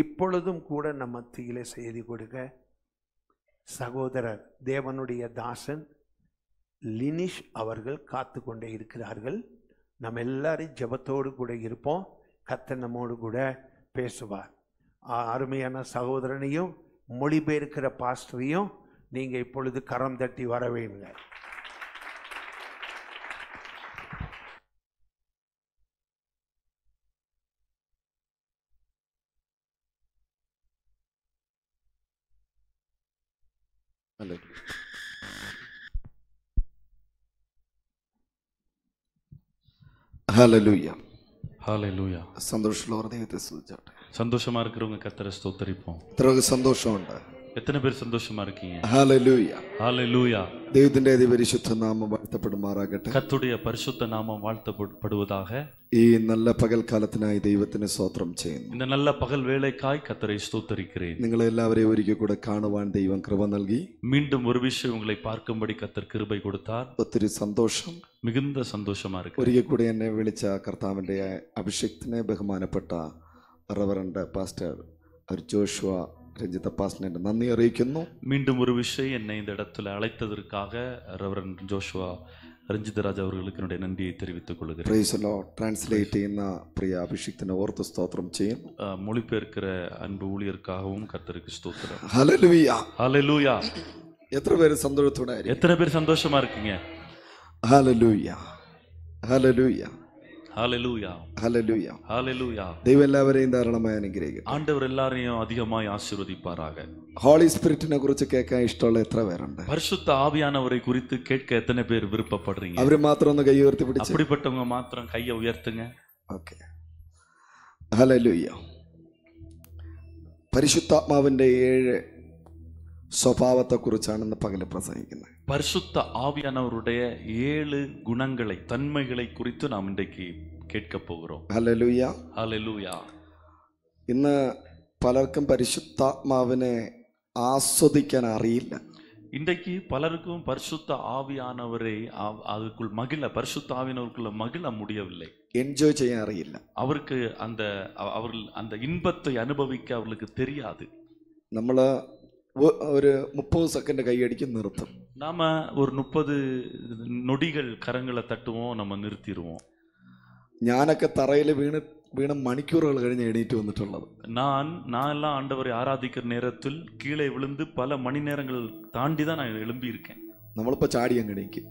இப்பொழுதும் கூட நம் மத்தியிலே செய்தி கொடுக்க சகோதரர் தேவனுடைய தாசன் லினிஷ் அவர்கள் காத்து கொண்டே இருக்கிறார்கள். நம்ம எல்லாரும் ஜெபத்தோடு கூட இருப்போம். கர்த்தர் நம்மோடு கூட பேசுவார். அருமையான சகோதரனையும் மொழிபெயர்க்கிற பாஸ்டரையும் நீங்க இப்பொழுது கரம் தட்டி வர வேணுங்க. ஹல்லேலூயா. ஹல்லேலூயா. சந்தோஷமா தெய்வத்தை ஸ்துதிச்சாட்டேன். சந்தோஷமா இருக்கிறவங்க கர்த்தரை ஸ்தோத்திரிப்போம். எத்தனை சந்தோஷம் உண்டு? எத்தனை பேர் சந்தோஷமா இருக்கீங்க? ஹல்லேலூயா. ஹல்லேலூயா. ദൈവത്തിന്റെ അതിപരിശുദ്ധ നാമം വാഴ്ത്തപ്പെടുമാറാകട്ടെ. കർത്തരുടെ പരിശുദ്ധ നാമം വാഴ്ത്തപ്പെടുവதாக. ഈ നല്ല പകൽക്കാലത്തിനായി ദൈവത്തിന് സ്തോത്രം ചെയ്യുന്നു. இந்த நல்ல பகல் வேளைக்காய் கர்த்தரை ஸ்தோத்திரிக்கிறேன். നിങ്ങളെ എല്ലാവരെയും ഒരിക്കൽ കൂടെ കാണുവാൻ ദൈവം കൃപ നൽകി. மீண்டும் ஒரு விஷயம் உங்களை பார்க்கும்படி கர்த்தர் கிருபை கொடுத்தார். ഒത്തിരി സന്തോഷം. மிகுந்த സന്തോഷமா இருக்கு. ഒരിക്കൽ കൂടെ എന്നെ വിളിച്ച കർത്താവിന്റെ അഭിഷേകത്തിനെ ബഹുമാനപ്പെട്ട റവറന്റ് പാസ്റ്റർ ജോഷുവ രഞ്ജിത പാസ്റ്ററിനെ നന്ദി അറിയിക്കുന്നു. மீண்டும் ஒரு விஷயம் என்னை இந்த இடத்துல அழைத்ததற்காக ரெவரண்ட் ஜோஷுவா ரஞ்சிதராஜ் அவர்களுக்கு என்னுடைய நன்றியை தெரிவித்துக் கொள்கிறேன். Price the Lord. ട്രാൻസ്ലേറ്റ് ചെയ്യുന്ന പ്രിയ അഭിഷിക്തനെ ഓർത്ത് സ്തോത്രം ചെയ്യുന്നു. மொழிபெயர்க்கிற அன்பு ஊழியருக்காகவும் கர்த்தருக்கு ஸ்தோத்திரம். ഹല്ലേലൂയ. ஹல்லேலூயா. എത്ര പേര് സന്തോഷത്തോടെ ആയിരിക്കും? எத்தனை பேர் சந்தோஷமா இருக்கீங்க? ഹല്ലേലൂയ. ഹല്ലേലൂയ. ஹல்லேலூயா. ഹല്ലേലൂയ. ஹல்லேலூயா. ദൈവം എല്ലാവരെയും ധാരാളമായി അനുഗ്രഹിക്കട്ടെ. ஆண்டவர் எல்லாரையும் அதிகமாய் ஆசீர்வதிப்பாராக. ഹോളി സ്പിരിറ്റിനെ കുറിച്ച് കേൾക്കാൻ ഇഷ്ടമുള്ള എത്ര പേരുണ്ട്? பரிசுத்த ஆவியானவரை குறித்து கேட்க எத்தனை பேர் விருப்பப்படுறீங்க? അവര് മാത്രം ഒന്ന് കൈ ഉയർത്തി പിടിച്ച്. அப்படிப்பட்டவங்க மாத்திரம் கையை உயர்த்துங்க. ഓക്കേ. ഹല്ലേലൂയ. പരിശുദ്ധാത്മാവിന്റെ 7 സ്വഭാവത്തെ കുറിച്ചാണ് ഇന്ന് പകൽ പ്രസംഗിക്കുന്നത്. பரிசுத்த ஆவியானவருடைய 7 குணங்களை, தன்மைகளை குறித்து நாம் இன்றைக்கு கேட்க போகிறோம். ഹല്ലേലൂയ. ஹல்லேலூயா. ഇന്ന് പലർക്കും പരിശുദ്ധാത്മാവിനെ ആസ്വദിക്കാൻ അറിയില്ല. இன்றைக்கு பலருக்கும் பரிசுத்த ஆவியானவரை அதுக்குள் மகிழ, பரிசுத்த ஆவியானவருக்குள்ள மகிழ முடியவில்லை. എൻജോയ് ചെയ്യാൻ അറിയില്ല. அவருக்கு அவர்கள் அந்த இன்பத்தை அனுபவிக்க அவர்களுக்கு தெரியாது. നമ്മൾ ഒരു 30 സെക്കൻഡ് കൈയടിക്ക് നിർത്തും. நாம ஒரு 30 நொடிகள் கரங்களை தட்டுவோம், நம்ம நிறுத்திடுவோம். ഞാനൊക്കെ തറയിൽ വീണ് മണിക്കൂറുകൾ കഴിഞ്ഞ് എണീറ്റ് വന്നിട്ടുള്ളത്. நான் எல்லாம் ஆண்டவரை ஆராதிக்கிற நேரத்தில் கீழே விழுந்து பல மணி நேரங்கள் தாண்டி தான் நான் எழும்பி இருக்கேன். നമ്മളിപ്പോ ചാടി അങ്ങ് എണീക്കും.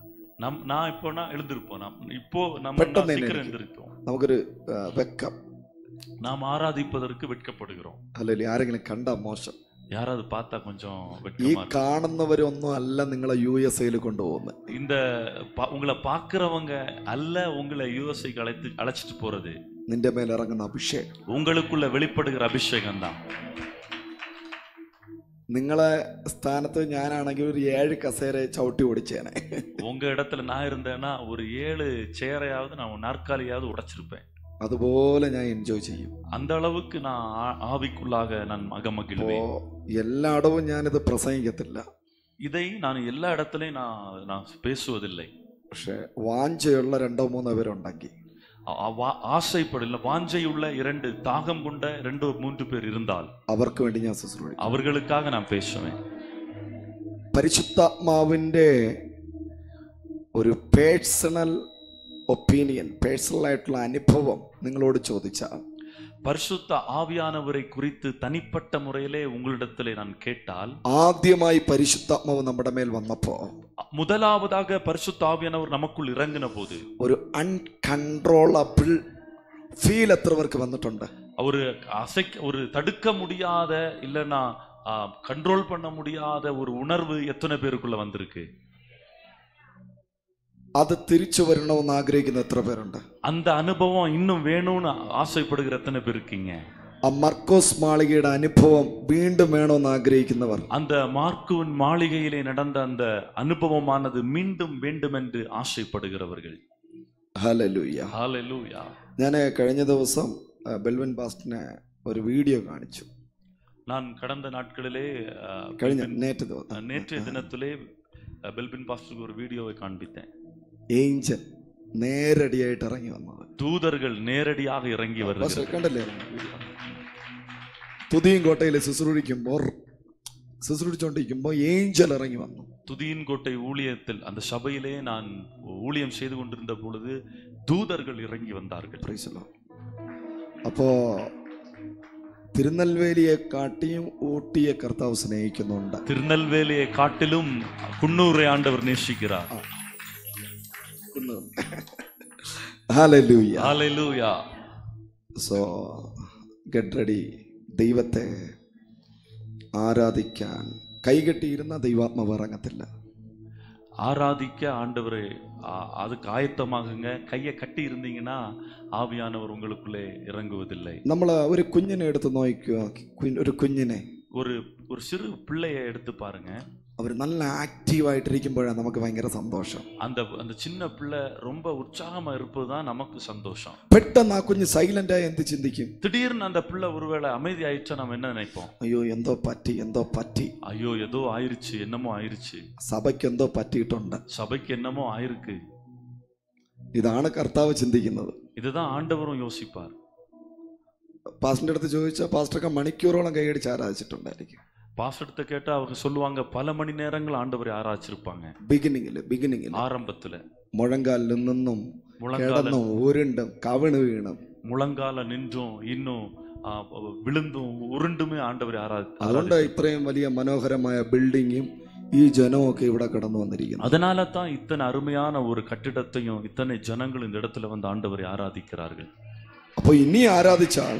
நான் இப்போனா எழுந்திருப்போம். இப்போ நம்ம சீக்கிரம் எழுந்திருப்போம். നമുക്കൊരു വെക്കം. நாம் ஆராதிப்பதற்கு வெட்கப்படுகிறோம். അല്ലല്ലേ? ആരെങ്കിലും കണ്ടാ മോശം. யாராவது பார்த்தா கொஞ்சம் ഈ வெட்கமா இருக்கு. കാണുന്നവരൊന്നും അല്ല നിങ്ങളെ USA കൊണ്ടുപോകുന്നത്. இந்த உங்களை பார்க்கிறவங்க அல்ல உங்களை யுஎஸ்ஏக்கு அழைச்சிட்டு போறது. നിന്റെ മേൽ ഇറങ്ങുന്ന അഭിഷേകം, உங்களுக்குள்ள வெளிப்படுகிற அபிஷேகம் தான். നിങ്ങളെ സ്ഥാനത്ത് ഞാനാണെങ്കിൽ ഒരു 7 കസേര ചവിട്ടി ഓടിച്ചേനെ. உங்க இடத்துல நான் இருந்தேன்னா ஒரு 7 சேரையாவது நான் நாற்காலியாவது உடைச்சிருப்பேன். അതുപോലെ ഞാൻ എൻജോയ് ചെയ്യും. அந்த அளவுக்கு நான் ஆவிக்குள்ளாக நான் மகிழ்வேன். എല്ലായിടവും ഞാനിത് പ്രസംഗിക്കത്തില്ല. இதை நான் எல்லா இடத்துலயும் நான் பேசுவதில்லை. പക്ഷെ വാഞ്ചയുള്ള 2-3 പേരുണ്ടെങ്കിൽ, ஆசைப்படல வாஞ்சையுள்ள 2 தாகம் கொண்ட 2-3 பேர் இருந்தால் അവർക്ക് വേണ്ടി ഞാൻ ശുശ്രൂഷിക്കും. அவர்களுக்காக நான் பேசுவேன். പരിശുദ്ധാത്മാവിന്റെ ഒരു പേഴ്സണൽ ഒപ്പീനിയൻ, പേഴ്സണൽ ആയിട്ടുള്ള അനുഭവം നിങ്ങളോട് ചോദിച്ചാൽ, பரிசுத்த ஆவியானவரை குறித்து தனிப்பட்ட முறையிலே உங்களிடத்திலே நான் கேட்டால், ആദ്യമായി പരിശുദ്ധാത്മാവ് നമ്മുടെ മേൽ വന്നപ്പോ, முதலாவதாக பரிசுத்த ஆவியானவர் நமக்குள் இறங்கின போது ഒരു അൺകൺട്രോളബിൾ ഫീൽ എത്ര പേർക്ക് വന്നിട്ടുണ്ട്? ஒரு தடுக்க முடியாத, இல்லைன்னா கண்ட்ரோல் பண்ண முடியாத ஒரு உணர்வு எத்தனை பேருக்குள்ள வந்திருக்கு? അത് തിരിച്ചു വരണമെന്ന് ആഗ്രഹിക്കുന്ന എത്ര പേരുണ്ട്? அந்த அனுபவம் இன்னும் வேணும்னு ஆசைப்படுகிற எத்தனை பேர் இருக்கீங்க? ആ മർക്കോസ് മാളികയുടെ അനുഭവം വീണ്ടും വേണമെന്ന് ആഗ്രഹിക്കുന്നവർ, அந்த மார்க்குவின் மாளிகையிலே நடந்த அந்த அனுபவமானது மீண்டும் வேண்டும் என்று ஆசைப்படுகிறவர்கள். ഹല്ലേലൂയ. ஹல்லேலூயா. ഞാൻ കഴിഞ്ഞ ദിവസം ബെൽവിൻ പാസ്റ്ററിനെ ഒരു വീഡിയോ കാണിച്ചു. நான் கடந்த நாட்களிலே நேற்றைய தினத்திலே பெல்பின் பாஸ்டருக்கு ஒரு வீடியோவை காண்பித்தேன். ഏഞ്ചൽ നേരടിയായിട്ട് ഇറങ്ങി വന്നത്, தூதர்கள் நேரடியாக இறங்கி வருகிறார்கள். കണ്ടല്ലേ? തുതിയും കോട്ടയിൽ ശുശ്രൂഷിച്ചുകൊണ്ടിരിക്കുമ്പോൾ ഏഞ്ചൽ ഇറങ്ങി വന്നു. துதியின் கோட்டை ஊழியத்தில் அந்த சபையிலே நான் ஊழியம் செய்து கொண்டிருந்த பொழுது தூதர்கள் இறங்கி வந்தார்கள். അപ്പോ തിരുനെൽവേലിയെ കാട്ടിയും ഊട്ടിയെ കർത്താവ് സ്നേഹിക്കുന്നുണ്ട്. திருநெல்வேலியை காட்டிலும் குன்னூரை ஆண்டவர் நேசிக்கிறார். Hallelujah hallelujah. So get ready. ദൈവത്തെ ആരാധിക്കാൻ കൈകെട്ടിയിരുന്ന ദൈവാത്മാവ് ഇറങ്ങത്തില്ല. ஆராதிக்க ஆண்டவரே அதுக்கு ஆயத்தமாகுங்க. கையை கட்டி இருந்தீங்கன்னா ஆவியானவர் உங்களுக்குள்ளே இறங்குவதில்லை. നമ്മൾ ഒരു കുഞ്ഞിനെ എടുത്ത് നോക്കുക. ഒരു കുഞ്ഞിനെ, ஒரு சிறு பிள்ளையை எடுத்து பாருங்க. അവർ നല്ല ആക്റ്റീവായിട്ടിരിക്കുമ്പോഴാണ് നമുക്ക് ഭയങ്കര സന്തോഷം. அந்த சின்ன பிள்ளை ரொம்ப உற்சாகமா இருப்பதுதான் நமக்கு சந்தோஷம். പെട്ടെന്ന് ആ കുഞ്ഞ് സൈലന്റ് ആയി എന്ത് ചിന്തിക്കും? திடீர்னு அந்த பிள்ளை ஒருவேளை அமைதி ஆயிடுச்சா நம்ம என்ன நினைப்போம்? അയ്യോ എന്തോ പറ്റി, ஐயோ ஏதோ ஆயிருச்சு, என்னமோ ஆயிருச்சு, സഭയ്ക്ക് എന്തോ പറ്റിയിട്ടുണ്ട്, சபைக்கு என்னமோ ஆயிருக்கு. ഇതാണ് കർത്താവ് ചിന്തിക്കുന്നത്. இதுதான் ஆண்டவரும் யோசிப்பார். പാസ്റ്ററിന്റെ അടുത്ത് ചോദിച്ചാൽ പാസ്റ്റർക്ക് മണിക്കൂറോളം കൈയടിച്ച് ആരാധിച്ചിട്ടുണ്ടായിരിക്കും. பாஸ்டர்ட்ட கேட்டா அவங்க சொல்லுவாங்க பல மணி நேரங்கள் ஆண்டவரை ஆராய்ச்சிருப்பாங்க. ബിഗിനിങ്ങില് ஆரம்பத்துல മുഴങ്കാലിൽ നിന്നും കിടന്നും ഉരുണ്ടും കവിണ് വീണും முழங்கால நின்றும் இன்னும் விழுந்தும் உருண்டுமே ஆண்டவரை അതുകൊണ്ട് ഇത്രയും വലിയ മനോഹരമായ ബിൽഡിങ്ങും ഈ ജനവും ഒക്കെ ഇവിടെ കടന്നു വന്നിരിക്കുന്നു. அதனால தான் இத்தனை அருமையான ஒரு கட்டிடத்தையும் இத்தனை ஜனங்கள் இந்த இடத்துல வந்து ஆண்டவரை ஆராதிக்கிறார்கள். അപ്പൊ ഇനി ആരാധിച്ചാൽ,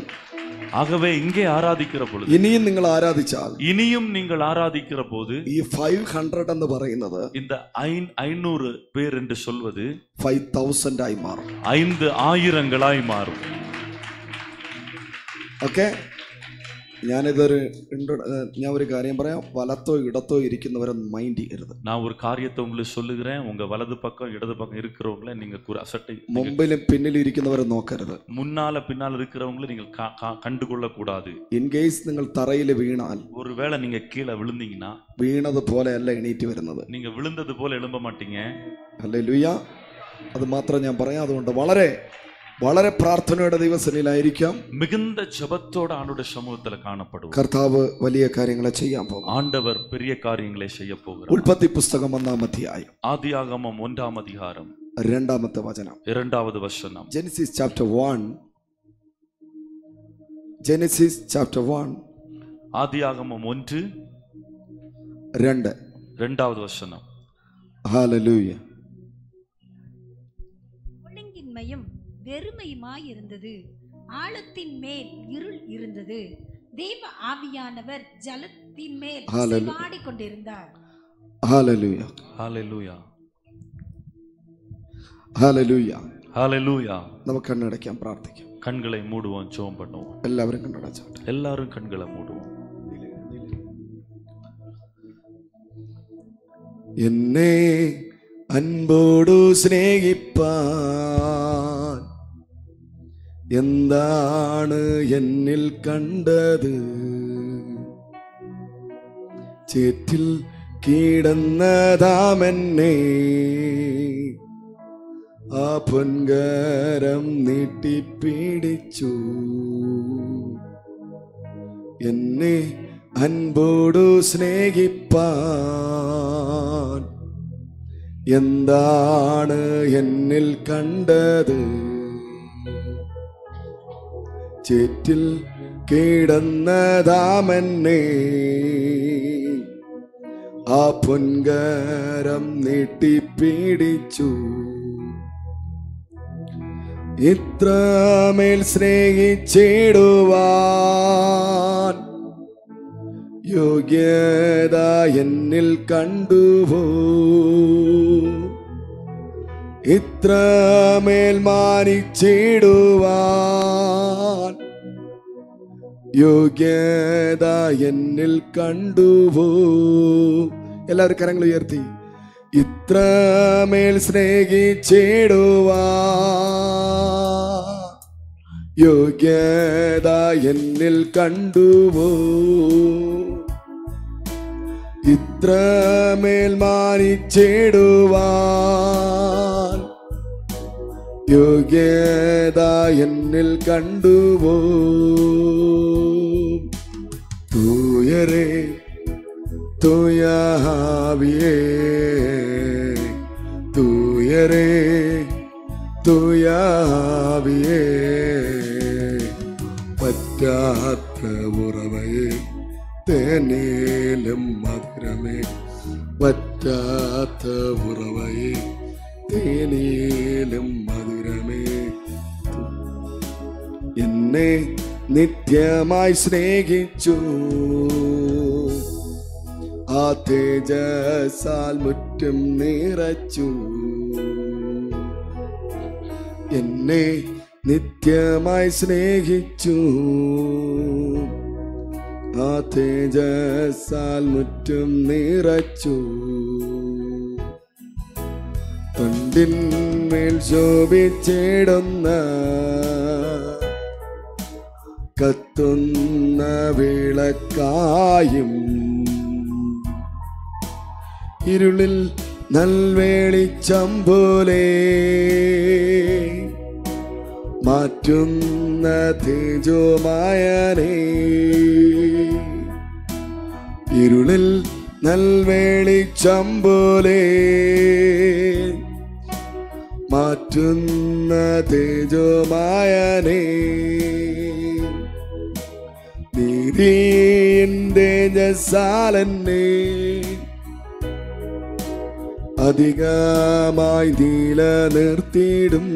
ஆகவே இங்கே ஆராதிக்கிற பொழுது, ഇനിയും നിങ്ങൾ ആരാധിച്ചാൽ, இனியும் நீங்கள் ஆராதிக்கிற போது ഈ 500 എന്ന് പറയുന്നത് இந்த 500 பேர் என்று சொல்வது 5000 ആയി മാറും. 5000 மாறும். ഓക്കെ, ഞാൻ ഒരു കാര്യം പറയാം. വലത്തോ ഇടത്തോ ഇരിക്കുന്നവരെ മൈൻഡ് ചെയ്യരുത്. நான் ஒரு காரியத்தை உங்களுக்கு சொல்லுகிறேன். உங்க வலது பக்கம் இடது பக்கம் இருக்கிறவங்கள நீங்க அசட்டை, മുമ്പിലും പിന്നിലും ഇരിക്കുന്നവരെ നോക്കരുത്. முன்னால பின்னால இருக்கிறவங்கள நீங்கள் கண்டுகொள்ள கூடாது. ഇൻ കേസ് നിങ്ങൾ തറയിൽ വീണാൽ, ஒருவேளை நீங்க கீழே விழுந்தீங்கன்னா വീണത് പോലെയല്ല എണീറ്റ് വരുന്നത്. நீங்க விழுந்தது போல எழும்ப மாட்டீங்க. ഹല്ലേലൂയ. അത് മാത്രം ഞാൻ പറയാം. അതുകൊണ്ട് വളരെ വളരെ പ്രാർത്ഥനയുടെ ദിവസങ്ങളിലായിരിക്കാം. மிகுந்த ஜெபத்தோட ஆண்டவருடைய சமூகத்துல காணப்படுவோம். കർത്താവ് വലിയ കാര്യങ്ങളെ ചെയ്യാൻ പോകും. ஆண்டவர் பெரிய காரியங்களை செய்ய போகிறார். ഉൽപ്പത്തി പുസ്തകം 1-ാം അധ്യായം, ஆதியாகமம் 1-ாம் அதிகாரம் 2-ാമത്തെ വചനം. 2வது வசனம். Genesis chapter 1. Genesis chapter 1. ஆதியாகமம் 1 2வது வசனம். ஹalleluya. ஒழுங்கின்மையும் வெறுமையுமாயிருந்தது. ஆழத்தின் மேல் இருள் இருந்தது. தேவ ஆவியானவர் ஜலத்தின் மேல் அசைவாடிக் கொண்டிருந்தார். ஹalleluya. ஹalleluya. ഹല്ലേലൂയ. ஹalleluya. നമുക്ക് കണ്ണടയ്ക്കാം, പ്രാർത്ഥിക്കാം. கண்களை மூடுவோம், ஜெபம் பண்ணுவோம். എല്ലാവരും കണ്ണടച്ചാട്ടെ. எல்லாரும் கண்களை மூடுவோம். എന്നെ അൻപോടു സ്നേഹിപ്പാൻ എന്താണ് എന്നിൽ കണ്ടത്? ചേറ്റിൽ കിടന്നതാമെന്നെ ആ പൊൻകരം നീട്ടിപ്പിടിച്ചു. എന്നെ അൻപോടു സ്നേഹിപ്പാൻ എന്താണ് എന്നിൽ കണ്ടത്? ചേറ്റിൽ കിടന്നതാമെന്നെ ആ പൊൻകരം നീട്ടിപ്പിടിച്ചു. ഇത്രമേൽ സ്നേഹിച്ചിടുവാൻ യോഗ്യത എന്നിൽ കണ്ടുവോ? ഇത്രമേൽ മാനിച്ചിടുവാൻ യോഗ്യത എന്നിൽ കണ്ടുവോ? എല്ലാവരും കരങ്ങൾ ഉയർത്തി. ഇത്രമേൽ സ്നേഹിച്ചിടുവാൻ യോഗ്യത എന്നിൽ കണ്ടുവോ? ഇത്രമേൽ മാനിച്ചിടുവാൻ യോഗ്യത എന്നിൽ കണ്ടുവോ? தூயரே தூய ஆவியே, தூயரே தூய ஆவியே, പറ്റാത്ത ഉറവയെ തേനിലും മധുരമേ, പറ്റാത്ത ഉറവയെ തേനിലും മധുരമേ, എന്നെ നിത്യമായി സ്നേഹിച്ചു, ആ തേജസാൽ മുറ്റും നിറച്ചു, എന്നെ നിത്യമായി സ്നേഹിച്ചു, ആ തേജസാൽ മുറ്റും നിറച്ചു, തണ്ടിന്മേൽ ശോഭിച്ചിടുന്ന കത്തുന്ന വിളക്കായും ഇരുളിൽ നൽവേളിച്ചം പോലെ മാറ്റുന്ന തേജോമായനേ, ഇരുളിൽ നൽവേളിച്ചം പോലെ മാറ്റുന്ന തേജോമായനേ, നീതിയുടെ ജസാലന്നെ അധികമായി നിലനിർത്തിയിടും,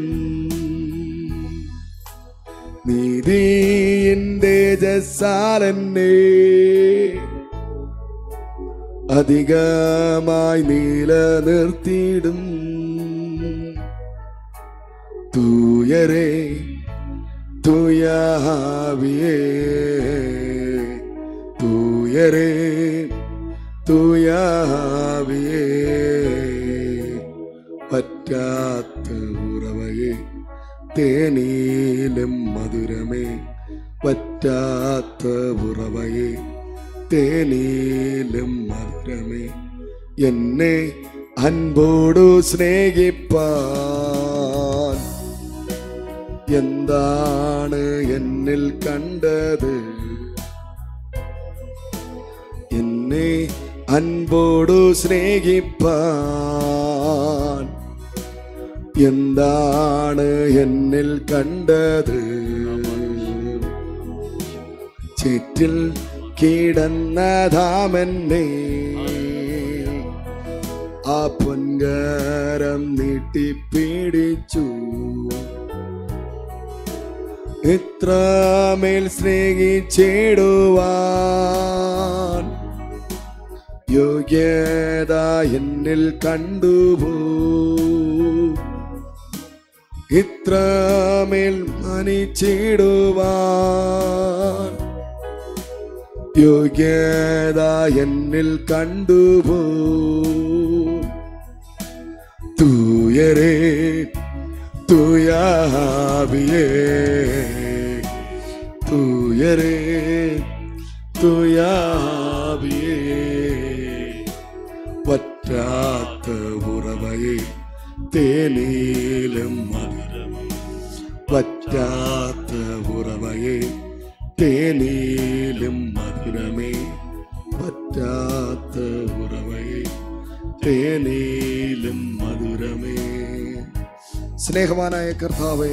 നീതിയുടെ ജസാലന്നെ അധികമായി നിലനിർത്തിയിടും, തൂയരേ തൂയ ആവിയേ, തൂയരേ തൂയ ആവിയേ, പറ്റാത്ത ഉറവയെ തേനിലും മധുരമേ, പറ്റാത്ത ഉറവയെ തേനിലും മധുരമേ, എന്നെ അൻപോടു സ്നേഹിപ്പാൻ എന്താണ് എന്നിൽ കണ്ടത്, എന്നെ അൻപോടു സ്നേഹിപ്പാൻ എന്താണ് എന്നിൽ കണ്ടത്, ചേറ്റിൽ കിടന്നതാമെന്നെ ആ പൊൻകരം നീട്ടിപ്പിടിച്ചു, ഇത്രമേൽ സ്നേഹിച്ചിടുവാൻ യോഗ്യത എന്നിൽ കണ്ടുപോ, ഇത്രമേൽ മാനിച്ചിടുവാൻ യോഗ്യത എന്നിൽ കണ്ടുപോ, തൂയരേ തൂയ ആവിയേ, തൂയരേ തൂയ ആവിയേ, പറ്റാത്ത ഉറവയെ തേനിലും മധുരമേ, പറ്റാത്ത ഉറവയെ തേനിലും മധുരമേ, പറ്റാത്ത ഉറവയെ തേനിലും മധുരമേ. സ്നേഹവാനായ കർത്താവേ,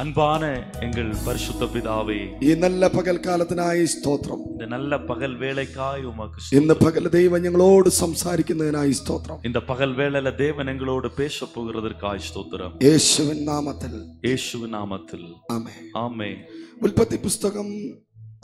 அன்பான எங்கள் பரிசுத்த பிதாவே, ഈ നല്ല പകൽക്കാലത്തിനായി സ്തോത്രം. இந்த நல்ல பகல் வேளைக்காய் உமக்கு ഇന്ന് പകൽ ദൈവം ഞങ്ങളോട് സംസാരിക്കുന്നതിനായി സ്തോത്രം. இந்த பகல் வேளையில தேவன் எங்களோடு பேச போகிறதற்காய் ஸ்தோத்திரம். യേശുവിൻ നാമത്തിൽ യേശുവിൻ നാമത്തിൽ ആമേൻ. ആമേൻ. ഉൽപ്പത്തി പുസ്തകം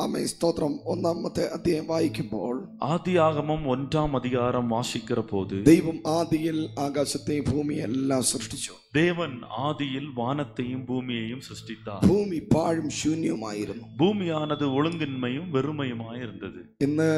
ആമേൻ സ്തോത്രം 1-ാമത്തെ അധ്യായം വായിക്കുമ്പോൾ ആദിയാഗമം 1-ാം அதிகாரம் വാസിக்கிற போது ദൈവം ആദിയിൽ ആകാശത്തെയും ഭൂമിയെ എല്ലാം സൃഷ്ടിച്ചു. தேவன் ஆதியில் வானத்தையும் பூமியையும் சிருஷ்டித்தார். ഭൂമി പാഴും ശൂന്യവുമായിരുന്നു. பூமியானது ஒழுங்கின்மையும் வெறுமையுமாயிருந்தது. ഇന്ന്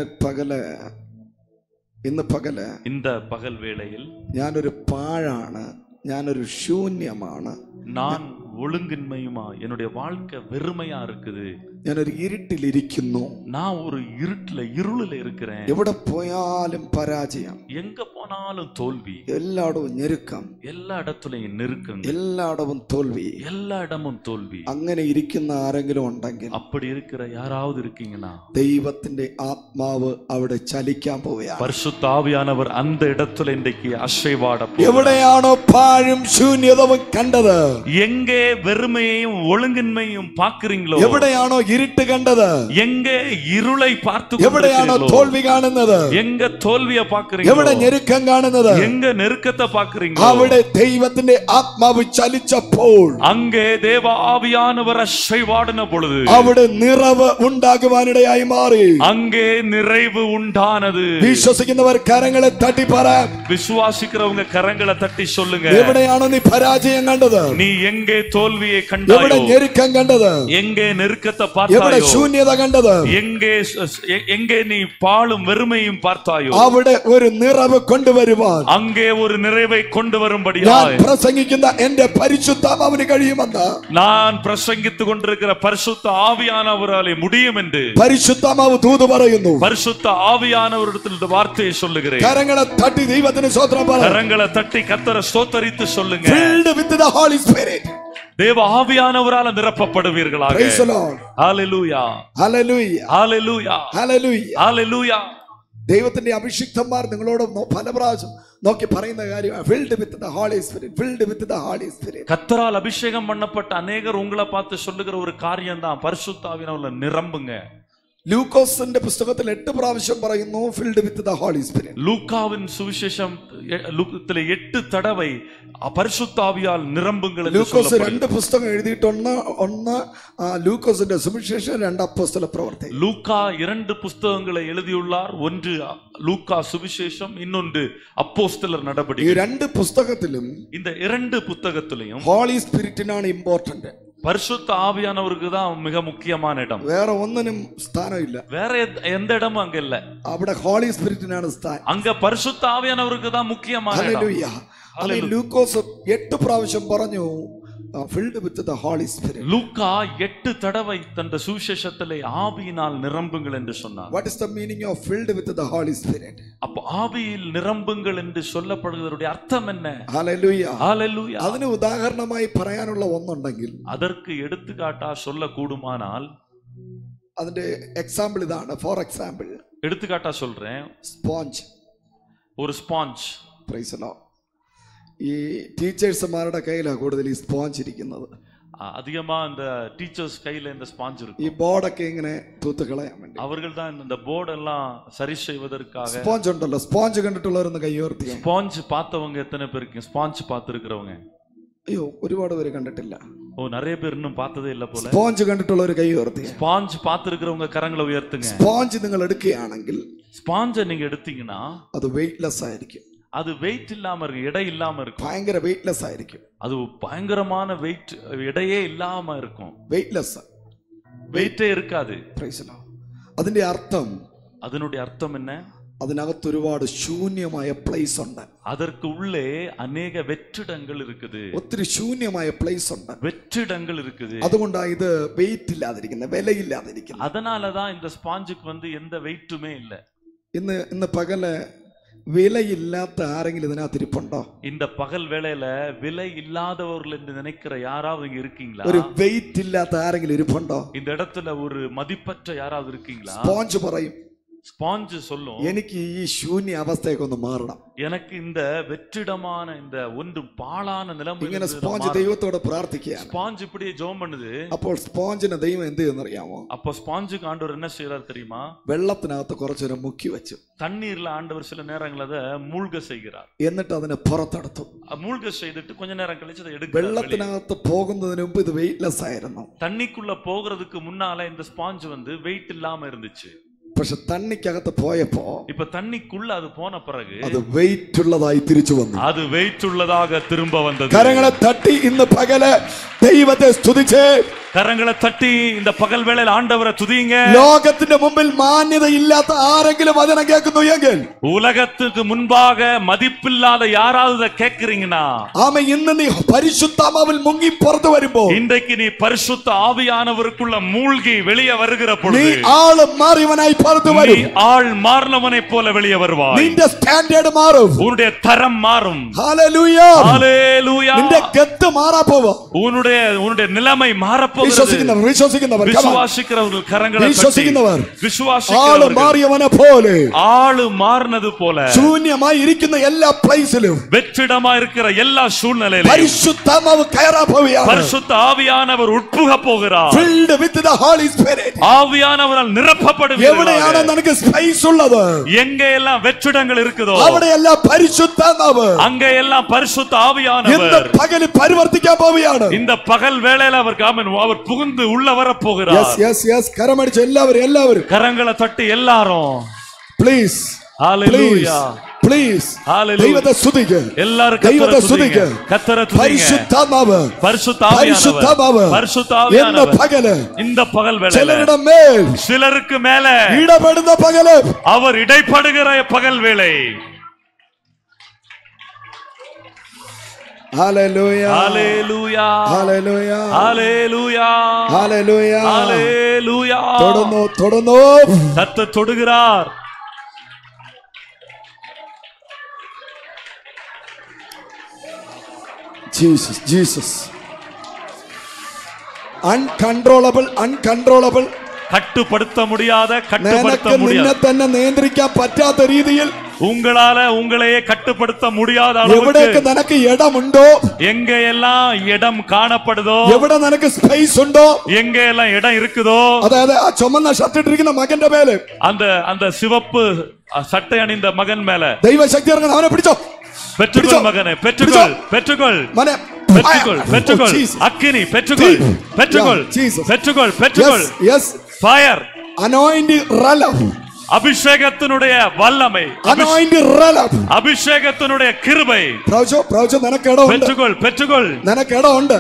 പകല് இந்த பகல் வேளையில் ഞാനൊരു പാഴാണ്, ഞാനൊരു ശൂന്യമാണ്, நான் ஒழுங்கின்மையுமா, என்னுடைய வாழ்க்கை வெறுமையா இருக்குது, ഞാനൊരു ഇരുട്ടിലിരിക്കുന്നു, நான் ஒரு இருளில இருக்கிறேன், എവിടെ പോയാലും പരാജയം, எங்க போனாலும் தோல்வி, എല്ലായിടവും ഞെരുക്കം, எல்லா இடத்துலயும் நெருக்கங்கள், എല്ലായിടവും തോൽവി. எல்லா இடமும் தோல்வி. അങ്ങനെ ഇരിക്കുന്ന ആരെങ്കിലും ഉണ്ടെങ്കിൽ அப்படி இருக்கிற யாராவது இருக்கீங்கன்னா ദൈവത്തിന്റെ ആത്മാവ് അവിടെ ചലിക്കാൻ പോവുകയാണ്. பரிசுத்த ஆவியானவர் அந்த இடத்துல இன்றைக்கு அசைவாட എവിടെയാണോ പാഴും ശൂന്യതവും കണ്ടത്, எங்கே வெறுமையையும் ஒழுங்கின்மையும் பார்க்கிறீங்களோ, എവിടെയാണോ ഇരുട്ട് കണ്ടത്, எங்கே இருளை பார்த்து എവിടെയാണോ തോൽവി കാണുന്നത്, எங்க தோல்வியை பார்க்கிறீங்களோ, എവിടെ ഞെരുക്കം കാണുന്നത്, எங்க நெருக்கத்தை பார்க்கிறீங்களோ, അവിടെ ദൈവത്തിന്റെ ആത്മാവ് ചലിച്ചപ്പോൾ அங்கே தேவ ஆவியானவர் அசைவாடின பொழுது അവിടെ നിറവ് ഉണ്ടാകുവാനിടയായി മാറി. அங்கே நிறைவு உண்டானது. വിശ്വസിക്കുന്നവർ കരങ്ങളെ തട്ടി പറ. விசுவாசிக்கிறவங்க கரங்களை தட்டி சொல்லுங்க, എവിടെയാണോ നീ പരാജയം കണ്ടത്, நீ எங்கே தோல்வியை എവിടെ கண்டாயோ, ഞെരുക്കം കണ്ടത്, எங்கே நெருக்கத்தை എവിടെ பார்த்தாயோ, ശൂന്യത കണ്ടത്, எங்கே நீ பாழும் வெறுமையும் பார்த்தாயோ, അവിടെ ഒരു നിറവ് കൊണ്ടുവരുവാൻ அங்கே ஒரு நிறைவை கொண்டு ഞാൻ வரும்படியாய் പ്രസംഗിക്കുന്ന എന്റെ പരിശുദ്ധാത്മാവിന് കഴിയുമെന്ന് நான் பிரசங்கித்துக் கொண்டிருக்கிற பரிசுத்த ஆவியானவராலே முடியும் என்று പരിശുദ്ധാത്മാവ് ദൂത് പറയുന്നു. பரிசுத்த ஆவியானவரிடத்தில் இந்த வார்த்தையை சொல்லுகிறேன். കരങ്ങളെ തട്ടി ദൈവത്തിന് സ്തോത്രം പറ. கரங்களை தட்டி கர்த்தரை ஸ்தோத்தரித்து சொல்லுங்க. Filled with the Holy Spirit. தேவ ஆவியானவரால நிரப்பப்படுவீர்களாக. Praise the Lord. Hallelujah. Hallelujah. Hallelujah. Hallelujah. Hallelujah. ദൈവത്തിന്റെ അഭിഷിക്തന്മാർ നിങ്ങളോട് പല പ്രാവശ്യം നോക്കി പറയുന്ന കാര്യമാണ്, filled with the Holy Spirit, filled with the Holy Spirit. கர்த்தரால் அபிஷேகம் பண்ணப்பட்ட அநேகர் உங்களை பார்த்து சொல்லுகிற ஒரு காரியம் தான், பரிசுத்த ஆவியானவரால நிரம்புங்க. ലൂക്കോസിന്റെ പുസ്തകത്തിൽ 8 പ്രാവശ്യം പറയുന്നു filled with the Holy Spirit. லூக்காவின் சுவிசேஷம் லூக்கத்திலே 8 தடவை பரிசுத்த ஆவியால் நிரம்புங்கள் என்று ലൂക്കോസ് சொல்லப்படுகிறது. 2 പുസ്തകം എഴുതിയിട്ടുണ്ട്. ഒന്ന് ലൂക്കോസിന്റെ സുവിശേഷം, 2 അപ്പോസ്തല പ്രവൃത്തി. லூக்கா 2 புஸ்தகங்களை எழுதியுள்ளார். ஒன்று லூக்கா சுவிசேஷம், இன்னொன்று அப்போஸ்தலர் ഈ நடபடிகள். 2 പുസ്തകത്തിലും இந்த 2 புத்தகத்திலையும் ഹോളി സ്പിരിറ്റിനാണ് ഇമ്പോർട്ടന്റ്. பரிசுத்த ஆவியானவருக்கு தான் மிக முக்கியமான இடம். വേറെ ഒന്നിനും സ്ഥാനമില്ല. வேற எந்த இடமும் அங்க இல்ல. അവിടെ ഹോളി സ്പിരിറ്റിനാണ് സ്ഥാനം. அங்க பரிசுத்த ஆவியானவருக்கு தான் முக்கியமான இடம். ഹല്ലേലൂയ. അത് ലൂക്കോസ് 8 പ്രാവശ്യം പറഞ്ഞു filled with the Holy Spirit. லூக்கா 8 தடவை தன் சுவிசேஷத்திலே ஆவியினால் நிரம்புங்கள் என்று சொன்னார். What is the meaning of filled with the Holy Spirit? அப்ப ஆவியில் நிரம்புங்கள் என்று சொல்லப்படுவதனுடைய அர்த்தம் என்ன? Hallelujah. Hallelujah. അതിന് ഉദാഹരണമായി പറയാനുള്ള ഒന്നുണ്ടെങ്കിൽ, அதற்கு எடுத்துக்காட்டா சொல்ல கூடுமானால், അതിന്റെ എക്സാമ്പിൾ ഇതാണ്. ഫോർ എക്സാമ്പിൾ, எடுத்துக்காட்டா சொல்றேன், സ്പോഞ്ച്. ஒரு ஸ்பாஞ்ச். Price the lord. ഈ ടീച്ചേഴ്സ്മാരുടെ കയ്യിലാണ് കൂടുതൽ ഈ സ്പോഞ്ച് ഇരിക്കുന്നത്. அதிகமா இந்த டீச்சர்ஸ் கையில இந்த ஸ்பாஞ்ச் ഈ இருக்கும். ബോർഡൊക്കെ ഇങ്ങനെ തൂത്ത് കളയാൻ വേണ്ടി அவர்கள் தான் இந்த போர்டு எல்லாம் சரி செய்வதற்காக. സ്പോഞ്ച് ഉണ്ടല്ലോ, സ്പോഞ്ച് കണ്ടിട്ടുള്ളവരൊന്ന് കൈയോർത്തി. ஸ்பாஞ்ச் பார்த்தவங்க எத்தனை பேருக்கு? ஸ்பாஞ்ச் பார்த்திருக்கிறவங்க? അയ്യോ, ഒരുപാട് പേര് കണ്ടിട്ടില്ല. ஓ, நிறைய பேர் இன்னும் பார்த்ததே இல்ல போல. സ്പോഞ്ച് കണ്ടിട്ടുള്ളവർ കൈയോർത്തി. ஸ்பாஞ்ச் பார்த்திருக்கிறவங்க കരங்களை ഉയർത്തുங்க. സ്പോഞ്ച് നിങ്ങൾ എടുക്കുകയാണെങ്കിൽ ஸ்பாஞ்சை நீங்க எடுத்தீங்கன்னா അത് വെയിറ്റ്ലെസ് ആയിരിക്കും. அது வெயிட் இல்லாம இருக்கும், எடை இல்லாம இருக்கும். ഭയങ്കര വെയിറ്റ്ലെസ് ആയിരിക്കും. அது பயங்கரமான வெயிட், எடையே இல்லாம இருக்கும். വെയിറ്റ്ലെസ്, வெயிட்டே இருக்காது. Price the Lord. അതിന്റെ അർത്ഥം, அதனுடைய அர்த்தம் என்ன? അതിനകത്ത് ഒരുപാട് ശൂന്യമായ പ്ലേസ് ഉണ്ട്. அதற்கு உள்ளே அநேக வெற்றிடங்கள் இருக்குது. ഒത്തിരി ശൂന്യമായ പ്ലേസ് ഉണ്ട്. வெற்றிடங்கள் இருக்குது. അതുകൊണ്ടാണ് ഇത് വെയിറ്റ് ഇല്ലാതിരിക്കുന്നത്, വിലയില്ലാതിരിക്കുന്നത്. அதனாலதான் இந்த ஸ்பாஞ்சுக்கு எந்த வெயிட்டுமே இல்ல. ഇന്ന് പകല് വിലയില്ലാത്ത ആരെങ്കിലും ഇതിനകത്ത് ഇരിപ്പുണ്ടോ? இந்த பகல் வேளையில விலை இல்லாதவர்கள் என்று நினைக்கிற யாராவது இங்க இருக்கீங்களா? ഒരു വെയിറ്റ് ഇല്ലാത്ത ആരെങ്കിലും ഇരിപ്പുണ്ടോ? இந்த இடத்துல ஒரு மதிப்பற்ற யாராவது இருக்கீங்களா? സ്പോഞ്ച് പറയും, ஸ்பாஞ்ச் சொல்லும், എനിക്ക് ഈ ശൂന്യ അവസ്ഥയൊക്കെ ഒന്ന് മാറണം. எனக்கு இந்த வெற்றிடமான இந்த ஒன்று பாழான நிலைமை. ഇങ്ങനെ സ്പോഞ്ച് ദൈവത്തോട് പ്രാർത്ഥിക്കുകയാണ്. ஸ்பாஞ்ச் இப்படியே ஜெபம் பண்ணுது. അപ്പോൾ സ്പോഞ്ചിനെ ദൈവം എന്ത് ചെയ്യുന്നറിയാമോ? அப்ப ஸ்பாஞ்சுக்கு ஆண்டவர் என்ன செய்யறாரு தெரியுமா? വെള്ളത്തിനകത്ത് കുറച്ചേരം മുക്കി വെച്ചു. தண்ணீர்ல ஆண்டவர் சில நேரங்கள் அதை மூழ்க செய்கிறார். എന്നിട്ട് അതിനെ പുറത്തെടുത്തു. மூழ்க செய்துட்டு கொஞ்ச நேரம் கழிச்சு அதை எடுக்கிறார். വെള്ളത്തിനകത്ത് പോകുന്നതിന് മുമ്പ് ഇത് വെയിറ്റ്ലെസ് ആയിരുന്നു. தண்ணிக்குள்ள போகிறதுக்கு முன்னால இந்த ஸ்பாஞ்ச் வெயிட் இல்லாம இருந்துச்சு. പക്ഷെ തണ്ണിക്കകത്ത് പോയപ്പോ இப்ப தண்ணிக்குள்ள அது போன பிறகு അത് വെയിറ്റ് ഉള്ളതായി തിരിച്ചു വന്നു. அது வெயிட் உள்ளதாக திரும்ப வந்தது. കരങ്ങളെ തട്ടി ഇന്ന് പകല് ദൈവത്തെ സ്തുതിച്ച് கரங்களை தட்டி இந்த பகல் வேளையில் ஆண்டவரை துதிங்க. ലോകത്തിന്റെ മുമ്പിൽ മാന്യത ഇല്ലാത്ത ആരെങ്കിലും വചനം കേൾക്കുന്നു എങ്കിൽ, உலகத்துக்கு முன்பாக மதிப்பில்லாத யாராவது கேக்குறீங்கன்னா, ആമേൻ, ഇന്ന് നീ പരിശുദ്ധാത്മാവിൽ മുങ്ങി പുറത്തു വരുമ്പോൾ, இன்றைக்கு நீ பரிசுத்த ஆவியானவருக்குள்ள மூழ்கி வெளியே வருகிற നീ பொழுது ആള് മാറിയവനായി പുറത്തു நீ വരും. ஆள் மாறினவனை போல வெளியே வருவாய். നിന്റെ സ്റ്റാൻഡേർഡ് മാറും. உன்னுடைய தரம் மாறும். ഹല്ലേലൂയ. ஹல்லேலூயா. നിന്റെ ഗത്ത് മാറാ പോവും. உன்னுடைய நிலைமை மாறப்போகிறது. விசுவாசிக்கிறவர்கள் கரங்களை വിശ്വസിക്കുന്നവർ விசுவாசிக்கிறவர்கள் ആള് മാറിയവനെ പോലെ, ஆளு மாறினது போல ശൂന്യമായി ഇരിക്കുന്ന എല്ലാ പ്ലേസിലും வெற்றிடமா இருக்கிற எல்லா சூழ்நிலையிலும் പരിശുദ്ധാത്മാവ് കയറാൻ പോവുകയാണ്. பரிசுத்த ஆவியானவர் உட்புக போகிறார். Filled with the Holy Spirit. ஆவியானவரால் நிரப்பப்படுவீர்கள். എവിടെയാണ് നിനക്ക് സ്പേസ് ഉള്ളത്? எங்க எல்லாம் வெற்றிடங்கள் இருக்குதோ അവിടെയെല്ലാം പരിശുദ്ധാത്മാവ് அங்க எல்லாம் பரிசுத்த ഇന്ന് ஆவியானவர் പകല് പരിവർത്തിക്കാൻ പോവുകയാണ്. இந்த பகல் வேளையில அவர் புகுந்து உள்ள வர போகிறார். കരമടിച്ച് എല്ലാവരും கரங்களை தட்டி எல்லாரும் പ്ലീസ് ஹalleluya പ്ലീസ് ஹalleluya ദൈവത്തെ സ്തുതിക്കുക. எல்லாரும் ദൈവത്തെ സ്തുതിക്കുക. கர்த்தரை துதிங்க. പരിശുദ്ധാത്മാവ് பரிசுத்த ஆவியானவர் പകല് இந்த பகல் வேளையில ചിലരുടെ മേൽ சிலருக்கு மேல ഇടപെടുന്ന പകല് அவர் இடைப்படுகிற பகல் வேளை. ഹല്ലേലൂയ ஹalleluya ഹല്ലേലൂയ ஹalleluya ഹല്ലേലൂയ ஹalleluya. തൊടുന്നു கர்த்தர் தொடுகிறார். ജീസസ് അൺകൺട്രോളബിൾ கட்டுப்படுத்த முடியாத നിനക്ക് നിന്നെ തന്നെ നിയന്ത്രിക്കാൻ പറ്റാത്ത രീതിയിൽ உங்களால உங்களையே கட்டுப்படுத்த முடியாத എവിടേക്ക് அளவுக்கு നിനക്ക് ഇടമുണ്ടോ, எங்க எல்லாம் இடம் காணப்படுதோ, എവിടെ നിനക്ക് സ്പേസ് ഉണ്ടോ, எங்க எல்லாம் இடம் இருக்குதோ, അതായത് ആ ചുമന്ന ഷർട്ട് ഇട്ടിരിക്കുന്ന മകന്റെ മേലെ அந்த சிவப்பு சட்டை அணிந்த மகன் மேல ദൈവശക്തി ഇറങ്ങണം. അവനെ പിടിച്ചോ. பெற்றுக்கொள் மகனே, பெற்றுக்கொள் മനെ அக்கினி, பெற்றுக்கொள் ஃபயர். anointing rallam, அபிஷேகத்தினுடைய வல்லமை, anointing rallam, அபிஷேகத்தினுடைய கிருபை. പ്രവചോ നിനക്ക് ഇടമുണ്ട്. பெற்றுக்கொள் നിനക്ക് ഇടമുണ്ട്.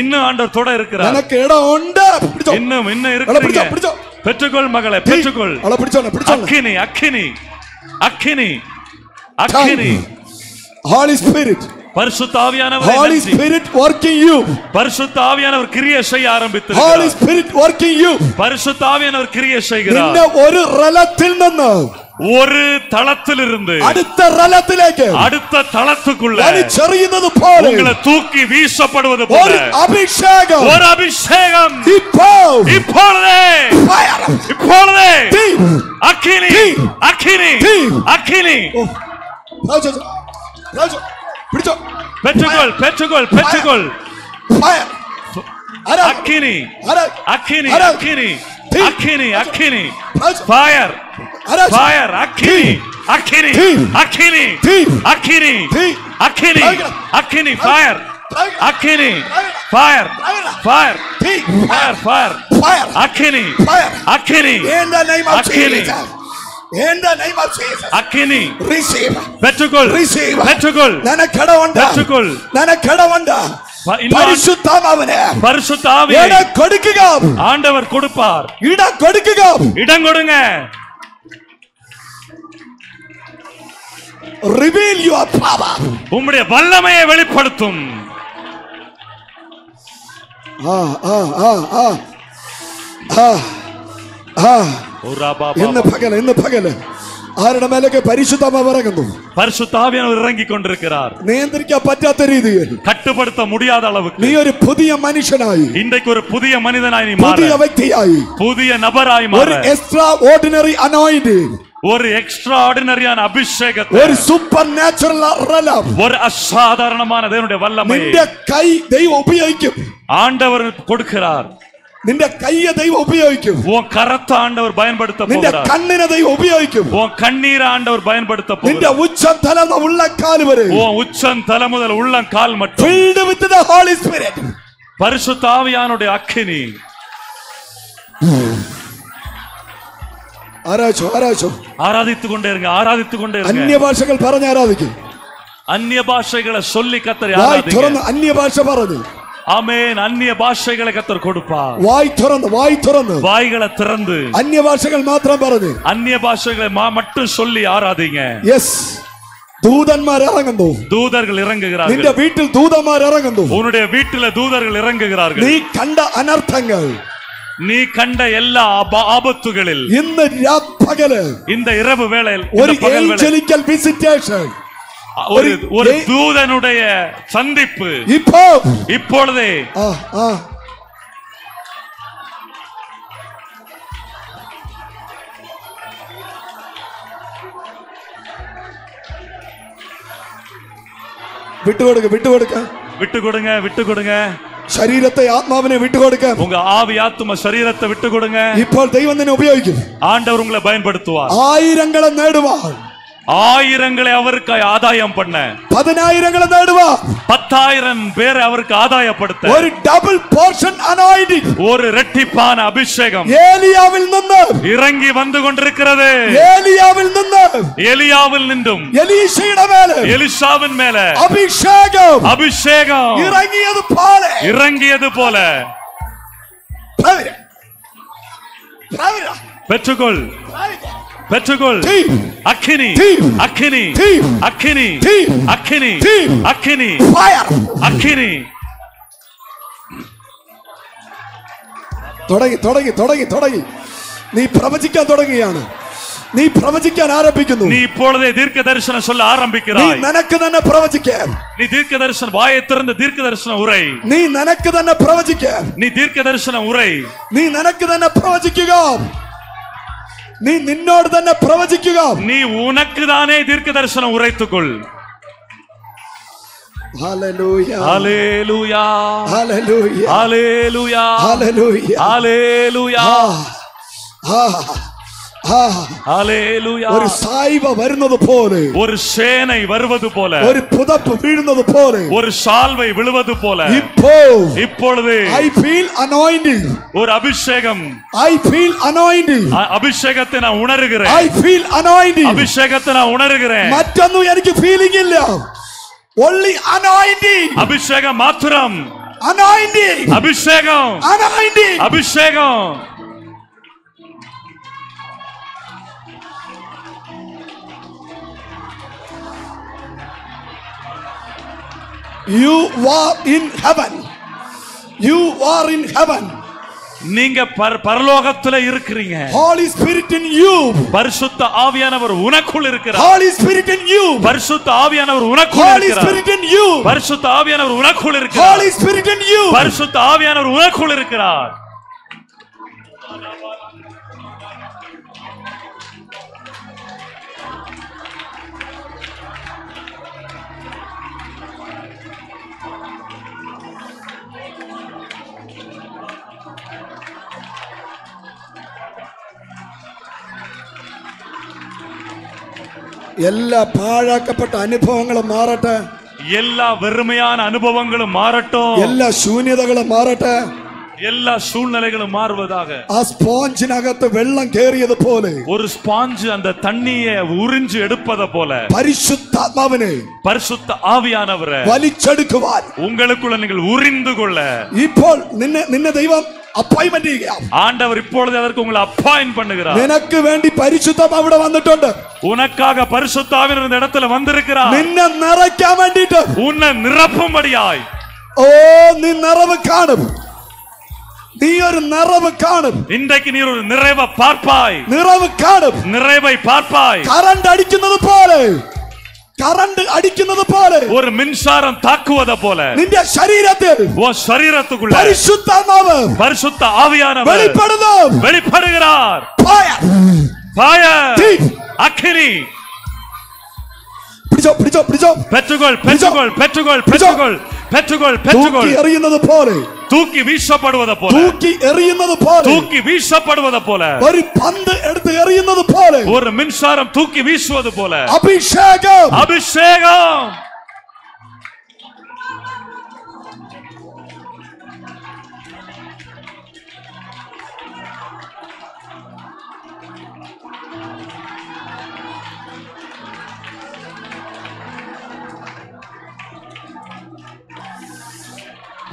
இன்னும் ஆண்டவர் தொட இருக்கிறார். നിനക്ക് ഇടമുണ്ട്. இன்னும் இருக்கிறீங்க. பெற்றுக்கொள் மகளே, பெற்றுக்கொள். அக்கினி Holy Spirit, பரிசுத்த ஆவியானவர், Holy Spirit working you, பரிசுத்த ஆவியானவர் கிரியை செய்ய ஆரம்பித்தார். Holy Spirit working you, பரிசுத்த ஆவியானவர் கிரியை செய்கிறார். നിന്നെ ഒരു റലത്തിൽ നിന്ന് ஒரு தளத்திலிருந்து അടുത്ത റലത്തിലേക്ക് அடுத்த தளத்துக்குள்ள വലിച്ചെറിയുന്നത് പോലെ உங்களை தூக்கி வீசப்படுவது போல ഒരു അഭിഷേകം இப்பொழுதே அக்கினி பெற்றுக்கொள் அக்கினி fire அக்கினி fire அக்கினி in the name of Jesus. In the name of Jesus. அக்கினி receive. பெற்றுக்கொள். നിനക്കിടമുണ്ട്. പരിശുദ്ധ ആവിയെ കൊടുക്കുക. ஆண்டவர் கொடுப்பார். ഇടം കൊടുക്കുക. இடம் கொடுங்க. reveal your power. உம்முடைய வல்லமையை வெளிப்படுத்தும். ഇന്ന് പകല് ആരുടെ മേലൊക്കെ പരിശുദ്ധാത്മാവ് ഇറങ്ങുന്നു. பரிசுத்த ஆவியானவர் இறங்கி கொண்டிருக்கிறார். നിയന്ത്രിക്കാൻ പറ്റാത്ത രീതിയിൽ, கட்டுப்படுத்த முடியாத அளவுக்கு നീ ഒരു പുതിയ മനുഷ്യനായി, இன்றைக்கு ஒரு புதிய மனிதனாய் நீ மாற, പുതിയ വ്യക്തിയായി, புதிய நபராய் மாற, ഒരു എക്സ്ട്രാ ഓർഡിനറി അനോയിന്റിംഗ്, ஒரு எக்ஸ்ட்ரா ஆர்டினரியான அபிஷேகத்தை, ഒരു സൂപ്പർ നാച്ചുറൽ റലം, ஒரு அசாதாரணமான தேவனுடைய வல்லமை നിന്റെ കൈ ദൈവം ഉപയോഗിക്കും. ஆண்டவர் கொடுக்கிறார். നിന്റെ കൈയെ ദൈവം ഉപയോഗിക്കും. உன் கரத்தை ஆண்டவர் பயன்படுத்த നിന്റെ போகிறார். കണ്ണിനെ ദൈവം ഉപയോഗിക്കും. உன் கண்ணீரை ஆண்டவர் பயன்படுத்த നിന്റെ போகிறார். ഉച്ചം തല ഉള്ളക്കാൽ വരെ, உன் உச்சம் தலை முதல் உள்ளங்கால் மட்டும் filled with the Holy Spirit. பரிசுத்த ஆவியானுடைய அக்கினி. ஆராதித்துக் கொண்டே இருங்க, ஆராதித்துக் கொண்டே இருங்க. அந்நிய பாஷைகள் പറഞ്ഞ് ആരാധിക്കും. அந்நிய பாஷைகளை சொல்லி கர்த்தர் ஆராதிங்க. அந்நிய பாஷை പറഞ്ഞു. ஆமென். அந்நிய பாஷைகளை கர்த்தர் கொடுப்பார். வாய் திறந்து வாய்களை திறந்து அந்நிய பாஷைகள் மாத்திரம் പറഞ്ഞു. அந்நிய பாஷைகளை மட்டும் சொல்லி ஆராதிங்க. எஸ். ദൂതന്മാർ ഇറങ്ങുന്നു. ദൂതர்கள் ഇറങ്ങുகிறார்கள். നിന്റെ വീട്ടിൽ ദൂതന്മാർ ഇറങ്ങുന്നു. உன்னுடைய வீட்டில தூதர்கள் இறங்குகிறார்கள். നീ കണ്ട അനർത്ഥങ്ങൾ, நீ கண்ட எல்லா ஆபத்துகளில் ഇന്ന് പകല് இந்த இரவு வேளையில் ஒரு ஏஞ்சலிக்கல் விசிட்டேஷன், ஒரு தூதனுடைய சந்திப்பு இப்பொழுதே விட்டு கொடுங்க. ശരീരത്തെ ആത്മാവിനെ വിട്ടുകൊടുക്ക. உங்க ஆவி ஆத்ம சரீரத்தை விட்டு கொடுங்க. ഇപ്പോൾ ദൈവം തന്നെ ഉപയോഗിക്കും. ஆண்டவர் உங்களை பயன்படுத்துவார். ആയിരങ്ങളെ നേടുവാൻ, ஆயிரங்களை அவருக்கு ஆதாயம் பண்ண, 10,000 നേടുവാൻ, 10,000 பேரை அவருக்கு ஆதாயப்படுத்த, ஒரு டபுள் போர்ஷன் அனாயிண்டிங், ஒரு இரட்டிப்பான அபிஷேகம் ஏலியாவில் നിന്ന് இறங்கி வந்து கொண்டிருக்கிறது. எலியாவில் நின்றும் எலீஷாவின் மேலே, எலிசாவின் மேலே அபிஷேகம் இறங்கியது போல பெற்றுக்கொள். அக்கினி அக்கினி அக்கினி அக்கினி அக்கினி அக்கினி. தொடங்கி நீ பிரவചിക്കാൻ തുടങ്ങുകയാണ്. നീ പ്രവചിക്കാൻ ആരംഭിക്കുന്നു. നീ இப்பொழுதே தீர்க்க தரிசனம் சொல்ல ஆரம்பிக்கிறாய். നീ നിനക്ക് തന്നെ പ്രവചിക്കാൻ. நீ தீர்க்க தரிசனம் வாயை திறந்து தீர்க்க தரிசனம் உரை. നീ നിനക്ക് തന്നെ പ്രവചിക്കാൻ. நீ தீர்க்க தரிசனம் உரை. നീ നിനക്ക് തന്നെ പ്രവചിക്കുക. നീ നിന്നോട് തന്നെ പ്രവചിക്കുക. നീ ഉനക്ക് താനേ ദീർഘ ദർശനം ഉറയ്ത്തുകൊൾ. Hallelujah hallelujah hallelujah hallelujah hallelujah hallelujah hallelujah. ഒരു സായിബ വരുന്നത് പോലെ, ഒരു സേന വരുவது போல, ഒരു പുതപ്പ് വീഴുന്നത് പോലെ, ഒരു സാൽവൈ விழுவது போல, இப்பொழுது I feel anointing. ஒரு அபிஷேகம், I feel anointing. அபிஷேகத்தை நான் உணர்கிறேன். I feel anointing. அபிஷேகத்தை நான் உணர்கிறேன். മറ്റൊന്നും എനിക്ക് ഫീലിംഗ് ഇല്ല. only anointing. அபிஷேகம் மாத்திரம். anointing. அபிஷேகம். anointing. அபிஷேகம். You are in heaven. You are in heaven. நீங்க பரலோகத்துல இருக்கிறீங்க. Holy Spirit in you. பரிசுத்த ஆவியானவர் உனக்குள் இருக்கிறார். Holy Spirit in you. பரிசுத்த ஆவியானவர் உனக்குள் இருக்கிறார். Holy Spirit in you. பரிசுத்த ஆவியானவர் உனக்குள் இருக்கிறார். Holy Spirit in you. பரிசுத்த ஆவியானவர் உனக்குள் இருக்கிறார். എല്ലാ പാഴാക്കപ്പെട്ട അനുഭവങ്ങളും മാറട്ടെ. எல்லா வெறுமையான அனுபவங்களும் மாறட்டும். எல்லா ശൂന്യതകളും മാറട്ടെ. எல்லா சூழ்நிலைகளும் மாறுவதாக. ആ സ്പോഞ്ചിനകത്ത് വെള്ളം കേറിയത് പോലെ, ஒரு ஸ்பாஞ்ச் அந்த தண்ணியை உறிஞ்சு எடுப்பது போல, പരിശുദ്ധാത്മാവിനെ, பரிசுத்த ஆவியானவரை വലിച്ചെടുക്കുവാൻ உங்களுக்குள்ள நீங்கள் உறிந்து கொள்ள ഇപ്പോൾ നിന്നെ ദൈവം അപ്പോയിന്റ്മെന്റ് ചെയ്യുക. ஆண்டவர் இப்பொழுது அதற்கு உங்களை அப்பாயிண்ட் பண்ணுகிறார். നിനക്ക് വേണ്ടി പരിശുദ്ധാത്മാവ് അവിടെ വന്നിട്ടുണ്ട്. உனக்காக பரிசுத்த ஆவியானவர் இந்த இடத்துல வந்திருக்கிறார். നിന്നെ നിറയ്ക്കാൻ വേണ്ടിയിട്ട്, உன்னை நிரப்பும்படியாய். ഓ നീ നിറവ് കാണും. നീ ഒരു നിറവ് കാണും. இன்றைக்கு நீ ஒரு நிறைவை பார்ப்பாய். നിറവ് കാണും. நிறைவை பார்ப்பாய். കറണ്ട് അടിക്കുന്നത് പോലെ, കറണ്ട് അടിക്കുന്നത് പോലെ, ஒரு மின்சாரம் தாக்குவத போல നിന്റെ ശരീരത്തിൽ, உன் ശരീரத்துக்குள்ள പരിശുദ്ധാത്മാവ്, பரிசுத்த ஆவியானவர் வெளிப்படுகிறார். ஃபயர், அக்கினி. പിടിച്ചോ പിടിച്ചോ പിടിച്ചോ. பெற்றுக்கொள் பெற்றுக்கொள் பெற்றுக்கொள் பெற்றுக்கொள் பெற்றுக்கொள் பெற்றுக்கொள். എറിയുന്നത് പോലെ, தூக்கி வீசப்படுவது போல, தூக்கி எறியுന്നത് പോലെ, தூக்கி வீசப்படுவது போல, ஒரு பந்து எடுத்து எறியுന്നത് പോലെ, ஒரு மின்சாரம் தூக்கி வீசுவது போல, அபிஷேகம், அபிஷேகம்.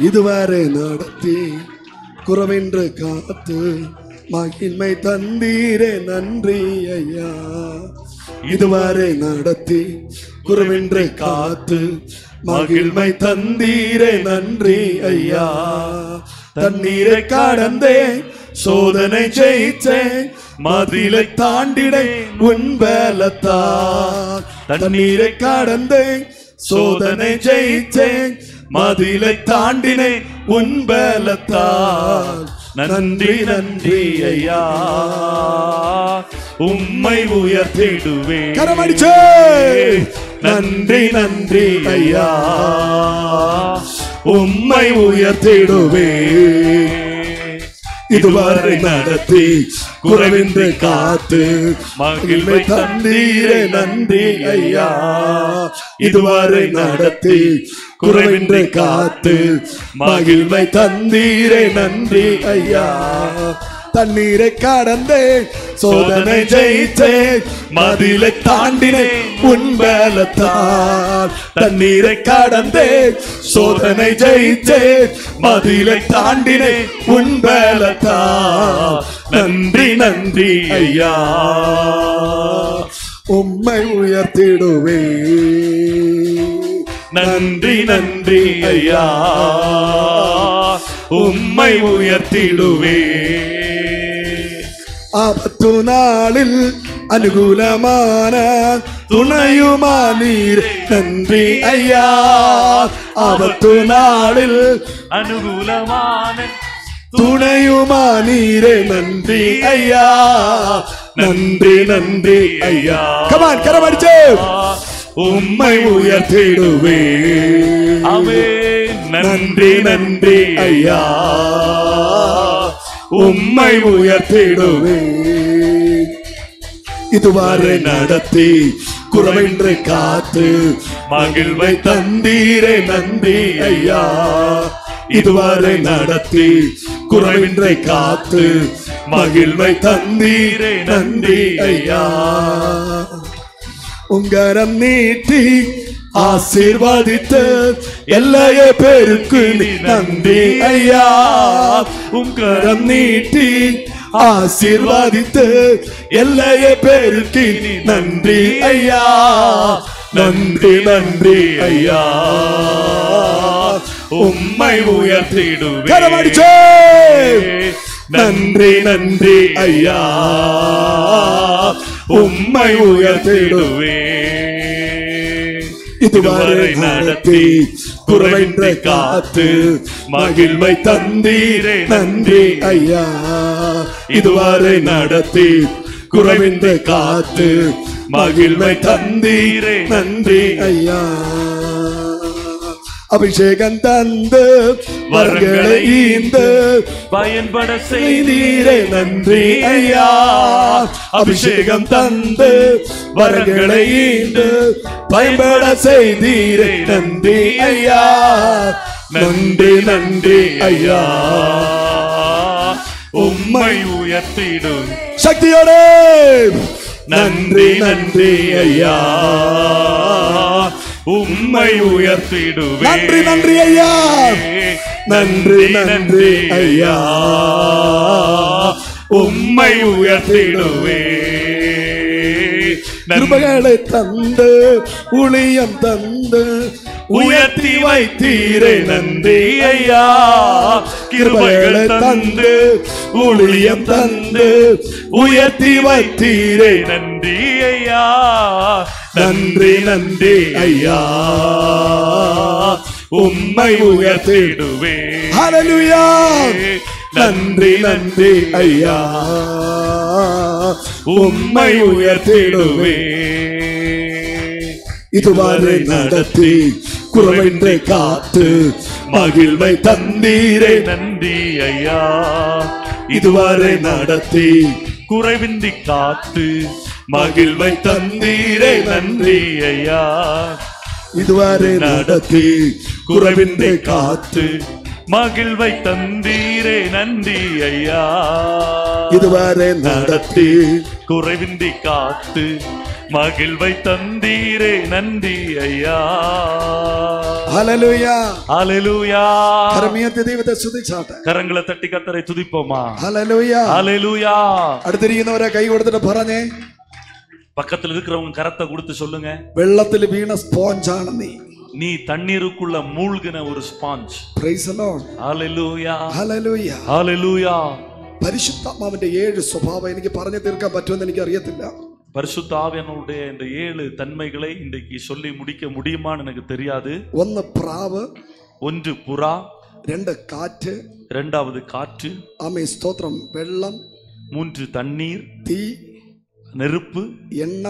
இதுவரை நடத்தி குறவென்று காத்து மகிமை தந்தீரே நன்றி ஐயா. இதுவரை நடத்தி குறவென்று காத்து மகிழ்மை தந்தீரே நன்றி ஐயா. தண்ணீரை கடந்தேன் சோதனை ஜெயித்தேன் மதிலை தாண்டினேன் உன் பலத்தால். தண்ணீரை கடந்தேன் சோதனை ஜெயித்தேன் மதிலை தாண்டினேன் உன் பலத்தால். நன்றி நன்றி ஐயா, உம்மை உயர்த்திடுவேன். கரமடிச்சே நன்றி நன்றி ஐயா, உம்மை உயர்த்திடுவேன். இதுவரை நடத்தி குறைவின்றி காத்து மகிழ்வை தந்தீரே நன்றி ஐயா. இதுவரை நடத்தி குறைவின்றி காத்து மகிழ்வை தந்தீரே நன்றி ஐயா. தண்ணீரை கடந்தேன் சோதனை ஜெயித்தேன் மதிலை தாண்டினேன் உன் பலத்தால். தண்ணீரை கடந்தேன் சோதனை ஜெயித்தேன் மதிலை தாண்டினேன் உன் பலத்தால். நன்றி நன்றி ஐயா, உம்மை உயர்த்திடுவேன். நன்றி நன்றி ஐயா, உம்மை உயர்த்திடுவேன். ஆபத்து நாளில் அனுகூலமான துணையுமானீர் நன்றி ஐயா. ஆபத்து நாளில் அனுகூலமான துணையுமானீரே நன்றி ஐயா. நன்றி நன்றி ஐயா. கமான் கரமடிச்சு உம்மை உயர்த்திடுவேன். நன்றி நன்றி ஐயா, உம்மை உயர்த்திடுவேன். இதுவரை நடத்தி குறவென்று காத்து மகிழ்வை தந்தீரே நன்றி ஐயா. இதுவரை நடத்தி குறவென்று காத்து மகிழ்வை தந்தீரே நன்றி ஐயா. உங்கரம் நீட்டி ஆசீர்வாதித்து எல்லையே பேருக்கு நன்றி ஐயா. உங்கரம் நீட்டி ஆசீர்வாதித்து எல்லையே பேருக்கு நன்றி ஐயா. நன்றி நன்றி ஐயா, உம்மை உயர்த்திடுவேன். நன்றி நன்றி ஐயா, உம்மை உயர்த்திடுவேன். இதுவரை நடத்தி குறைவின்றி காத்து மகிழ்வை தந்தீரே நன்றி ஐயா. இதுவரை நடத்தி குறைவின்றி காத்து மகிழ்வை தந்தீரே நன்றி ஐயா. அபிஷேகம் தந்து வரங்களை ஈந்து பயன்பட செய்தீரே நன்றி ஐயா. அபிஷேகம் தந்து வரங்களை ஈந்து பயன்பட செய்தீரே நன்றி ஐயா. நன்றி நன்றி ஐயா, உம்மை உயர்த்திடும் சக்தியோடு. நன்றி நன்றி ஐயா, உம்மை உயர்த்திடுவேன். நன்றி நன்றி ஐயா, நன்றி நன்றி ஐயா, உம்மை உயர்த்திடுவேன். கிருபைகளை தந்து ஊழியம் தந்து உயர்த்தி வைத்தீரே நன்றி ஐயா. கிருபைகளை தந்து ஊழியம் தந்து உயர்த்தி வைத்தீரே நன்றி ஐயா. நன்றி நன்றி ஐயா, உம்மை உயர்த்திடுவேன். ஹல்லேலூயா. நன்றி நன்றி ஐயா, உம்மை உயர்த்திடுவேன். இதுவரை நடத்தி குறைவின்றி காத்து மகிழ்வை தந்தீரே நன்றி ஐயா. இதுவரை நடத்தி குறைவின்றி காத்து மகிழ்வை தந்தீரே நன்றி ஐயா. இதுவரை நடத்தி குறைவின்றி காத்து மகிழ்வை தந்தீரே நன்றி ஐயா. இதுவரை நடத்தி குறைவின்றி காத்து மகிழ்வை தந்தீரே நன்றி ஐயா. ஹல்லேலூயா ஹல்லேலூயா. കരമീയത്തെ ദൈവത്തെ സ്തുതിച്ചാട്ടെ. കരങ്ങളെ തട്ടി കർത്തരെ തുതിപ്പോமா. ഹല്ലേലൂയ. ഹല്ലേലൂയ. അടുത്തിരിക്കുന്നവരെ കൈ കൊടുത്തിട്ട് പറഞ്ഞേ, பக்கத்துல இருக்கிறவங்க கரத்தை கொடுத்து சொல்லுங்க, വെള്ളത്തിൽ വീണ സ്പോഞ്ചാണ് നീ. நீ தண்ணீருக்குள்ள மூழ்கின ஒரு ஸ்பாஞ்ச். Price the lord. ഹല്ലേലൂയ. ഹല്ലേലൂയ. ഹല്ലേലൂയ. പരിശുദ്ധാത്മാവിന്റെ 7 സ്വഭാവം എനിക്ക് പറഞ്ഞു തീർക്കാൻ പറ്റുമെന്ന് എനിക്ക് അറിയത്തില്ല. பரிசுத்த ஆவியானவருடைய இந்த 7 தன்மைகளை இன்றைக்கு சொல்லி முடிக்க முடியுமான்னு எனக்கு தெரியாது. ഒന്ന് പ്രാവ്, 1 புறா, 2 കാറ്റ്, 2வது காற்று, ആമേൻ സ്തോത്രം, വെള്ളം, 3 தண்ணீர், തീ, நெருப்பு, എണ്ണ,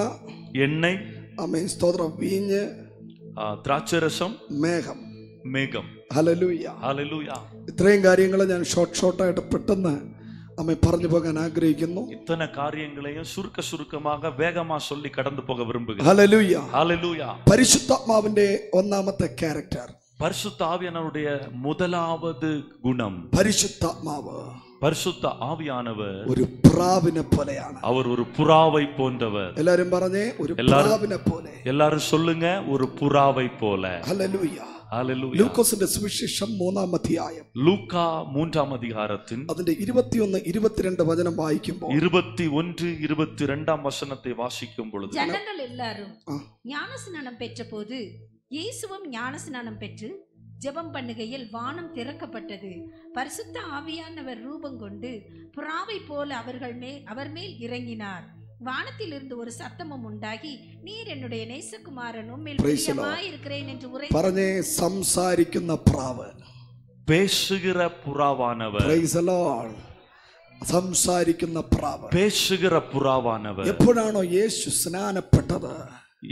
ആമേൻ സ്തോത്രം, വീഞ്ഞ്, திராட்சரசம், മേഘം, மேகம். ഹല്ലേലൂയ. ഹല്ലേലൂയ. ഇത്രയും കാര്യങ്ങൾ ഞാൻ ഷോർട്ടായിട്ട് പെട്ടെന്ന് അമ്മ പറഞ്ഞു പോകാൻ ആഗ്രഹിക്കുന്നു. இத்தனை காரியங்களையும் சுருக்கமாக வேகமா சொல்லி கடந்து போக விரும்புகிறேன். ഹല്ലേലൂയ. ஹல்லேலூயா. പരിശുദ്ധാത്മാവിന്റെ ഒന്നാമത്തെ ക്യാരക്ടർ, பரிசுத்த ஆவியானவருடைய முதலாவது குணம், പരിശുദ്ധാത്മാവ് பரிசுத்த ஆவியானவர் ഒരു പ്രാവിനെ പോലെയാണ്. அவர் ஒரு புறாவை போன்றவர். എല്ലാരും പറഞ്ഞേ, ഒരു പ്രാവിനെ പോലെ. எல்லாரும் சொல்லுங்க, ஒரு புறாவை போல. ഹല്ലേലൂയ. ஹல்லேலூயா. ലൂക്കോസിന്റെ സുവിശേഷം 3-ാം അധ്യായം, லூக்கா 3-ாம் அதிகாரத்தின் അതിന്റെ 21-22 വചനം വായിക്കുമ്പോൾ 21-22 வசனத்தை வாசிக்கும் பொழுது, ஜனங்கள் எல்லாரும் ஞானஸ்நானம் பெற்ற போது இயேசுவும் ஞானஸ்நானம் பெற்று ஜெபம் பண்ணுகையில் வானம் திறக்கப்பட்டது. பரிசுத்த ஆவியானவர் ரூபம் கொண்டு புறாவை போல அவர் மேல் இறங்கினார். வானத்திலிருந்து ஒரு சத்தமும் உண்டாகி, நீர் என்னுடைய நேசகுமாரன், உம்மில் பிரியமாயிருக்கிறேன் என்று പറഞ്ഞേ, സംസാരിക്കുന്ന പ്രാവ്, பேசுகிற புறாவானவர். Price the Lord. സംസാരിക്കുന്ന പ്രാവ്, பேசுகிற புறாவானவர். എപ്പോഴാണോ യേശു സ്നാനപ്പെട്ടത്,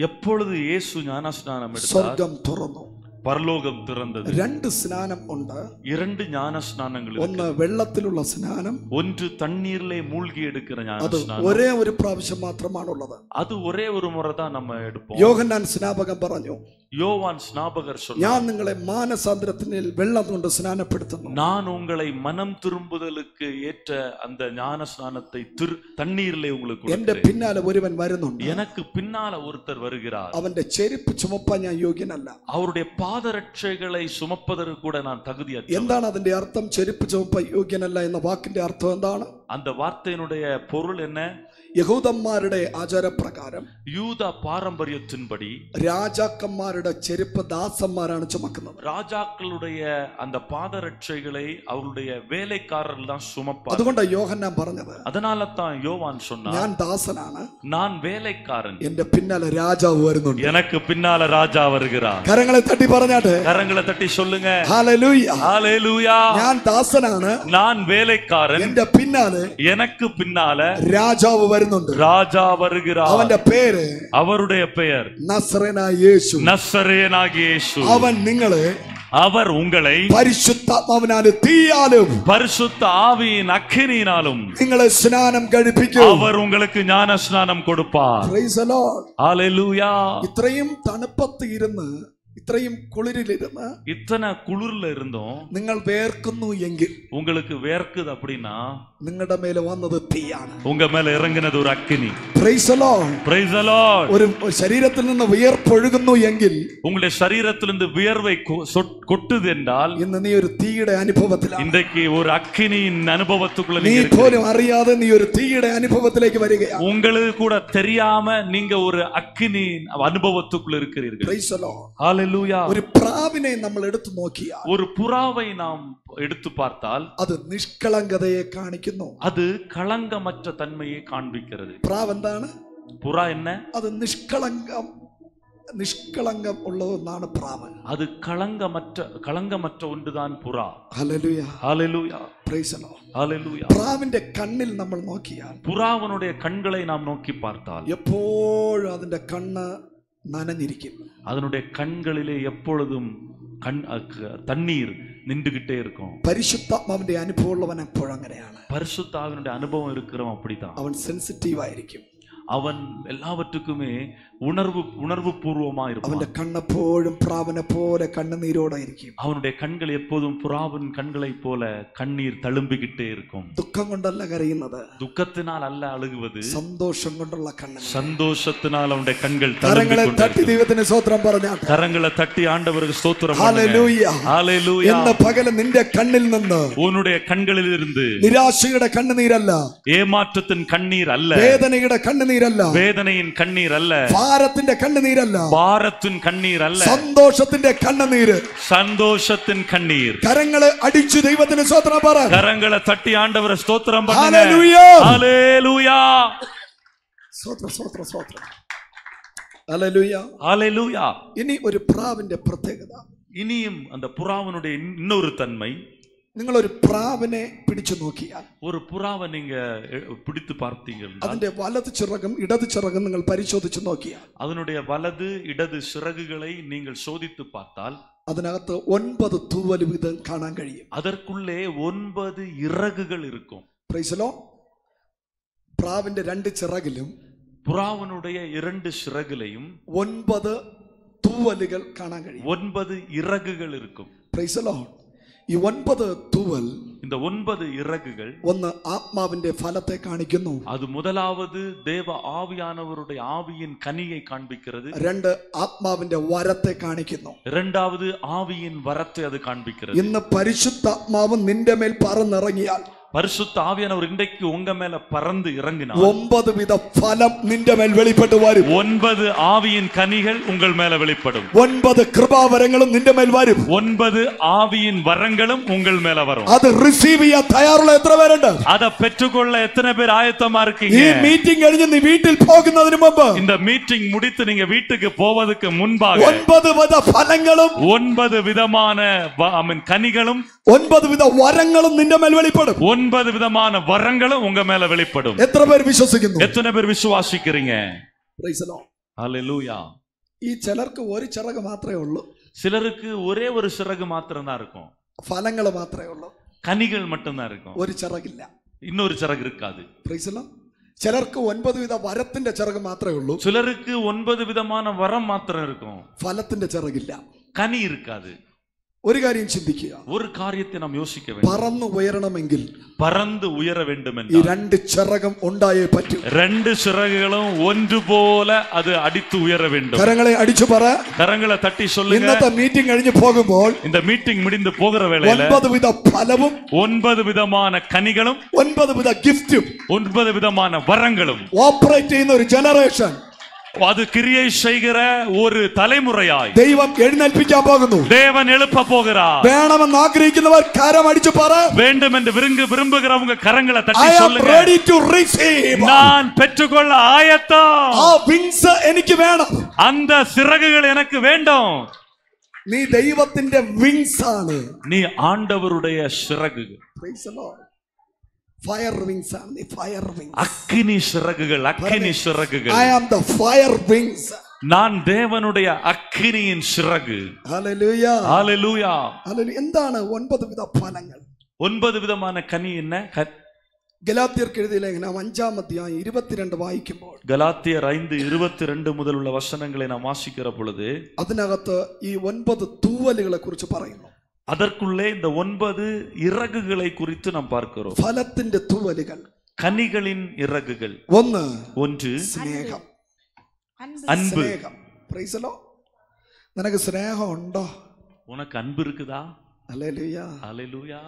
எப்பொழுது இயேசு ஞானஸ்நானம் எடுத்தார், സ്വർഗ്ഗം തുറന്നു, பரலோகம் திறந்தது. 2 സ്നാനം ഉണ്ട്. 2 ஞான ஸ்நானங்கள். ഒന്ന് വെള്ളത്തിലുള്ള സ്നാനം, 1 தண்ணீரிலே மூழ்கி எடுக்கிற ஞான അത് ஸ்நானம். ഒരേ ഒരു പ്രാവശ്യം മാത്രമാണുള്ളത്. அது ஒரே ஒரு முறை தான் நம்ம எடுப்போம். യോഹന്നാൻ സ്നാപകൻ പറഞ്ഞു, யோவான் ஸ்நாபகர் சொன்னார், ഞാൻ നിങ്ങളെ മാനസാന്തരത്തിൽ വെള്ളം കൊണ്ട് സ്നാനപ്പെടുത്തുന്നു. நான் உங்களை மனம் திரும்புதலுக்கு ஏற்ற அந்த ஞான ஸ்நானத்தை தண்ணீரிலே உங்களுக்கு എന്റെ கொடுக்கிறேன். പിന്നാലെ ഒരുവൻ വരുന്നുണ്ട്, எனக்கு பின்னால ஒருத்தர் வருகிறார், അവന്റെ ചെരുപ്പ് ചുമപ്പാൻ ഞാൻ യോഗ്യനല്ല. அவருடைய பாதரட்சைகளை சுமப்பதற்கு கூட நான் தகுதியற்றவன். എന്താണ് അതിന്റെ അർത്ഥം? ചെരുപ്പ് ചുമപ്പാൻ യോഗ്യനല്ല എന്ന വാക്കിന്റെ അർത്ഥം എന്താണ്? அந்த வார்த்தையினுடைய பொருள் என்ன? യഹൂദന്മാരുടെ ആചാരപ്രകാരം, யூத பாரம்பரியத்தின்படி രാജാക്കന്മാരുടെ ചെരുപ്പ് ദാസന്മാരാണ് ചുമക്കുന്നത്. ராஜாக்களுடைய அந்த பாதரட்சைகளை அவருடைய வேலைக்காரர்கள் தான் சுமப்பார். അതുകൊണ്ട് യോഹന്നാൻ പറഞ്ഞത്, அதனால தான் யோவான் சொன்னார், ഞാൻ ദാസനാണ്, நான் வேலைக்காரன், എന്റെ പിന്നാലെ രാജാവ് വരുന്നുണ്ട്. எனக்கு பின்னால ராஜா வருகிறார். കരങ്ങളെ തട്ടി പറഞ്ഞാട്ടെ, கரங்களை தட்டி சொல்லுங்க, ഹല്ലേലൂയ. ஹல்லேலூயா. ഞാൻ ദാസനാണ്, நான் வேலைக்காரன், എന്റെ പിന്നാലെ எனக்கு பின்னால രാജാവ് വരുന്നുണ്ട്. ராஜா வருகிறார். അവന്റെ പേര്, அவருடைய பெயர் നസറേനായ യേശു. நசரேயனாகிய இயேசு. അവൻ നിങ്ങളെ, அவர் உங்களை പരിശുദ്ധാത്മാവിനാലും തീയാലും பரிசுத்த ஆவியின் அக்கினியினாலும் നിങ്ങളെ സ്നാനം കഴിപ്പിക്കും. அவர் உங்களுக்கு ஞான ஸ்நானம் கொடுப்பார். Praise the Lord. ஹல்லேலூயா. ഇത്രയും തണുപ്പത്ത് ഇരുന്ന്, ഇത്രയും കുളിരിലിരുന്ന് இத்தனை குளிர்ல இருந்தும் നിങ്ങൾ വേർക്കുന്നു എങ്കിൽ உங்களுக்கு வேர்க்குது அப்படின்னா നിങ്ങളുടെ മേലെ വന്നത് തീയാണ്. உங்க மேல ഇറങ്ങുന്നത് ഒരു അഗ്നി. Praise the Lord. Praise the Lord. ഒരു ശരീരത്തിൽ നിന്ന് വിയർപ്പൊഴുകുന്നു എങ്കിൽ, உங்களுடைய சரீரத்திலிருந்து வியர்வை கொட்டுது என்றால், ഇന്ന് നീ ഒരു തീയുടെ അനുഭവത്തിലാണ്. இன்றைக்கு ஒரு அக்கினியின் அனுபவத்துக்குள்ள നീ நீங்க പോലും இருக்கீங்க. അറിയാതെ നീ ഒരു തീയുടെ അനുഭവത്തിലേക്ക് വരികയാണ്. உங்களுக்கு கூட தெரியாம நீங்க ஒரு அக்கினி அனுபவத்துக்குள்ள இருக்கிறீர்கள். Praise the Lord. ஹல்லேலூயா. ഒരു പ്രാവിനെ നമ്മൾ എടുത്തു നോക്കിയാൽ, ஒரு புறாவை நாம் எடுத்து பார்த்தால் അത് നിഷ്കളങ്കതയെ കാണിക്കുന്നു. அது களங்கமற்ற தன்மையை காண்பிக்கிறது. പ്രാവ് എന്താണ്? புறா என்ன? അത് നിഷ്കളങ്കം ഉള്ള ഒന്നാണ് പ്രാവ്. அது களங்கமற்ற ஒன்றுதான் புறா. Hallelujah. Hallelujah. Praise the lord. Hallelujah. പ്രാവിന്റെ കണ്ണിൽ നമ്മൾ നോക്കിയാൽ, புறாவனுடைய கண்களை நாம் நோக்கி பார்த்தால் എപ്പോഴും അതിന്റെ കണ്ണ് നനഞ്ഞിരിക്കും. அதனுடைய கண்களிலே எப்பொழுதும் தண்ணீர் நின்றுகிட்டே இருக்கும். പരിശുദ്ധാത്മാവിന്റെ അനുഭവമുള്ളവൻ എപ്പോഴും അങ്ങനെയാണ്. பரிசுத்த ஆவியினுடைய அனுபவம் இருக்கிறவன் அப்படிதான். അവൻ സെൻസിറ്റീവ് ആയിരിക്കും. அவன் எல்லாவற்றுக்குமே உணர்வு பூர்வமா இருப்பான். അവന്റെ കണ്ണെപ്പോഴും പ്രാവിനെ പോലെ കണ്ണുനീരോടായിരിക്കും. அவனுடைய கண்கள் எப்போதும் புறாவின் கண்களை போல கண்ணீர் தழும்பிக்கிட்டே இருக்கும். ദുഃഖം കൊണ്ടല്ല കരയുന്നത്, துக்கத்தினால் அல்ல அழுகுவது, സന്തോഷം കൊണ്ടുള്ള കണ്ണുനീർ. சந்தோஷத்தினால் அவனுடைய கண்கள் കരങ്ങളെ തട്ടി ദൈവത്തിന് സ്തോത്രം പറഞ്ഞാട്ടെ. கரங்களை தட்டி ஆண்டவருக்கு ஸ்தோத்திரம் ഹല്ലേലൂയ. ஹல்லேலூயா. ഇന്ന് പകല് നിന്റെ കണ്ണിൽ നിന്ന്, உன்னுடைய கண்களில் இருந்து നിരാശയുടെ കണ്ണുനീരല്ല, ஏமாற்றத்தின் கண்ணீர் அல்ல, വേദനയുടെ കണ്ണുനീരല്ല, வேதனையின் கண்ணீர் அல்ல, ഭാരത്തിന്റെ കണ്ണുനീരല്ല, பாரத்தின் கண்ணீர் அல்ல, സന്തോഷത്തിന്റെ കണ്ണുനീര്, சந்தோஷத்தின் கண்ணீர். കരങ്ങളെ അടിച്ചു ദൈവത്തിന് സ്തോത്രം പറ. கரங்களை தட்டி ஆண்டவரை ஸ்தோத்திரம் பண்ணுங்க. ഹല്ലേലൂയ. ஹல்லேலூயா. സ്തോത്രം സ്തോത്രം സ്തോത്രം. ഹല്ലേലൂയ. ஹல்லேலூயா. ഇനി ഒരു പ്രാവിന്റെ പ്രത്യേകത. இனியும் அந்த புறாவினுடைய இன்னொரு தன்மை, നിങ്ങൾ ഒരു പ്രാവിനെ പിടിച്ചു നോക്കിയാൽ, ஒரு புறாவை நீங்க பிடித்து பார்த்தீங்கன்னா അതിന്റെ വലത് ചിറകും ഇടത് ചിറകും നിങ്ങൾ പരിശോധിച്ചു നോക്കിയാൽ, அதனுடைய வலது இடது சிறகுகளை நீங்கள் சோதித்து பார்த்தால் അതിനകത്ത് 9 തൂവൽ വീതം കാണാൻ കഴിയും. அதற்குள்ளே 9 இறகுகள் இருக்கும். Praise the lord. പ്രാവിന്റെ 2 ചിറകിലും புறாவினுடைய 2 சிறகுலையும் 9 തൂവലുകൾ കാണാൻ കഴിയും. 9 இறகுகள் இருக்கும். Praise the lord. ഈ 9 തൂവൽ, இந்த 9 இறகுகள் ഒന്ന് ആത്മാവിന്റെ ഫലത്തെ കാണിക്കുന്നു, அது முதலாவது தேவ ஆவியானவருடைய ஆவியின் கனியை காண்பிக்கிறது, 2 ആത്മാവിന്റെ വരത്തെ കാണിക്കുന്നു. இரண்டாவது ஆவியின் வரத்தை அது காண்பிக்கிறது. ഇന്ന് പരിശുദ്ധാത്മാവ് നിന്റെ മേൽ പറന്നിറങ്ങിയാൽ, பரிசுத்த ஆவியானவர் இன்றைக்கு உங்க மேல பறந்து இறங்கினார், 9 വിധ ഫലം നിന്റെ മേൽ വെളിപ്പെട്ടു വരും. 9 ஆவியின் கனிகள் உங்கள் மேல வெளிப்படும். 9 കൃപാവരങ്ങളും നിന്റെ മേൽ വരും. 9 ஆவியின் வரங்களும் உங்கள் மேல வரும். അത് റിസീവ് ചെയ്യാൻ തയ്യാറുള്ള എത്ര പേരുണ്ട്? அதை பெற்றுக்கொள்ள எத்தனை பேர் ஆயத்தமா இருக்கீங்க? ഈ മീറ്റിംഗ് കഴിഞ്ഞ് നീ വീട്ടിൽ പോകുന്നതിന് മുമ്പ്, இந்த மீட்டிங் முடித்து நீங்க வீட்டுக்கு போவதற்கு முன்பாக 9 വിധ ഫലങ്ങളും 9 விதமான கனிகளும் 9 വിധ വരങ്ങളും നിന്റെ മേൽ വെളിപ്പെടും. 9 விதமான வரங்களும் உங்க மேல வெளிப்படும். എത്ര പേർ വിശ്വസിക്കുന്നു? எத்தனை பேர் விசுவாசிக்கிறீங்க? Praise the lord. ஹல்லேலூயா. ഈ ചിലർക്ക് ഒരു ചിറക് മാത്രമേ ഉള്ളൂ, சிலருக்கு ஒரே ஒரு சிறகு மாத்திரம் தான் இருக்கும், ഫലങ്ങൾ മാത്രമേ ഉള്ളൂ, கனிகள் மட்டும் தான் இருக்கும், ഒരു ചിറകില്ല. இன்னொரு சிறகு இருக்காது. Price the Lord. ചിലർക്ക് 9 വിധ വരത്തിന്റെ ചിറക് മാത്രമേ ഉള്ളൂ, சிலருக்கு 9 விதமான வரம் மாத்திரம் இருக்கும், ഫലത്തിന്റെ ചിറകില്ല. கனி இருக்காது. ഒരു കാര്യം ചിന്തിക്കുക, ஒரு காரியத்தை நாம் யோசிக்க வேண்டும். പറന്നു ഉയരണമെങ്കിൽ பறந்து உயர வேண்டும் ഈ என்றால் 2 ചിറകും ഉണ്ടായേ പറ്റൂ. 2 சிறகுகளும் ஒன்று போல அது அடித்து உயர வேண்டும். കരങ്ങളെ അടിച്ചു പറ. கரங்களை தட்டி சொல்லுங்க. ഇന്നത്തെ മീറ്റിംഗ് കഴിഞ്ഞ് പോകുമ്പോൾ இந்த மீட்டிங் முடிந்து போகிற வேளையில 9 വിധ ഫലവും 9 விதமான கனிகளும் 9 വിധ ഗിഫ്റ്റും 9 விதமான வரங்களும் ഓപ്പറേറ്റ് ചെയ്യുന്ന ഒരു ജനറേഷൻ அது கிரியை செய்கிற ஒரு தலைமுறையாய் ദൈവം എഴുന്നേൽപ്പിക്കാൻ പോകുന്നു. தேவன் எழுப்ப போகிறார். വേണമെന്ന് ആഗ്രഹിക്കുന്നവർ കരം അടിച്ചു പറ. வேண்டும் என்று விரும்புகிறவங்க கரங்களை I தட்டி am சொல்லுங்க. ready to receive. நான் பெற்றுக்கொள்ள ஆயத்தம். ആ വിങ്സ് എനിക്ക് വേണം. அந்த சிறகுகள் எனக்கு வேண்டும். നീ ദൈവത്തിന്റെ വിങ്സ് ആണ്. நீ ஆண்டவருடைய சிறகுகள். Praise the Lord. Fire wings ആണ്. നീ ഫയർ വിങ്സ്. அக்கினி சிறகுகள், அக்கினி சிறகுகள். I am the fire wings. நான் தேவனுடைய அக்கினியின் சிறகு. Hallelujah. ஹல்லேலூயா. Hallelujah. എന്താണ് 9 വിധ ഫലങ്ങൾ? 9 விதமான கனி என்ன? ഗലാത്യർക്ക് എഴുതിയ ലേഖനം 5-ാം അധ്യായം 22 വായിക്കുമ്പോൾ, கலாத்தியர் 5:22 முதல் உள்ள வசனங்களை நாம் வாசிக்கிற பொழுது അതിനകത്ത് ഈ 9 തൂവലുകളെ കുറിച്ച് പറയുന്നു. அதற்குள்ளே இந்த 9 இறகுகளை குறித்து நாம் பார்க்கிறோம். ഫലത്തിന്റെ തൂവലുകൾ, கனிகளின் இறகுகள். ഒന്ന് സ്നേഹം. அன்பு. സ്നേഹം. Price the Lord. നിനക്ക് സ്നേഹം ഉണ്ടോ? உனக்கு அன்பு இருக்குதா? ഹല്ലേലൂയ. ஹல்லேலூயா.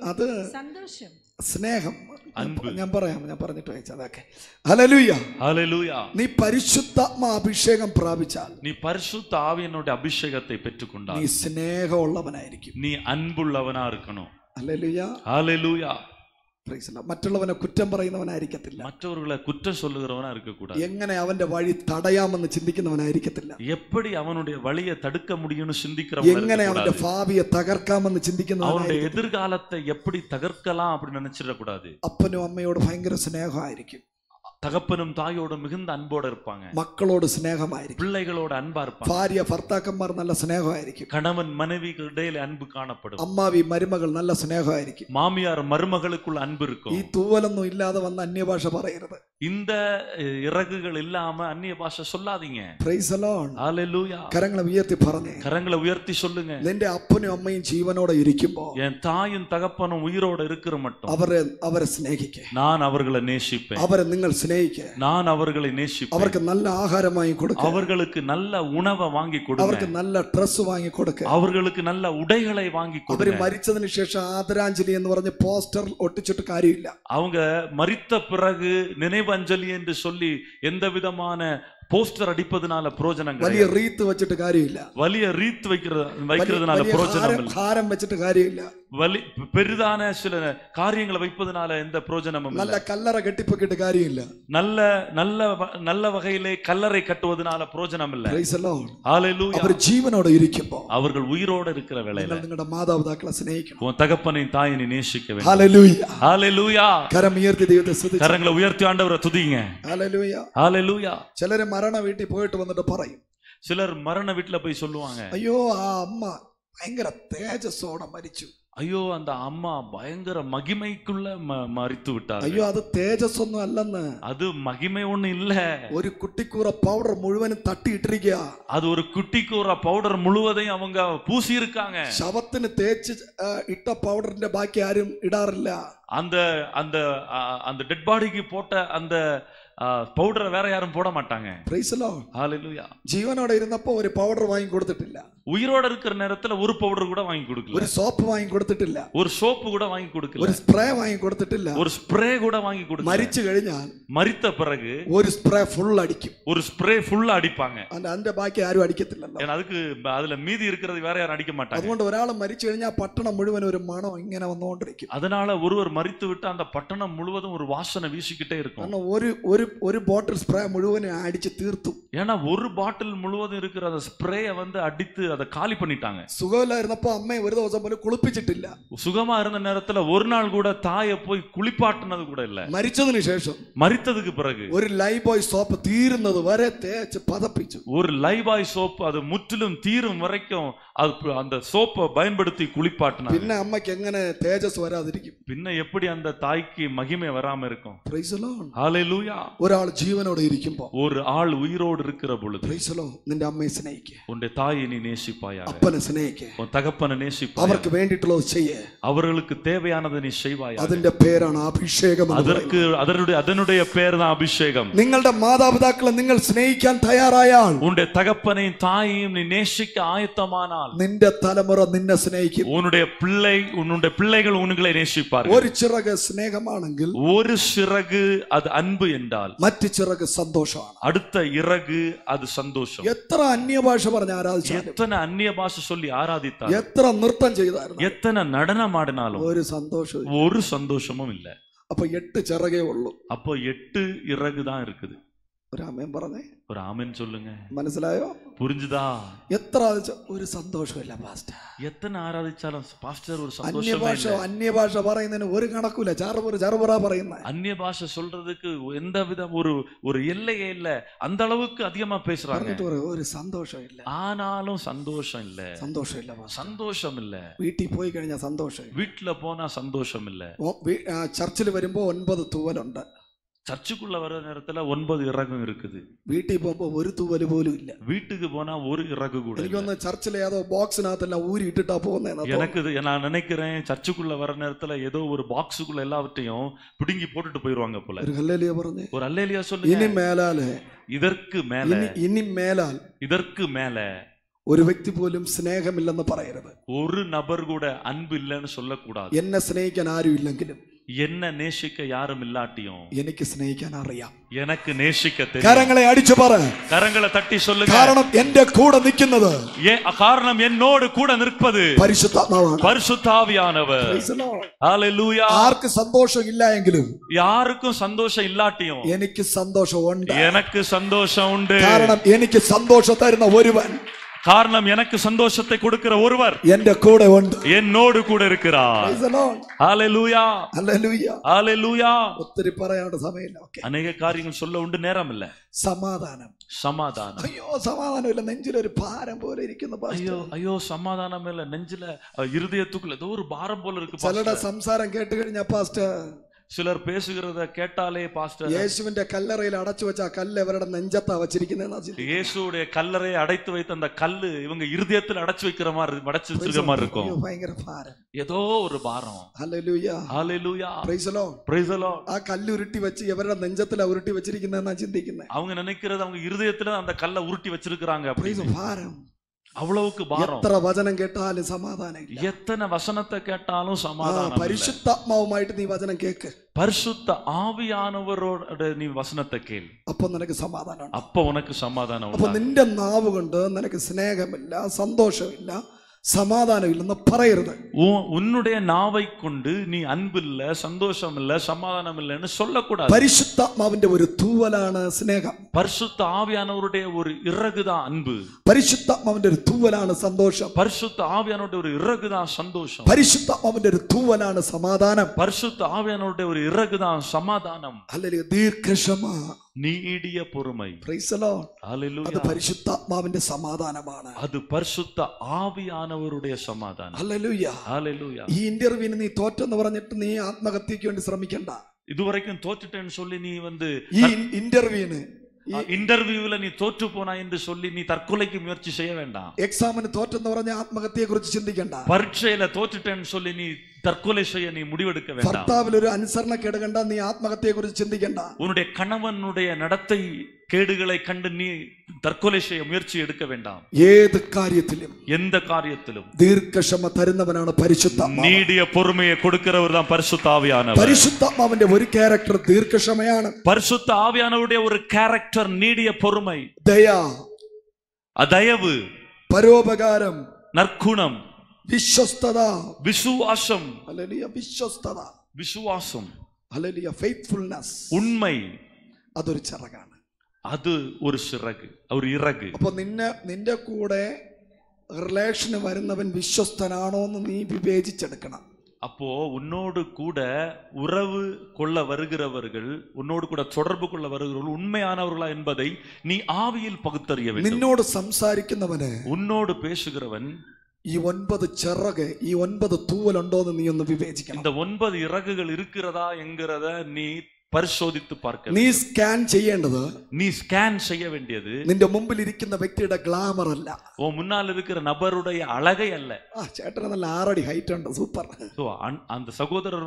അത് സന്തോഷം, സ്നേഹം. അൻപ്. ഞാൻ പറഞ്ഞിട്ട് വായിച്ചതൊക്കെ. ഹല്ലേലൂയ. ஹல்லேலூயா. നീ പരിശുദ്ധാത്മ അഭിഷേകം പ്രാപിച്ചാൽ, நீ பரிசுத்த ஆவியினுடைய அபிஷேகத்தை பெற்றுக்கொண்டால் നീ സ്നേഹമുള്ളവനായിരിക്കും. நீ அன்புள்ளவனா இருக்கணும். Hallelujah. Hallelujah. Praise the lord. മറ്റുള്ളവനെ കുറ്റം പറയുന്നവനായിരിക്കത്തില്ല. மற்றவர்களை குற்றம் சொல்லுகிறவனா இருக்க கூடாது. എങ്ങനെ അവന്റെ വഴി തടയാമെന്ന് ചിന്തിക്കുന്നവനായിരിക്കത്തില്ല. எப்படி அவனுடைய வழியை தடுக்க முடியும்னு சிந்திக்கிறவனா എങ്ങനെ இருக்க അവന്റെ கூடாது. ഭാവിയെ തകർക്കാമെന്ന് அவனுடைய ചിന്തിക്കുന്നവനായിരിക്കും. எதிர்காலத்தை எப்படி தகர்க்கலாம் அப்படி நினைச்சிட கூடாது. അപ്പനും അമ്മയോട് ഭയങ്കര സ്നേഹമായിരിക്കും. தகப்பனும் தாயோட மிகுந்த அன்போட இருப்பாங்க. മക്കളോട് സ്നേഹമായിരിക്കും. பிள்ளைகளோட அன்பா இருப்பாங்க. ഭാര്യ ഭർത്താക്കന്മാർ നല്ല സ്നേഹമായിരിക്കും. கணவன் மனைவிகளிடையே அன்பு காணப்படும். അമ്മാവി മരുമകൾ നല്ല സ്നേഹമായിരിക്കും. மாமியார் மருமகளுக்குள்ள அன்பு இருக்கும். ഈ തൂവലൊന്നും ഇല്ലാതെ വന്ന അന്യഭാഷ പറയരുത്. இந்த இறகுகள் இல்லாம அந்நிய பாஷை சொல்லாதீங்க. Praise the lord. ஹalleluya. കരങ്ങളെ ഉയർത്തി പറഞ്ഞേ. கரங்களை உயர்த்தி சொல்லுங்க. നിന്റെ അപ്പനും അമ്മയും ജീവനോടെ ഇരിക്കുമ്പോൾ என் தாயும் தகப்பனும் உயிரோட இருக்கிற மட்டும் അവരെ സ്നേഹിക്കേ. நான் அவர்களை நேசிப்பேன். അവരെ നിങ്ങൾ സ്നേഹിക്കേ. நான் அவர்களை நேசிப்பேன். അവർക്ക് നല്ല ആഹാരം വാങ്ങി കൊടുക്കുക. அவர்களுக்கு நல்ல உணவை வாங்கி கொடுங்க. അവർക്ക് നല്ല ഡ്രസ് വാങ്ങി കൊടുക്കുക. அவர்களுக்கு நல்ல உடைகளை வாங்கி അവർ கொடுங்க. മരിച്ചതിന് ശേഷം ആദരാഞ്ജലി എന്ന് പറഞ്ഞ് പോസ്റ്റർ ഒട്ടിച്ചിട്ട് കാര്യമില്ല. அவங்க மரித்த பிறகு நினைவஞ்சலி என்று சொல்லி எந்த விதமான போஸ்டர் அடிப்பதனால பிரயோஜனம் വലിയ கிடையாது. റീത്ത് വെച്ചിട്ട് കാര്യമില്ല. വലിய ரீத் வைக்கிறதுனால பிரயோஜனம் இல்லை. ഹാരം വെച്ചിട്ട് കാര്യമില്ല. பெரிதான சில காரியங்களை வைப்பதனால எந்த பிரயோஜனமும் നല്ല இல்லை. കല്ലറ കെട്ടിപ്പൊക്കിട്ട് കാര്യമില്ല. நல்ல நல்ல நல்ல வகையிலே கல்லறை கட்டுவதனால பிரயோஜனம் இல்லை. Praise the lord. ஹalleluya. അവർ ജീവനോടെ ഇരിക്കുമ്പോൾ அவர்கள் உயிரோட இருக்கிற வேளையில നിങ്ങളുടെ മാതാപിതാക്കളെ സ്നേഹിക്കണം. உன் தகப்பனையும் தாயினை நேசிக்க வேண்டும். ഹല്ലേലൂയ. ஹalleluya. കരം ഉയർത്തി ദൈവത്തെ സ്തുതിച്ച്. கரங்களை உயர்த்தி ஆண்டவரை துதிங்க. ഹല്ലേലൂയ. ஹalleluya. ചിലര് മരണ വീട്ടിൽ പോയിട്ട് വന്നിട്ട് പറയും, சிலர் மரண வீட்டுல போய் சொல்லுவாங்க, അയ്യോ ആ അമ്മ ഭയങ്കര തേജസ്സോടെ മരിച്ചു. ஐயோ அந்த அம்மா பயங்கர மகிமைக்குள்ள மரித்து விட்டார். അയ്യോ അത് തേജസ് ഒന്നും അല്ലെന്ന്. அது மகிமை ஒண்ணு இல்ல. ഒരു കുട്ടിക്കൂറ പൗഡർ മുഴുവനും തട്ടിയിട്ടിരിക്കുക. அது ஒரு குட்டிக்கூற பவுடர் முழுவதையும் அவங்க பூசி இருக்காங்க. ശവത്തിന് തേച്ച് ഇട്ട പൗഡറിന്റെ ബാക്കി ആരും ഇടാറില്ല. அந்த அந்த அந்த டெட் பாடிக்கு போட்ட அந்த பவுடரை வேற யாரும் போட மாட்டாங்க. Praise the lord. ஹalleluya. ജീവനോടെ ഇരുന്നപ്പോ ഒരു പൗഡർ വാങ്ങി കൊടുത്തിട്ടില്ല. உயிரோட இருக்கிற நேரத்துல ஒரு பவுடர் கூட வாங்கி கொடுக்கல. ഒരു സോപ്പ് വാങ്ങി കൊടുത്തിട്ടില്ല. ஒரு சோப்பு கூட வாங்கி கொடுக்கல. ഒരു സ്പ്രേ വാങ്ങി കൊടുത്തിട്ടില്ല. ஒரு ஸ்ப்ரே கூட வாங்கி கொடுக்கல. മരിച്ചു കഴിഞ്ഞാൽ மரித்த பிறகு ഒരു സ്പ്രേ ഫുൾ അടിക്കും. ஒரு ஸ்ப்ரே ஃபுல்லா அடிப்பாங்க. അതിന്റെ ബാക്കി ആരും അടിക്കത്തില്ലല്ലോ. ஏன்னா அதுக்கு அதுல மீதி இருக்கிறது வேற யாரும் அடிக்க மாட்டாங்க. അതുകൊണ്ട് ഒരാൾ മരിച്ചു കഴിഞ്ഞാൽ പട്ടണം മുഴുവൻ ഒരു മണം ഇങ്ങനെ വന്നുകൊണ്ടിരിക്കും. அதனால ஒருவர் மரித்து விட்டு அந்த பட்டணம் முழுவதும் ஒரு வாசனை வீசிக்கிட்டே இருக்கும். കാരണം ഒരു ബോട്ടിൽ സ്പ്രേ മുഴുവൻ അടിച്ച് തീർത്തു. ஏன்னா ஒரு பாட்டில் முழுவதும் இருக்கிற அந்த ஸ்ப்ரேயை வந்து அடித்து அதை காலி பண்ணிட்டாங்க. സുഖമില്ലായിരുന്നപ്പോ അമ്മയെ ഒരു ദിവസം പോലും കുളിപ്പിച്ചിട്ടില്ല. சுகமா இருந்த நேரத்துல ஒரு நாள் கூட தாயை போய் குளிப்பாட்டினது கூட இல்ல. മരിച്ചതിന് ശേഷം மரித்ததுக்கு பிறகு ഒരു ലൈബോയ് സോപ്പ് തീരുന്നത് വരെ തേച്ച് പതപ്പിച്ചു. ஒரு லைபாய் சோப்பு அது முற்றிலும் தீரும் வரைக்கும் அது அந்த சோப்பை பயன்படுத்தி குளிப்பாட்டினாங்க. പിന്നെ അമ്മയ്ക്ക് എങ്ങനെ തേജസ് വരാതിരിക്കും? பின்ன எப்படி அந்த தாய்க்கு மகிமை வராம இருக்கும்? Praise the lord. ஹalleluya. ഒരാൾ ജീവനോടെ ഇരിക്കുമ്പോൾ ஒரு ஆள் உயிரோடு இருக்கிற பொழுது പ്രൈസ് ദി ലോർഡ് നിന്റെ അമ്മയെ സ്നേഹിക്കുക. உன்னுடைய தாயை நீ நேசிப்பாயாக. അപ്പനെ സ്നേഹിക്കുക. உன் தகப்பனை நேசிப்பாயாக. അവർക്ക് വേണ്ടിയിട്ടുള്ളത് ചെയ്യേ. அவர்களுக்கு தேவையானதை நீ செய்வாயாக. അതിന്റെ പേരാണ് അഭിഷേകം. அதனுடைய பேர் தான் அபிஷேகம். നിങ്ങളുടെ മാതാപിതാക്കളെ നിങ്ങൾ സ്നേഹിക്കാൻ തയ്യാറായാൽ உன்னுடைய தகப்பனையும் தாயையும் நீ நேசிக்க ஆயத்தமானால் നിന്റെ തലമുറ നിന്നെ സ്നേഹിക്കും. உன்னுடைய பிள்ளைகள் உங்களை நேசிப்பார்கள். ഒരു ചിറക് സ്നേഹമാണെങ്കിൽ ஒரு சிறகு அது அன்பு என்றால் മറ്റു ചിറക് സന്തോഷമാണ്. அடுத்த இறகு அது சந்தோஷம். എത്ര അന്യഭാഷ പറഞ്ഞ് ആരാധിച്ചാലും, எத்தனை அந்நிய பாஷை சொல்லி ஆராதித்தாலும், എത്ര നൃത്തം ചെയ്തായിരുന്നു, எத்தனை நடனம் ஆடினாலும் ഒരു സന്തോഷവും ஒரு சந்தோஷமும் இல்ல. അപ്പൊ 8 ചിറകേ ഉള്ളൂ. அப்போ 8 இறகு தான் இருக்குது. ഒരു ആമേൻ പറഞ്ഞേ. ஒரு ஆமென் சொல்லுங்க. മനസ്സിലായോ? புரிஞ்சுதா? എത്ര ഒരു സന്തോഷമില്ല പാസ്റ്റർ. எத்தனை ஆராதிச்சாலும் பாஸ்டர் ஒரு சந்தோஷமே இல்ல. അന്യഭാഷ പറയുന്നതിന് ഒരു കണക്കില്ല. ചറുപറ പറയുന്ന அந்நிய பாஷை சொல்றதுக்கு எந்த வித ஒரு எல்லையே இல்ல. அந்த அளவுக்கு அதிகமா பேசுறாங்க. ഒരു സന്തോഷം ഇല്ല. ஆனாலும் சந்தோஷம் இல்ல. സന്തോഷമില്ല. சந்தோஷம் இல்ல. വീട്ടിൽ പോയി കഴിഞ്ഞാൽ സന്തോഷം. வீட்டுல போனா சந்தோஷம் இல்ல. ചർച്ചിൽ വരുമ്പോ 9 തൂവലുണ്ട്. சர்ச்சுக்குள்ள வர நேரத்துல 9 இறகும் இருக்குது. വീട്ടിൽ പോകുമ്പോ ഒരു തൂവല് പോലും ഇല്ല. வீட்டுக்கு போனா ஒரு இறகு கூட இல்ல. എനിക്കൊന്ന് ചർച്ചിലെ ഏതോ ബോക്സിനകത്തെല്ലാം ഊരി ഇട്ടിട്ടാ പോകുന്നേന്ന്. எனக்கு நான் நினைக்கிறேன் சர்ச்சுக்குள்ள வர நேரத்துல ஏதோ ஒரு பாக்ஸுக்குள்ள எல்லாவற்றையும் பிடுங்கி போட்டுட்டு போயிருவாங்க போல. ഒരു ഹല്ലേലൂയ പറഞ്ഞേ. ஒரு அல்லேலூயா சொல்லுங்க. ഇനി മേലാല് இனி மேல இதற்கு மேல ഒരു വ്യക്തി പോലും സ്നേഹമില്ലെന്ന് പറയരുത്. ஒரு நபர் கூட அன்பு இல்லைன்னு சொல்லக்கூடாது. എന്നെ സ്നേഹിക്കാൻ ആരും ഇല്ലെങ്കിലും, என்ன நேசிக்க யாரும் இல்லாட்டியும் എനിക്ക് സ്നേഹിക്കാൻ അറിയാം. எனக்கு நேசிக்க தெரியும். കരങ്ങളെ അടിച്ചു പറ. கரங்களை தட்டி சொல்லுங்க. കാരണം എന്റെ കൂടെ നിൽക്കുന്നത്, காரணம் என்னோடு கூட நிற்பது പരിശുദ്ധാത്മാവാണ്. பரிசுத்த ஆவியானவர். ஹalleluya. ആർക്ക് സന്തോഷം ഇല്ല എങ്കിലും, யாருக்கும் சந்தோஷம் இல்லாட்டியும் എനിക്ക് സന്തോഷമുണ്ട്. எனக்கு சந்தோஷம் உண்டு. കാരണം എനിക്ക് സന്തോഷം തരുന്ന ഒരുവൻ காரணம் எனக்கு சந்தோஷத்தை கொடுக்கிற ஒருவர் എന്റെ കൂടെ ഉണ്ട്. என்னோடு கூட இருக்கிறார். Praise the Lord. Hallelujah, Hallelujah. ஹalleluya. ഒത്തിരി പറയാനുള്ള സമയമില്ല. ഓക്കേ. அநேக காரியங்கள் சொல்ல உண்டு, நேரம் இல்ல. സമാധാനം. சமாதானம். അയ്യോ സമാധാനമില്ല, നെഞ്ചിലൊരു ഭാരം പോലെ ഇരിക്കുന്നു ஐயோ പാസ്റ്റർ. ஐயோ சமாதானம் இல்ல, நெஞ்சில இருதயத்துக்குள்ள ஏதோ ஒரு பாரம் போல இருக்கு ചിലരുടെ பாஸ்டர். സംസാരം കേട്ട് കഴിഞ്ഞാ പാസ്റ്റർ, சிலர் பேசுகிறத கேட்டாலே பாஸ்டர், യേശുവിന്റെ കല്ലറയിൽ അടച്ചു വെച്ച ആ കല്ല് ഇവരുടെ നെഞ്ചത്താ വച്ചിരിക്കുന്നതെന്നാ ചിന്തിക്കുന്നത്. இயேசுவுடைய கல்லறை அடைத்து வைத்த அந்த கல்லு இவங்க இருதயத்தில் அடைச்சு வைக்கிற மாதிரி அடைச்சு வச்சிருக்கிற மாதிரி இருக்கும். അയ്യോ, ഭയങ്കര ഭാരം. ஏதோ ஒரு பாரம். ഹല്ലേലൂയ. ஹalleluya, praise the Lord. praise the Lord. ആ കല്ല് ഉരുട്ടി വെച്ച് ഇവരുടെ നെഞ്ചത്തിലാ ഉരുട്ടി വെച്ചിരിക്കുന്നതെന്നാ ചിന്തിക്കുന്നത്. அவங்க நினைக்கிறது அவங்க இருதயத்துல அந்த கல்லை உருட்டி வச்சிருக்காங்க. പ്രൈസ് ഭാരം. அவ்வளவுக்கு பாரம். എത്ര വചനം കേട്ടാലും സമാധാനം ഇല്ല. எத்தனை வசனத்தை கேட்டாலும் சமாதானம் இல்ல. പരിശുദ്ധാത്മാവുമായിട്ട് നീ വചനം കേക്ക്. பரிசுத்த ஆவியானவரோட நீ வசனத்தை கேள். അപ്പൊ നിനക്ക് സമാധാനം ഉണ്ട്. அப்ப உனக்கு சமாதானம் അപ്പൊ உண்டாகும். നിന്റെ നാവ് കൊണ്ട് നിനക്ക് സ്നേഹമില്ല, സന്തോഷമില്ല, സമാധാനമില്ലെന്ന് പറയരുത്. உன்னுடைய நாவை கொண்டு நீ அன்பில்ல, சந்தோஷம் இல்ல, சமாதானம் இல்லைன்னு சொல்லக்கூடாது. പരിശുദ്ധാത്മാവിന്റെ ഒരു തൂവലാണ് സ്നേഹം. பரிசுத்த ஆவியானவருடைய ஒரு இறகுதான் அன்பு. പരിശുദ്ധാത്മാവിന്റെ ഒരു തൂവലാണ് സന്തോഷം. பரிசுத்த ஆவியானவருடைய ஒரு இறகுதான் சந்தோஷம். പരിശുദ്ധാത്മാവിന്റെ ഒരു തൂവലാണ് സമാധാനം. பரிசுத்த ஆவியானவருடைய ஒரு இறகுதான் சமாதானம். ഹല്ലേലൂയ. ദീർഘക്ഷമ, நீடிய பொறுமை. Price the Lord. അത് ஹalleluya. പരിശുദ്ധാത്മാവിന്റെ സമാധാനമാണ്. அது பரிசுத்த ആവിയാனവருடைய சமாதானம். ഹല്ലേലൂയ. ஹalleluya. ഈ ഇന്റർവ്യൂവിന് നീ തോറ്റെന്ന് പറഞ്ഞിട്ട് നീ ആത്മഹത്യക്ക് വേണ്ടി ശ്രമിക്കണ്ട. இதுவரைக்கும் தோற்றுட்டேன்னு சொல்லி நீ ഈ ഇന്റർവ്യൂവിന്, இன்டர்வியூல நீ தோற்று போனா என்று சொல்லி நீ தற்கொலைக்கு முயற்சி செய்ய வேண்டாம். എക്സാമിന് തോറ്റെന്ന് പറഞ്ഞ ആത്മഹത്യയെ കുറിച്ച് ചിന്തിക്കണ്ട. பரீட்சையில தோற்றுட்டேன்னு சொல்லி நீ தற்கொலை செய்ய நீ முடிவெடுக்க வேண்டாம். ഭർത്താവിൽ ഒരു അനുസരണക്കേട് കണ്ട നീ ആത്മഹത്യയെ കുറിച്ച് ചിന്തിക്കണ്ട. உன்னுடைய கணவனுடைய நடத்தை கேடுகளை கண்டு நீ தற்கொலை செய்ய முயற்சி எடுக்க வேண்டாம். ഏത് കാര്യത്തിലും, எந்த காரியத்திலும் ദീർഘക്ഷമ തരുന്നവനാണ് പരിശുദ്ധാത്മാവ്. நீடிய பொறுமையை கொடுக்கிறவர் தான் பரிசுத்த ஆவியானவர். പരിശുദ്ധാത്മാവിന്റെ ഒരു ക്യാരക്ടർ ദീർഘക്ഷമയാണ്. பரிசுத்த ஆவியானவருடைய ஒரு கேரக்டர் நீடிய பொறுமை, ദയ, தயவு, പരോപകാരം, நற்குணம், വിശ്വസ്തത, விசுவாசம், ഹല്ലേലൂയ, വിശ്വസ്തത, விசுவாசம், ഹല്ലേലൂയ, ഫെയ്ത്ത്ഫുൾനെസ്, உண்மை, അതൊരു ചിറകാണ്. அது ஒரு சிறகு, ஒரு இறகு. അപ്പൊ നിന്റെ കൂടെ റിലേഷന് വരുന്നവൻ വിശ്വസ്തനാണോ എന്ന് നീ വിവേചിച്ചെടുക്കണം. அப்போ உன்னோடு கூட உறவு கொள்ள வருகிறவர்கள், உன்னோடு கூட தொடர்பு கொள்ள வருகிறவர்கள் உண்மையானவர்களா என்பதை நீ ஆவியில் பகுத்தறிய வேண்டும். നിന്നോട് സംസാരിക്കുന്നവന്, உன்னோடு பேசுகிறவன் ഈ 9 ചിറക്, ഈ 9 തൂവലുണ്ടോ എന്ന് നീ ഒന്ന് വിവേചിക്കണം. இந்த 9 இறகுகள் இருக்கிறதா என்கிறத நீ பரிசோதித்து பார்க்க. നീ സ്കാൻ ചെയ്യേണ്ടത്, நீ ஸ்கேன் செய்ய வேண்டியது നിന്റെ മുമ്പിൽ ഇരിക്കുന്ന വ്യക്തിയുടെ ഗ്ലാമർ അല്ല. உன் முன்னால் இருக்கிற நபருடைய அழகை அல்ல. ചേട്ടന് നല്ല 6 അടി ഹൈറ്റ് ഉണ്ട്, സൂപ്പർ. அந்த சகோதரர்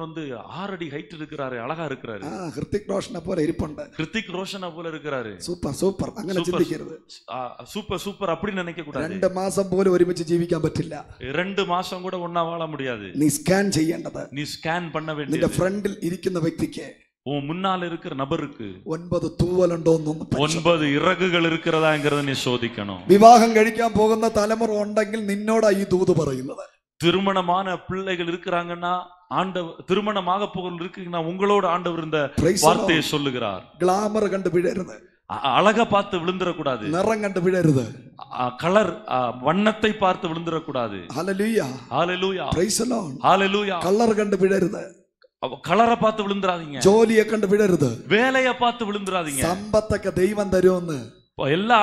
6 அடி ஹைட் இருக்கிறாரு, அழகா இருக்கிறாரு, ഹൃത്തിക് റോഷനെ പോലെ ഇരിപ്പുണ്ട്, கிருத்திக் ரோஷனை போல இருக்கிறாரு, സൂപ്പർ സൂപ്പർ. അങ്ങനെ ചിന്തിക്കരുത്. சூப்பர் சூப்பர் அப்படி நினைக்க கூடாது. 2 മാസം പോലും ഒരുമിച്ച് ജീവിക്കാൻ പറ്റില്ല. 2 மாசம் கூட ஒண்ணா வாழ முடியாது. നീ സ്കാൻ ചെയ്യേണ്ടത്, நீ ஸ்கேன் பண்ண നിന്റെ வேண்டியது ഫ്രണ്ടിൽ ഇരിക്കുന്ന വ്യക്തിക്ക് உன் முன்னால் இருக்கிற நபருக்கு 9 തൂവലുണ്ടോ എന്നൊന്ന് 9 இறகுகள் இருக்கிறதாங்கிறத நீ சோதிக்கணும். വിവാഹം കഴിക്കാൻ പോകുന്ന തലമുറ ഉണ്ടെങ്കിൽ നിന്നോടാ ഈ ദൂത് പറയുന്നത്. திருமணமான பிள்ளைகள் இருக்கிறாங்கன்னா, திருமணமாக போகிற இருக்கீங்கன்னா உங்களோட ஆண்டவர் இந்த வார்த்தையை சொல்லுகிறார். ഗ്ലാമർ കണ്ടു വീഴരുത്, அழகா பார்த்து விழுந்துடக்கூடாது, നിറം കണ്ടു വീഴരുത്, கலர் வண்ணத்தை பார்த்து விழுந்துடக்கூடாது. ഹല്ലേലൂയ, ஹalleluya, പ്രൈസ് ദി ലോർഡ്. ஹalleluya. കളർ കണ്ടു വീഴരുത്, கலரை பார்த்து விழுந்துறாதீங்க, ജോലിയെ കണ്ടു വീഴരുത്, வேலையை பார்த்து விழுந்துறாதீங்க. സമ്പത്തൊക്കെ ദൈവം തരുമെന്ന്, எல்லா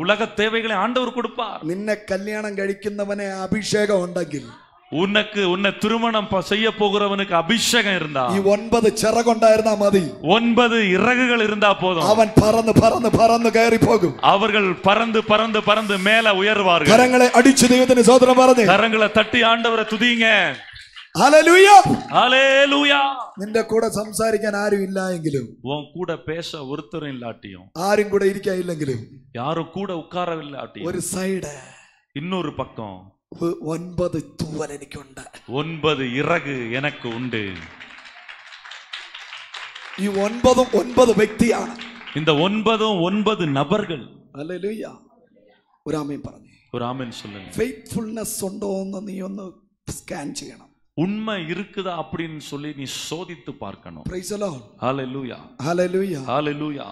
உலக தேவைகளையும் ஆண்டவர் கொடுப்பார். നിന്നെ കല്യാണം കഴിക്കുന്നവനെ അഭിഷേകം ഉണ്ടെങ്കിൽ, உன்னை திருமணம் செய்ய போகிறவனுக்கு அபிஷேகம் இருந்தா, ഈ 9 ചിറകുണ്ടായിരുന്നാ മതി. 9 இறகுகள் இருந்தா போதும். അവൻ പറന്ന് പറന്ന് പറന്ന് കയറി പോകും. அவர்கள் பறந்து பறந்து பறந்து மேல உயர்வார்கள். കരങ്ങളെ അടിച്ചു ദൈവത്തിന് സ്തോത്രം പറഞ്ഞേ. கரங்களை தட்டி ஆண்டவரை துதிங்க. ഹല്ലേലൂയ, ஹalleluya. നിന്റെ കൂടെ സംസാരിക്കാൻ ആരും ഇല്ല എങ്കിലും, உன் கூட பேச ஒருத்தரும் இல்லாட்டியும், ആരും കൂടെ ഇരിക്കാൻ ഇല്ലെങ്കിലും, யாரும் கூட உட்காரவில்லாட்டியும், ഒരു സൈഡ്, இன்னொரு பக்கம் 9 തൂവൽ എനിക്കുണ്ട്. 9 ഇറகு எனக்கு உண்டு. ഈ 9 വ്യക്തിയാണ്. இந்த 9 நபர்கள். ഹല്ലേലൂയ. ഒരു ആമേൻ പറഞ്ഞു. ஒரு ஆமென் சொல்லுங்க. ഫെയ്ത്ത്ഫുൾനെസ് ഉണ്ടോ എന്ന് നീ ഒന്ന് സ്കാൻ ചെയ്യണം. உண்மை இருக்குதா அப்படின்னு சொல்லி நீ சோதித்து பார்க்கணும். Praise the lord. ஹalleluya, ഹല്ലേലൂയ, ஹalleluya.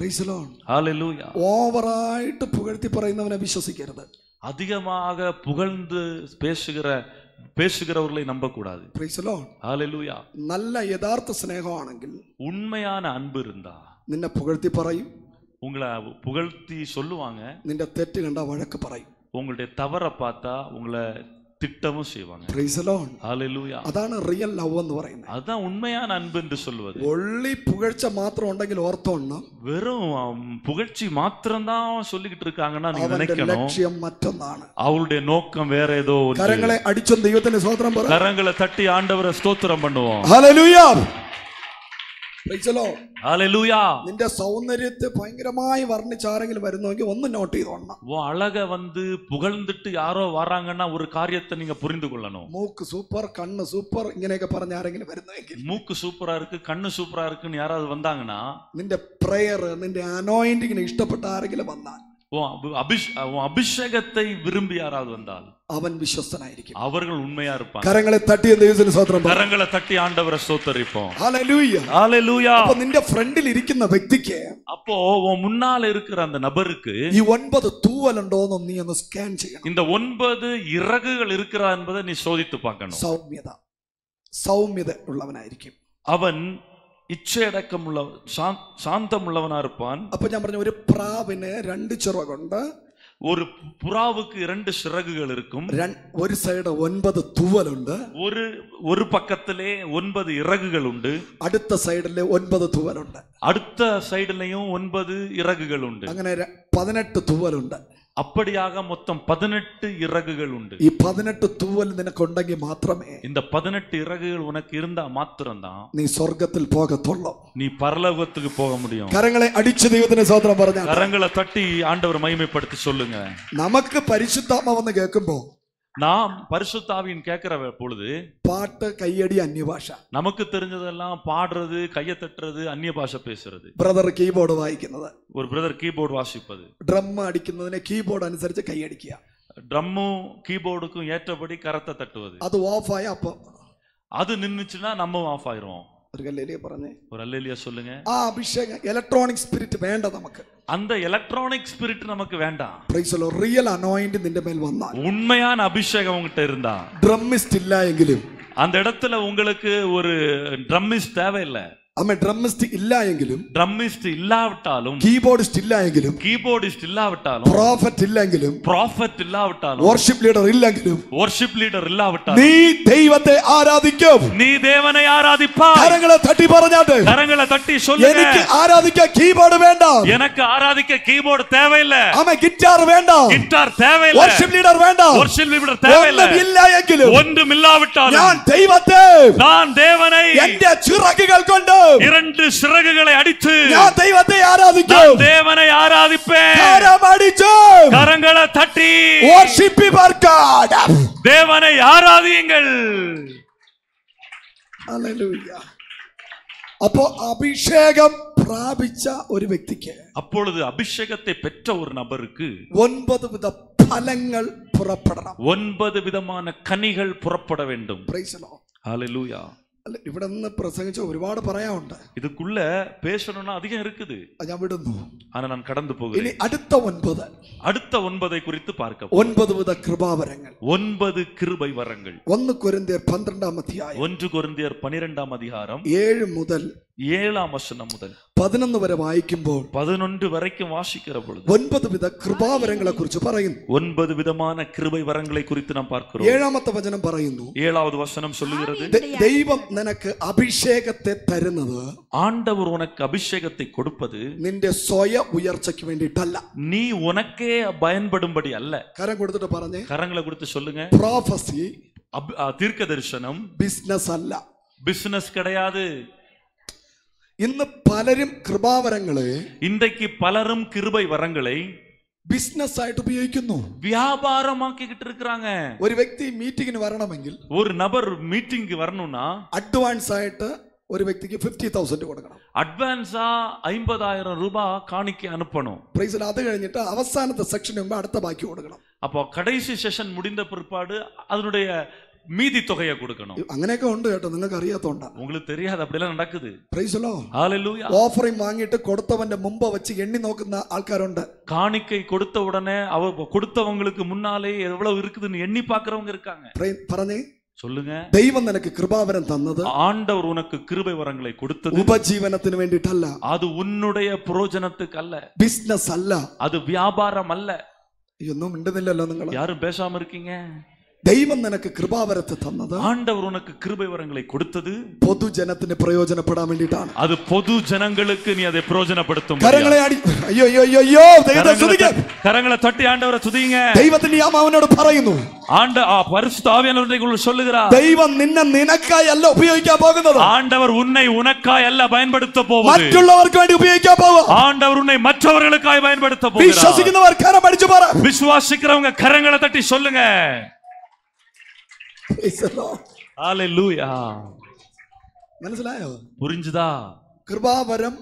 Praise the lord. ஹalleluya. ഓവറായിട്ട് പുകഴ്ത്തി പറയുന്നവനെ വിശ്വസിക്കരുത്. அதிகமாக புகழ்ந்து பேசுகிறவர்களை நம்ப கூடாது. Praise the lord. ஹalleluya. നല്ല യഥാർത്ഥ സ്നേഹമാണെങ്കിൽ உண்மையான அன்பு இருந்தா നിന്നെ പുകഴ്ത്തി പറയും, உங்களை புகழ்த்தி சொல்லுவாங்க, നിന്റെ തെറ്റ് കണ്ട വഴക്ക് പറയും, உங்களுடைய தவறை பார்த்தா உங்களை திட்டமும் செய்வாங்க. Praise the lord. ஹalleluya. അതാണ് റിയൽ ലവ് എന്ന് പറയുന്നത്. அதான் உண்மையான அன்பு என்று சொல்வது. ഒള്ളി പുകഴ്ച മാത്രം ഉണ്ടെങ്കിൽ ഓർത്തോണം, வெறும் புகழ்ச்சி மாத்திரம்தான் சொல்லிக்கிட்டு இருக்காங்கன்னா நீங்க അവന്റെ நினைக்கணும் ലക്ഷ്യം മറ്റൊന്നാണ്. அவருடைய நோக்கம் வேற ஏதோ ஒன்று. കരങ്ങളെ അടിച്ചൊന്ന് ദൈവത്തിന് സ്തോത്രം പറ. கரங்களை தட்டி ஆண்டவரை ஸ்தோத்திரம் பண்ணுவோம். ഹല്ലേലൂയ. Praise the lord. ஹalleluya. നിന്റെ സൗന്ദര്യത്തെ ഭയങ്കരമായി വർണ്ണിച്ച് ആരെങ്കിലും വരുന്നെങ്കിൽ ഒന്ന് നോട്ട് ചെയ്തോണം. உன் அழக வந்து புகழ்ந்துட்டு யாரோ வராங்கன்னா ஒரு காரியத்தை நீங்க புரிந்து கொள்ளணும். മൂക്ക് സൂപ്പർ, കണ്ണ് സൂപ്പർ, ഇങ്ങനെയൊക്കെ പറഞ്ഞ ആരെങ്കിലും വരുന്നെങ്കിൽ, மூக்கு சூப்பரா இருக்கு, கண்ணு சூப்பரா இருக்குன்னு யாராவது வந்தாங்கன்னா, നിന്റെ പ്രയർ, നിന്റെ അനോയിന്റിങ്ങിനെ ഇഷ്ടപ്പെട്ട ആരെങ്കിലും വന്നാൽ, உன் அபிஷேகத்தை விரும்பி யாராவது வந்தால் അവൻ വിശ്വസ്തനായിരിക്കും. அவர்கள் உண்மையா இருப்பாங்க. കരങ്ങളെ തട്ടി ദൈവത്തിന് സ്തോത്രം പറ. கரங்களை தட்டி ஆண்டவரை ஸ்தோத்தரிப்போம். ഹല്ലേലൂയ. ஹalleluya. അപ്പോൾ നിന്റെ ഫ്രണ്ടിൽ ഇരിക്കുന്ന വ്യക്തിക്ക്, அப்போ உன் முன்னால இருக்கிற அந்த நபருக்கு ഈ 9 തൂവലുണ്ടോന്ന് നീ ഒന്ന് സ്കാൻ ചെയ്യണം. இந்த 9 ഇറകുകൾ இருக்கிறா என்பதை நீ சோதித்து பார்க்கணும். സൗമ്യത ഉള്ളവനായിരിക്കും അവൻ ഇച്ഛയടക്കമുള്ള ശാന്തമുള്ളവനാ இருப்பான். അപ്പൊ ഞാൻ പറഞ്ഞു, ഒരു പ്രാവിന് 2 ചിറകുണ്ട്, ஒரு புறாவுக்கு 2 சிறகுகள் இருக்கும், ഒരു സൈഡ് 9 തൂവലുണ്ട്, ஒரு பக்கத்திலே 9 இறகுகள் உண்டு, അടുത്ത സൈഡിലെ 9 തൂവലുണ്ട്, அடுத்த சைடுலயும் 9 இறகுகள் உண்டு, അങ്ങനെ 18 തൂവലുണ്ട്. அப்படியாக மொத்தம் 18 இறகுகள் உண்டு. ഈ 18 തൂവൽ നിനക്കുണ്ടെങ്കിൽ മാത്രമേ இந்த 18 இறகுகள் உனக்கு இருந்தா மாத்திரம்தான் നീ സ്വർഗത്തിൽ പോകത്തുള്ളൂ. நீ பரலோகத்துக்கு போக முடியும். കരങ്ങളെ അടിച്ച് ദൈവത്തിന് സ്തോത്രം പറഞ്ഞ, கரங்களை தட்டி ஆண்டவர் மகிமைப்படுத்தி சொல்லுங்க. നമുക്ക് പരിശുദ്ധാത്മാവെന്ന് കേൾക്കുമ്പോ, நாம் பரிசுத்த ஆவியின் கேட்கிற பொழுது പാട്ട്, കയ്യടി, അന്യഭാഷ, நமக்கு தெரிஞ்சதெல்லாம் பாடுறது, கையை தட்டுறது, அந்நிய பாஷை பேசுறது, ബ്രദർ കീബോർഡ് വായിക്കുന്നത്, ஒரு பிரதர் கீபோர்டு வாசிப்பது, ഡ്രം അടിക്കുന്നതിനെ കീബോർഡ് അനുസരിച്ച് കൈയടിക്കുക, ட்ரம்மும் கீபோர்டுக்கும் ஏற்றபடி கரத்தை தட்டுவது, അത് ഓഫായ അപ്പൊ அது நின்னுச்சுன்னா நம்ம ஆஃப் ஆயிரும். ഒരു കല്ലേലിയ പറഞ്ഞേ, ஒரு அல்லேலியா சொல்லுங்க. ആ അഭിഷേകം, ഇലക്ട്രോണിക് സ്പിരിറ്റ് വേണ്ട നമുക്ക്. அந்த எலக்ட்ரானிக் ஸ்பிரிட் நமக்கு வேண்டாம். Price the Lord. Real anoint നിന്റെ മേൽ വന്നാൽ, உண்மையான அபிஷேகம் உங்ககிட்ட இருந்தா, ഡ്രമ്മിസ്റ്റ് ഇല്ല എങ്കിലും, அந்த இடத்துல உங்களுக்கு ஒரு ட்ரம்மிஸ்ட் தேவையில்லை. അമ്മ ഡ്രമ്മിസ്റ്റ് ഇല്ല എങ്കിലും, ட்ரம்மிஸ்ட் இல்லாவிட்டாலும், കീബോർഡിസ്റ്റ് ഇല്ല എങ്കിലും, கீபோர்டிஸ்ட் இல்லாவிட்டாலும், പ്രോഫറ്റ് ഇല്ലെങ്കിലും, ப்ராஃபட் இல்லாவிட்டாலும், വർഷിപ്പ് ലീഡർ ഇല്ലെങ്കിലും, வொர்ஷிப் லீடர் இல்லாவிட்டாலும், നീ ദൈവത്തെ ആരാധിക്കും. நீ தேவனை ஆராதிப்பாய். കരങ്ങളെ തട്ടി പറഞ്ഞാട്ട്, கரங்களை தட்டி சொல்லுங்க, എനിക്ക് ആരാധിക്കാൻ കീബോർഡ് വേണ്ട, எனக்கு ஆராதிக்க கீபோர்டு தேவையில்லை, അമ്മ ഗിറ്റാർ വേണ്ട, கிட்டார் தேவையில்லை, വർഷിപ്പ് ലീഡർ വേണ്ട, வொர்ஷிப் லீடர் தேவையில்லை, ഒന്നുമില്ല എങ്കിലും ஒன்றும் இல்லாவிட்டாலும் ഞാൻ ദൈവത്തെ, நான் தேவனை എന്റെ ചിറകുകൾ കൊണ്ട് 2 சிறகுகளை அடித்து ഞാൻ ദൈവത്തെ ആരാധിക്കും. நான் தேவனை ஆராதிப்பேன். കരമടിച്ച് கரங்களை தட்டி വർഷിപ്പ് God. தேவனை ஆராதியுங்கள். ഹല്ലേലൂയ. അപ്പോ അഭിഷേകം പ്രാപിച്ച ഒരു വ്യക്തിക്ക്, அப்பொழுது அபிஷேகத்தை பெற்ற ஒரு நபருக்கு 9 വിധ ഫലങ്ങൾ പുറപ്പെടണം. 9 விதமான கனிகள் புறப்பட வேண்டும். Praise the lord. ஹalleluya. അല്ല, ഇവിടെ നിന്ന് പ്രസംഗിച്ച ഒരുപാട് പറയാനുണ്ട്. இதுக்குள்ள பேசணும்னா அதிகம் இருக்குது. ഞാൻ വിടുന്നു. ஆனா நான் கடந்து ഇനി போகிறேன். അടുത്ത 9, அடுத்த 9 குறித்து பார்க்க 9 വിധ കൃപാവരങ്ങൾ. 9 കിരുബை வரங்கள். 1 കൊരിന്ത്യർ 12-ാം അധ്യായം 1 കൊരിന്ത്യർ 12-ാം அதிகாரம் 7 മുതൽ 7-ാം വചനം മുതൽ 11 വരെ വായിക്കുമ്പോൾ 11 வரைக்கும் வாசிக்கிற பொழுது 9 വിധ കൃപാവരങ്ങളെ കുറിച്ച് പറയുന്നു. 9 விதமான கிருபை வரங்களை குறித்து நாம் பார்க்கிறோம். 7-ാമത്തെ വചനം പറയുന്നു, 7வது வசனம் சொல்லுகிறது, ദൈവം നിനക്ക് അഭിഷേകത്തെ തരുന്നത്, ஆண்டவர் உனக்கு அபிஷேகத்தை கொடுப்பது നിന്റെ സ്വയ ഉയർച്ചയ്ക്ക് വേണ്ടിയിട്ടല്ല. நீ உனக்கே பயன்படும்படி அல்ல. കരം കൊടുത്തിട്ട് പറഞ്ഞേ, கரங்களை கொடுத்து சொல்லுங்க. പ്രോഫസി தீர்க்க தரிசனம் ബിസിനസ് അല്ല. பிசினஸ் கிடையாது. ഇന്ന് പലരും കൃപാവരങ്ങളെ, இன்றைக்கு பலரும் கிருபை வரங்களை ബിസിനസ് ആയിട്ട് ഉപയോഗിക്കുന്നു. வியாபாரமாக்கிக்கிட்டு இருக்காங்க. ഒരു വ്യക്തി മീറ്റിംഗിന് വരണമെങ്കിൽ, ஒரு நபர் மீட்டிங்க்கு வரணும்னா അഡ്വാൻസ് ആയിട്ട് ഒരു വ്യക്തിക്ക് 50,000 കൊടുക്കണം. அட்வான்ஸா 50,000 ரூபாய் காணிக்கை அனுப்பணும். പ്രൈസ്. അത് കഴിഞ്ഞിട്ട് അവസാനത്തെ സെക്ഷന് മുമ്പ് അടുത്ത ബാക്കി കൊടുക്കണം. அப்போ கடைசி செஷன் முடிந்த பிற்பாடு அதனுடைய மீதி தொகையை கொடுக்கணும். അങ്ങനെയൊക്കെ ഉണ്ട് കേട്ടോ, നിങ്ങൾക്ക് അറിയാത്തോണ്ടാ. உங்களுக்கு தெரியாது, அப்படிலாம் நடக்குது. Price the lord. Hallelujah. Offering വാങ്ങിയിട്ട് കൊടുത്തവന്റെ മുമ്പ് വെച്ച് എണ്ണി നോക്കുന്ന ആൾക്കാരുണ്ട്. காணிக்கை கொடுத்த உடனே கொடுத்தவங்களுக்கு முன்னாலே எவ்வளவு இருக்குதுன்னு எண்ணி பார்க்கறவங்க இருக்காங்க. പറഞ്ഞേ, சொல்லுங்க. ദൈവം നിനക്ക് കൃപാവരം തന്നത് ஆண்டவர் உனக்கு கிருபை வரங்களை கொடுத்தது ഉപജീവനത്തിന് വേണ്ടിയിട്ടല്ല. அது உன்னுடைய பிரயோஜனத்துக்கு அல்ல. ബിസിനസ് അല്ല. அது வியாபாரம் அல்ல. ഒന്നും മിണ്ടുന്നില്ലല്ലോ നിങ്ങൾ. யாரும் பேசாம இருக்கீங்க. ദൈവം നിനക്ക് കൃപാവരത്തെ തന്നത്, ஆண்டவர் உனக்கு கிருபை வரங்களை கொடுத்தது പൊതുജനത്തിന് പ്രയോജനപ്പെടാൻ വേണ്ടിയിട്ടാണ്. அது பொது ஜனங்களுக்கு நீ அதை பிரயோஜனப்படுத்தும். കരങ്ങളെ അടി. അയ്യോ അയ്യോ അയ്യോ, ദൈവത്തെ സ്തുതിക്കുക. கரங்களை தட்டி ആண்டவரை துதிங்க. ദൈവത്തിന്റെ ആത്മാവിനോട് പറയുന്നു, பரிசுத்த ஆவியானவர் சொல்லுகிறார், ദൈവം നിന്നെ നിനക്കായി അല്ല ഉപയോഗിക്കാൻ പോകുന്നത്. ஆண்டவர் உன்னை உனக்காய் அல்ல பயன்படுத்த போவது, മറ്റുള്ളവർക്ക് വേണ്ടി ഉപയോഗിക്കാൻ പോകുക. ஆண்டவர் உன்னை மற்றவர்களுக்காய் பயன்படுத்த போகிறார். വിശ്വസിക്കുന്നവർ കരം അടിച്ചു പറ. விசுவாசிக்கிறவங்க கரங்களை தட்டி சொல்லுங்க. ஹalleluya. മനസ്സിലായോ? புரிஞ்சுதா? കൃപാവരം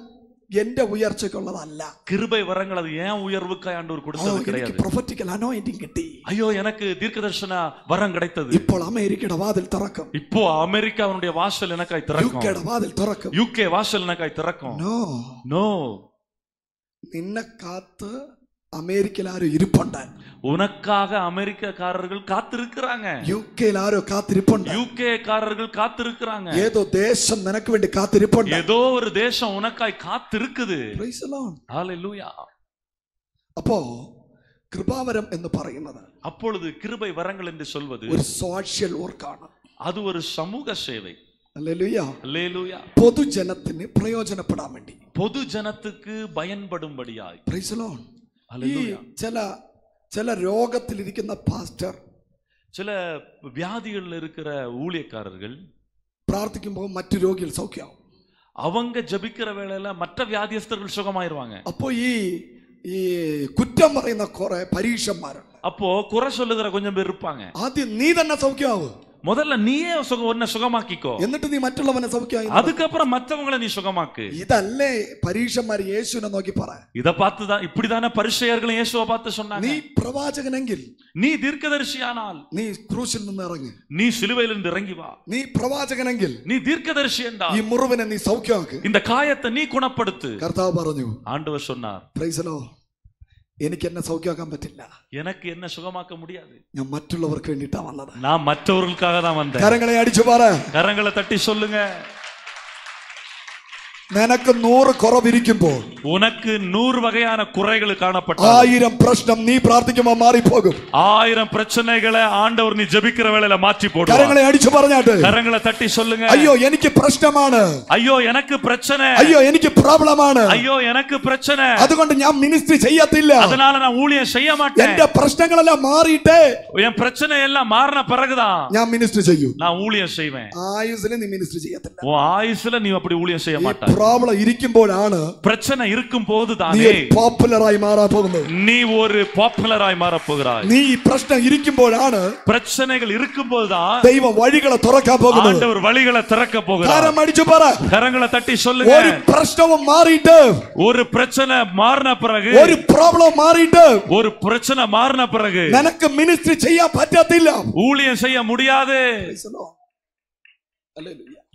എന്റെ ഉയർച്ചയ്ക്കുള്ളതല്ല. கிருபை வரங்கள் அது ஏன் உயர்வுக்காய் ஆண்டவர் கொடுத்தது கிடையாது. പ്രൊഫറ്റിക്കൽ അനോയിന്റിംഗ് കിട്ടി. ஐயோ எனக்கு தீர்க்கதரிசன வரம் கிடைத்தது. ഇപ്പോൾ അമേരിക്കയുടെ വാതിൽ തുറക്കും. இப்போ அமெரிக்காவுடைய வாசல் எனக்காய் திறக்கும். യുകെയുടെ വാതിൽ തുറക്കും. യുകെ വാசல் எனக்காய் திறக்கும். நோ. നിന്നെ കാത്ത് അമേരിക്കയിൽ ആരോ ഇരിപ്പുണ്ട്. உனக்காக அமெரிக்கக்காரர்கள் காத்திருக்கிறாங்க. യുകെയിൽ ആരോ കാത്തിരിപ്പുണ്ട്. യുകെ காரர்கள் காத்திருக்கிறாங்க. ഏതോ ദേശം നിനക്ക് വേണ്ടി കാത്തിരിപ്പുണ്ട്. ஏதோ ஒரு தேசம் உனக்காய் காத்திருக்குது. Praise the lord. ஹalleluya. അപ്പോ കൃപാവരം എന്ന് പറയുന്നത്, அப்பொழுது கிருபை வரங்கள் என்று சொல்வது ഒരു സോഷ്യൽ വർക്കാണ്. அது ஒரு சமூக சேவை. ഹല്ലേലൂയ. ஹalleluya. പൊതുജനത്തിന് പ്രയോജനപ്പെടാൻ വേണ്ടി, பொது ஜனத்துக்கு பயன்படும்படியாய். Praise the lord. ஹalleluya. ചില രോഗത്തിലിരിക്കുന്ന പാസ്റ്റർ, சில வியாதிகள் இருக்கிற ஊழியக்காரர்கள் പ്രാർത്ഥിക്കുമ്പോൾ മറ്റു രോഗികൾ സൗഖ്യമാവും. அவங்க ஜபிக்கிற வேளையில மற்ற வியாதியஸ்தர்கள் சுகமாயிருவாங்க. അപ്പോ ഈ കുറ്റം പറയുന്ന കുറെ പരീക്ഷന്മാരുണ്ട്. அப்போ குறை சொல்லுகிற கொஞ்சம் பேர் இருப்பாங்க. ആദ്യം നീ തന്നെ സൗഖ്യമാവും. முதல்ல நீயே உன்னை சுகமாக்கிக்கோ, എന്നിട്ട് നീ മറ്റുള്ളവനെ സൗഖ്യമായി. அதுக்கப்புறம் மற்றவங்களை நீ சுகமாக்கு. ഇതല്ലേ പരീക്ഷന്മാർ യേശുവിനെ നോക്കി പറ. இத பார்த்துதான் இப்படிதானே பரிசேயர்கள் இயேசுவை பார்த்து சொன்னாங்க, നീ പ്രവാചകനെങ്കിൽ, நீ தீர்க்கதரிசியானால் നീ ക്രൂശിൽ നിന്ന് ഇറങ്ങി, நீ சிலுவையிலிருந்து இறங்கி வா. നീ പ്രവാചകനെങ്കിൽ, நீ தீர்க்கதரிசி என்றால் ഈ മുറിവിനെ നീ സൗഖ്യമാക്ക്. இந்த காயத்தை நீ குணப்படுத்து. കർത്താവ് പറഞ്ഞു. ஆண்டவர் சொன்னார், പ്രൈസ് ദി ലോർഡ്. എനിക്ക് എന്നെ സൗഖ്യമാക്കാൻ പറ്റില്ല. எனக்கு என்ன சுகமாக்க முடியாது. ഞാൻ മറ്റുള്ളവർക്ക് വേണ്ടിയിട്ടാ വന്നത്. நான் மற்றவர்களுக்காக தான் வந்தேன். കരങ്ങളെ അടിച്ചു പറ. கரங்களை தட்டி சொல்லுங்க. നിനക്ക് 100 കുറവിരിക്കുമ്പോൾ, உனக்கு 100 வகையான குறைகள் காணப்பட்டால், 1000 പ്രശ്നം നീ പ്രാർത്ഥിക്കുമ്പോൾ മാറിപ്പോകും. 1000 பிரச்சனைகளை ஆண்டவர் நீ ஜெபிக்கிற வேளையில மாற்றி போடுவார். കരങ്ങളെ അടിച്ചു പറഞ്ഞാട്ട്. கரங்களை தட்டி சொல்லுங்க. അയ്യോ എനിക്ക് പ്രശ്നമാണ്, ஐயோ எனக்கு பிரச்சனை, അയ്യോ എനിക്ക് പ്രോബ്ലമാണ്, ஐயோ எனக்கு பிரச்சனை, അതുകൊണ്ട് ഞാൻ മിനിസ്ട്രി ചെയ്യത്തില്ല, அதனால நான் ஊழியம் செய்ய மாட்டேன். എന്റെ പ്രശ്നങ്ങളെല്ലാം മാറിയിട്ടേ, என் பிரச்சனை எல்லாம் மாறின பிறகுதான் ഞാൻ മിനിസ്ട്രി ചെയ്യൂ. நான் ஊழியம் செய்வேன். ആയുസ്സിൽ നീ മിനിസ്ട്രി ചെയ്യത്തില്ല. உன் ஆயுசுல நீ அப்படி ஊழியம் செய்ய மாட்டாய். പ്രോബ്ലം ഇരിക്കുമ്പോഴാണ്, பிரச்சனை இருக்கும் போதுதானே നീ പോപ്പുലറായി മാറാൻ പോകുന്നത്. நீ ஒரு பாப்புலராய் மாறப் போகிறாய். നീ ഈ പ്രശ്നം ഇരിക്കുമ്പോഴാണ്, பிரச்சனைகள் இருக்கும் போதுதான் ദൈവം വഴികളെ തുറക്കാൻ പോകുന്നത്. ஆண்டவர் வழிகளை திறக்க போகிறார். കരം അടിച്ചു പറ. கரங்களை தட்டி சொல்லுங்க. ഒരു പ്രശ്നവും മാറിയിട്ട്, ஒரு பிரச்சனை மாறின பிறகு, ഒരു പ്രോബ്ലം മാറിയിട്ട്, ஒரு பிரச்சனை மாறின பிறகு നിനക്ക് മിനിസ്ട്രി ചെയ്യാൻ പറ്റത്തില്ല. ஊழியம் செய்ய முடியாது.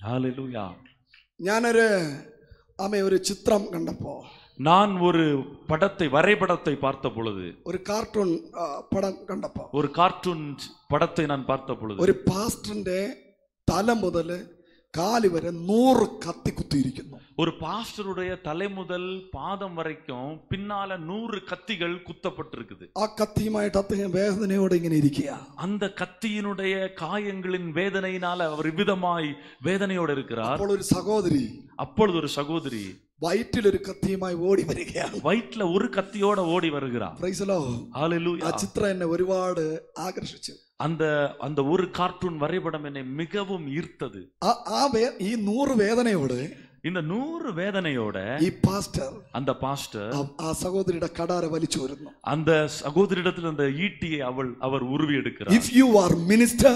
ഹല്ലേലൂയ. ഞാനൊരു ഒരു ചിത്രം കണ്ടപ്പോ, நான் ஒரு வரைபடத்தை பார்த்த பொழுது, ഒരു കാർട്ടൂൺ പടം കണ്ടപ്പോ, ஒரு கார்ட்டூன் படத்தை நான் பார்த்த பொழுது, ഒരു പാസ്റ്ററിന്റെ തല മുതൽ കാല് വരെ 100 കത്തി കുത്തിയിരിക്കുന്നു. ஒரு பாஸ்டருடைய தலை முதல் பாதம் வரைக்கும் பின்னால 100 கத்திகள் குத்தப்பட்டிருக்குது. ആ കത്തിയുമായിട്ട് അദ്ദേഹം വേദനയോടെ ഇങ്ങനെ ഇരിക്കുക. அந்த கத்தியினுடைய காயங்களின் வேதனையினால அவர் விதமாய் வேதனையோடு இருக்கிறார். அப்பொழுது ஒரு சகோதரி വയറ്റിൽ ഒരു കത്തിയുമായി ഓടി വരികയാണ്. വയറ്റിൽ ഒരു കത്തിയോടെ ഓടി വരുகிறார். Praise the lord. ഹല്ലേലൂയ. ആ ചിത്രം എന്നെ ഒരുപാട് ആകർഷിച്ചു. அந்த ஒரு கார்ட்டூன் வரைபடம் என்னை மிகவும் ஈர்த்தது. ഈ 100 വേദനയോടെ, இந்த 100 வேதனையோட ഈ പാസ്റ്റർ, அந்த பாஸ்டர் ആ സഹോദരിയുടെ കടാര വലിച്ചു വരുന്നു. அந்த சகோதரியிடத்தில் அந்த ஈட்டியை அவர் உருவி எடுக்கிறார். If you are minister,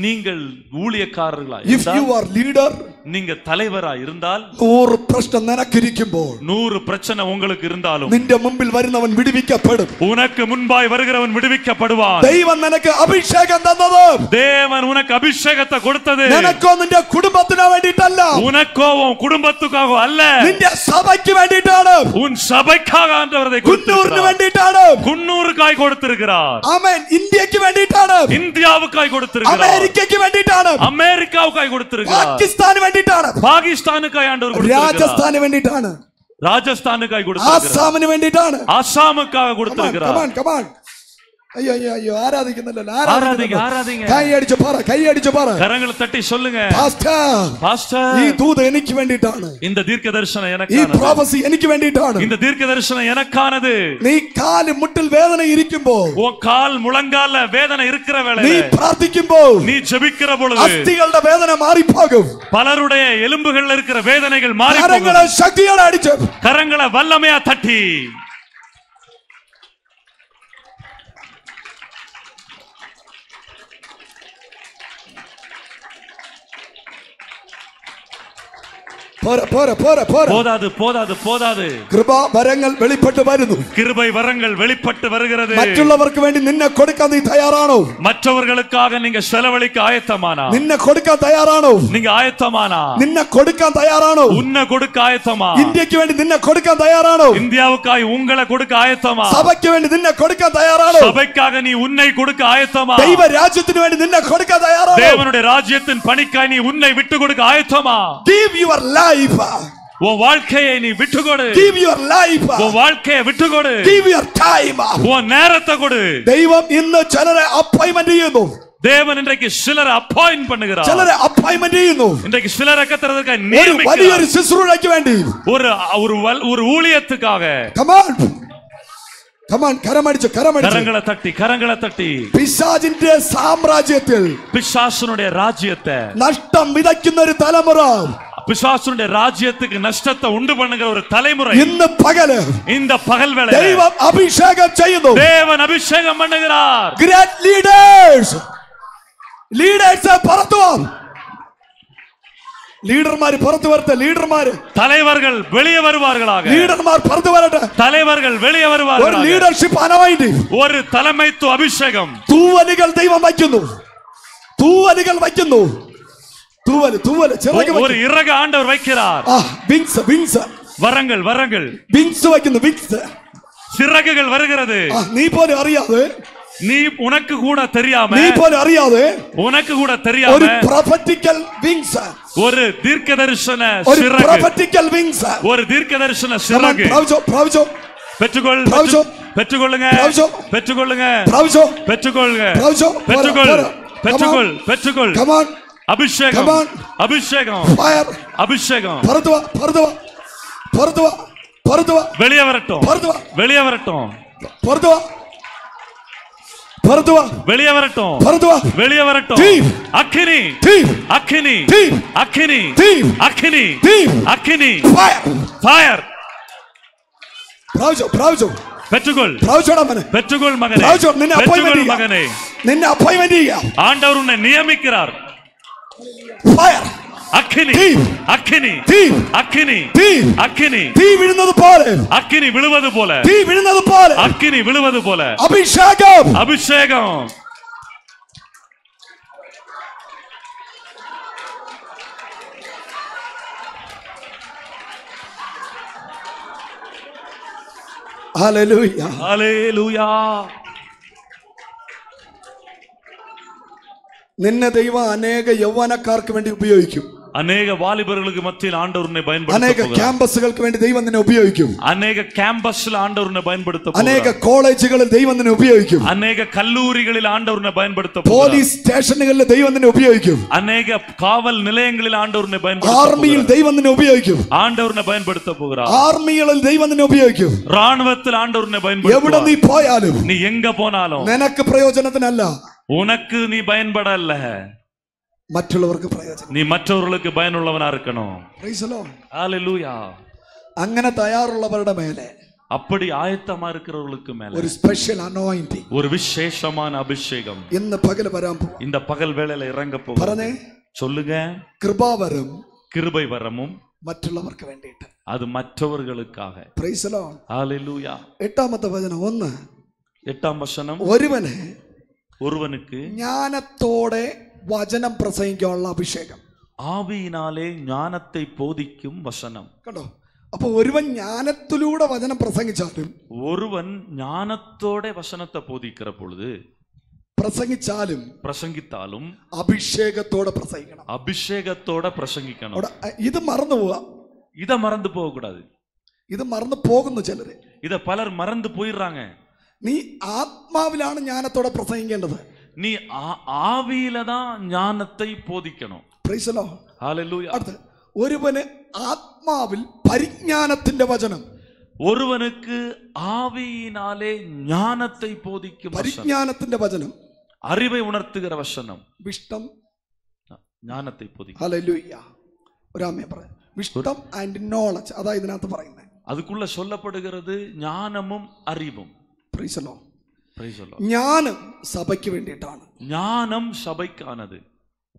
நீங்கள் ஊழியக்காரர்களா, if you are leader, நீங்க தலைவரா இருந்தால் 100 പ്രശ്നം നിനക്കിരിക്കുമ്പോൾ 100 பிரச்சனை உங்களுக்கு இருந்தாலும் നിന്റെ മുമ്പിൽ വരുന്നവൻ വിടുവിക്കപ്പെടും. உனக்கு முன்பாய் வருகிறவன் விடுவிக்கப்படுவான். ദൈവം നിനക്ക് അഭിഷേകം തന്നത് தேவன் உனக்கு அபிஷேகத்தை கொடுத்தது നിനക്കോ നിന്റെ കുടുംബത്തിനോ വേണ്ടിയിട്ടല്ല, உனக்கோ உன் குடும்பத்துக்காக அல்ல, നിന്റെ സഭയ്ക്ക് വേണ്ടിയിട്ടാണ്, உன் சபைக்காக ஆண்டவர் കുന്നൂറിന് വേണ്ടിയിട്ടാണ്, குன்னூருக்காய் கொடுத்திருக்கிறார். ആമേൻ. ഇന്ത്യക്ക് വേണ്ടിയിട്ടാണ്, இந்தியாவுக்காய் கொடுத்திருக்கிறார். അമേരിക്കയ്ക്ക് വേണ്ടിയിട്ടാണ്, அமெரிக்காவுக்காய் கொடுத்திருக்கிறார். പാകിസ്ഥാന് വേണ്ടിയിട്ടാണ്, பாகிஸ்தானுக்காய் ஆண்டவர் கொடுத்திருக்கிறார். രാജസ്ഥാന് വേണ്ടിയിട്ടാണ്, ராஜஸ்தானுக்காய் கொடுத்திருக்கிறார். ആസാമിന് വേണ്ടിയിട്ടാണ്, ஆசாமுக்காக கொடுத்திருக்கிறார். Come on come on. അയ്യോ അയ്യോ അയ്യോ, ആരാധിക്കുന്നില്ലല്ലോ. ஆராதிங்க. കൈയടിച്ചു പറ, കൈയടിച്ചു പറ. கரங்களை தட்டி சொல்லுங்க, പാസ്റ്റർ, ഈ ദൂത് എനിക്ക് വേണ്ടിയിട്ടാണ്, இந்த தீர்க்க தரிசனம் ഈ எனக்கானது, പ്രോഫസി എനിക്ക് വേണ്ടിയിട്ടാണ്. இந்த தீர்க்க தரிசனம் எனக்கானது. നീ കാല് മുട്ടിൽ വേദന ഇരിക്കുമ്പോൾ, உன் கால் முழங்கால வேதனை இருக்கிற നീ வேளையில, പ്രാർത്ഥിക്കുമ്പോൾ நீ ஜெபிக்கிற பொழுது അസ്ഥികളുടെ വേദന മാറിപ്പോകും. பலருடைய எலும்புகள்ல இருக்கிற வேதனைகள் மாறி കരങ്ങളെ ശക്തിയോടെ അടിച്ച്, கரங்களை வல்லமையா தட்டி போதாது போதாது போதாது. കൃപാവരങ്ങൾ വെളിപ്പെട്ട് വരുന്നു. கிருபை வரங்கள் வெளிப்பட்டு வருகிறது. മറ്റുള്ളവർക്ക് വേണ്ടി നിന്നെ കൊടുക്കാൻ നീ തയ്യാറാണോ? மற்றவர்களுக்காக நீங்க செலவழிக்க ஆயத்தமானா? നിന്നെ കൊടുക്കാൻ തയ്യാറാണോ? நீங்க ஆயத்தமானா? നിന്നെ കൊടുക്കാൻ തയ്യാറാണോ? உன்னை கொடுக்க ஆயத்தமா? ഇന്ത്യക്ക് വേണ്ടി നിന്നെ കൊടുക്കാൻ തയ്യാറാണോ? இந்தியாவுக்காய் உங்களை கொடுக்க ஆயத்தமா? സഭയ്ക്ക് വേണ്ടി നിന്നെ കൊടുക്കാൻ തയ്യാറാണോ? சபைக்காக நீ உன்னை கொடுக்க ஆயத்தமா? ദൈവ രാജ്യത്തിന് വേണ്ടി നിന്നെ കൊടുക്കാൻ തയ്യാറാണോ? தேவனுடைய ராஜ்யத்தின் பணிக்காய் நீ உன்னை விட்டு கொடுக்க ஆயத்தமா? Give your life. உன் வாழ்க்கையை நீ விட்டு கொடு. Give your life. உன் வாழ்க்கையை விட்டு கொடு. Give your time. உன் நேரத்தை கொடு. ദൈവം ഇന്ന് ചിലരെ അപ്പോയിന്റ്മെന്റ് ചെയ്യുന്നു. தேவன் இன்றைக்கு சிலரை அப்பாயிண்ட் பண்ணுகிறார். ചിലരെ അപ്പോയിന്റ്മെന്റ് ചെയ്യുന്നു. இன்றைக்கு சிலரை கர்த்தருக்காக ഒരു நியமிக்கிறார். വലിയൊരു ശുശ്രൂഷയ്ക്ക് വേണ്ടി, ஒரு ஊழியத்துக்காக. Come on. Come on, കരമടിച്ചു. கரங்களை தட்டி പിശാചിന്റെ സാമ്രാജ്യത്തിൽ, பிசாசுனுடைய ராஜ்யத்தை, നഷ്ടം വിതയ്ക്കുന്ന ഒരു തലമുറ, பிசாசுனுடைய ராஜ்யத்துக்கு நஷ்டத்தை உண்டு பண்ணுகிற ஒரு தலைமுறை ഇന്ന് പകല് இந்த பகல் வேளை ദൈവം അഭിഷേകം ചെയ്യുന്നു. தேவன் அபிஷேகம் பண்ணுகிறார். Great leaders പുറത്തു വാ. ലീഡർമാർ പുറത്തു വരട്ടെ. தலைவர்கள் வெளியே வருவார்களாக. ലീഡർമാർ പുറത്തു വരട്ടെ. தலைவர்கள் வெளியே ഒരു வருவார்களாக. ലീഡർഷിപ്പ് അനോയിന്റിംഗ്, ஒரு தலைமைத்துவ அபிஷேகம். തൂവലുകൾ ദൈവം വയ്ക്കുന്നു. ஒரு இறக ஆண்டவர் வைக்கிறார். വിങ്സ് வரங்கள் വിങ്സ് വയ്ക്കുന്നു. சிறகுகள் வருகிறது. നീ പോലും അറിയാതെ, நீ உனக்கு கூட தெரியாம, നീ പോലും അറിയാതെ உனக்கு கூட தெரியாம ഒരു പ്രൊഫറ്റിക്കൽ വിങ്സ്, ஒரு தீர்க்கதரிசன ഒരു சிறகு, പ്രൊഫറ്റിക്കൽ വിങ്സ്, ஒரு தீர்க்கதரிசன சிறகு பெற்றுக்கொள்ளுங்க. பெற்றுக்கொள்ளுங்க. அபிஷேகம். வெளியே வரட்டும். அக்கினி. ஃபயர். பெற்றுக்கொள் மகனே. നിന്നെ അപ്പോയിന്റ്മെന്റ് ചെയ്യാം. ஆண்டவர் உன்னை நியமிக்கிறார். ഫയർ. അഗ്നി. തീ വീഴുന്നത് പോലെ, അഗ്നി വിഴുவது போல, അഗ്നി വിഴുவது போல അഭിഷേകം. ഹല്ലേലൂയ. നിന്നെ ദൈവം അനേക യൗവനക്കാർക്ക് വേണ്ടി ഉപയോഗിക്കും. അനേക വാലിബர்களுக்கு മധ്യയിൽ ആண்டവനെ பயன்படுத்தும். അനേക ക്യാമ്പസുകൾക്ക് വേണ്ടി ദൈവം നിന്നെ ഉപയോഗിക്കും. അനേക ക്യാമ്പസിൽ ആண்டവനെ பயன்படுத்துം. അനേക കോളേജുകളിൽ ദൈവം നിന്നെ ഉപയോഗിക്കും. അനേക കല്ലൂരികളിൽ ആണ്ടവനെ பயன்படுத்துം. പോലീസ് സ്റ്റേഷനുകളിൽ ദൈവം നിന്നെ ഉപയോഗിക്കും. അനേക കാവൽ നിലയങ്ങളിൽ ആണ്ടവനെ பயன்படுத்துം. ആർമിയിൽ ദൈവം നിന്നെ ഉപയോഗിക്കും. ആണ്ടവനെ பயன்படுத்த போகிறார். ആർമികളിൽ ദൈവം നിന്നെ ഉപയോഗിക്കും. റാണുവത്തിൽ ആണ്ടവനെ பயன்படுத்துം. എവിടെ നീ പോയാലും, നീ എങ്ക പോനാലും നിനക്ക് പ്രയോജനത്തിനല്ല, உனக்கு நீ பயன்படல, മറ്റുള്ളവർക്ക് പ്രയോജനം. നീ മറ്റുള്ളവർക്ക് பயனுள்ளவனா இருக்கணும். Price the lord. ഹല്ലേലൂയ. അങ്ങനെ തയ്യാറുള്ളവരുടെ മേലെ, அப்படி ஆயத்தமா இருக்கிறவங்களுக்கு மேல ஒரு ஸ்பெஷல் அனாயிண்டிங், ஒரு விசேஷமான அபிஷேகம் இந்த பகல் வராம். இந்த பகல் வேளையில இறங்க போகுது. പറഞ്ഞേ, சொல்லுங்க. കൃപാവരം, கிருபை வரமும் മറ്റുള്ളവർക്ക് വേണ്ടിയിട്ട്. அது மற்றவர்களுக்காக. Praise the lord. ஹalleluya. 8ാമത്തെ വചനം 1. 8ാം വചനം, ഒരുവനുക്ക് ജ്ഞാനത്തോടെ വചനം പ്രസംഗിക്കാനുള്ള അഭിഷേകം. ആവിയിനാലെ ജ്ഞാനത്തെ ബോധിക്കും വചനം. കണ്ടോ? അപ്പൊ ഒരുവൻ ജ്ഞാനത്തിലൂടെ വചനം പ്രസംഗിച്ചാലും, ഒരുവൻ ജ്ഞാനത്തോടെ വചനത്തെ ബോധിக்கிற பொழுது, പ്രസംഗിച്ചാലും അഭിഷേകത്തോടെ പ്രസംഗിക്കണം. അഭിഷേകത്തോടെ പ്രസംഗിക്കണം. ഇത് മറന്നു പോവാ. ഇത മറന്നു പോകக்கூடாது. ഇത് മറന്നു പോകുന്നു ചിലര്. ഇത പലർ മറന്നു പോയിറാங்க. നീ ആത്മാവിലാണ് ജ്ഞാനത്തോടെ പ്രസംഗിക്കേണ്ടത്. നീ ആവിയിലതാ ജ്ഞാനത്തെ ബോധിക്കണം. Praise the lord. ഹല്ലേലൂയ. ഒരുവന് ആത്മാവിൽ പരിജ്ഞാനത്തിന്റെ വചനം. ഒരുവനുക്ക് ആവിയിനാലെ ജ്ഞാനത്തെ ബോധിക്കും പരിജ്ഞാനത്തിന്റെ വചനം, അറിവെ ഉണർത്തുகிற വചനം. വിഷ്ടം ജ്ഞാനത്തെ ബോധിക്കും. ഹല്ലേലൂയ. ഒരാമേ പറ. വിഷ്ടം ആൻഡ് നോളജ്, അതാ ഇതിനകത്ത് പറയുന്നത്. അതുക്കുള്ള சொல்லப்படுகிறது ஞானமும் அறிவும். Price the Lord. Price the Lord. ജ്ഞാനം സഭയ്ക്ക് വേണ്ടിയിട്ടാണ്. ஞானம் சபைக்கானது.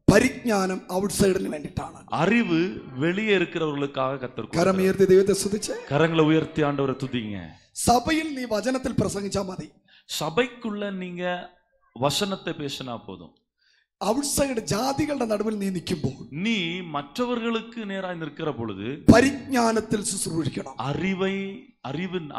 പരിജ്ഞാനം ഔട്ട്സൈഡിന് വേണ്ടിയിട്ടാണ്. அறிவு வெளியே இருக்கிறவர்களுக்காக கர்த்தர். കരം ഉയർത്തി ദൈവത്തെ സ്തുതിച്ച്. கரங்களை உயர்த்தி ஆண்டவரை துதிங்க. സഭയിൽ നീ വചനത്തിൽ പ്രസംഗിച്ചാൽ മതി. சபைக்குள்ள நீங்க வசனத்தை பேசினா போதும். ഔട്ട്സൈഡ് ജാതികളുടെ നടുവിൽ നീ നിൽക്കുമ്പോൾ, நீ மற்றவர்களுக்கு நேராய் நிற்கிற பொழுது പരിജ്ഞാനത്തിൽ ശുശ്രൂഷിക്കണം. அறிவின்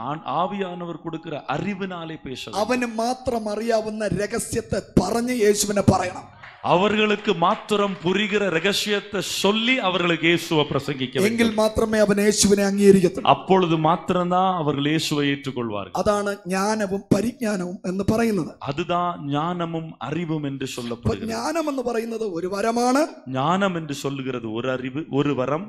ஆவியானவர் கொடுக்கிற அறிவினாலே பேசணும். അവന് മാത്രം അറിയാവുന്ന രഹസ്യത്തെ പറഞ്ഞ് യേശുവിനെ പറയണം. அவர்களுக்கு மாத்திரம் புரிகிற ரகசியத்தை சொல்லி அவர்களுக்கு இயேசுவை பிரசங்கிக்க வேண்டும். എങ്കിൽ മാത്രമേ അവൻ യേശുവിനെ അംഗീകരിക്കത്തുള്ളൂ. அப்பொழுது மாத்திரம்தான் அவர்கள் இயேசுவை ஏற்றுக்கொள்வார்கள். അതാണ് ജ്ഞാനവും പരിജ്ഞാനവും എന്ന് പറയുന്നത്. அதுதான் ஞானமும் அறிவும் என்று சொல்லப்படுகிறது. ജ്ഞാനം എന്ന് പറയുന്നത് ഒരു വരമാണ്. ஞானம் என்று சொல்லுகிறது ஒரு அறிவு, ஒரு வரம்.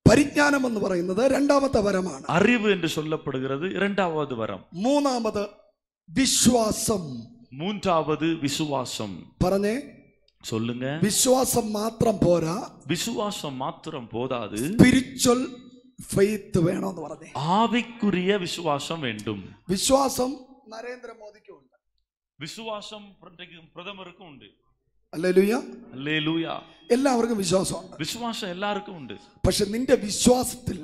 പരിജ്ഞാനം എന്ന് പറയുന്നത് രണ്ടാമത്തെ വരമാണ്. அறிவு என்று சொல்லப்படுகிறது இரண்டாவது வரம். മൂന്നാമത് വിശ്വാസം. மூன்றாவது விசுவாசம். പറഞ്ഞേ, சொல்லுங்க. വിശ്വാസം മാത്രം പോരാ. விசுவாசம் மாத்திரம் போதாது. സ്പിരിച്വൽ ഫെയ്ത്ത് വേണമെന്ന് പറഞ്ഞേ. ஆவிக்குரிய விசுவாசம் வேண்டும். വിശ്വാസം നരേന്ദ്രമോദിക്കും ഉണ്ട്. விசுவாசம் பிரதமருக்கும் உண்டு. ഹല്ലേലൂയ. ഹല്ലേലൂയ. എല്ലാവർക്കും വിശ്വാസമുണ്ട്. വിശ്വാസം എല്ലാവർക്കും ഉണ്ട്. പക്ഷെ നിന്റെ വിശ്വാസത്തിൽ,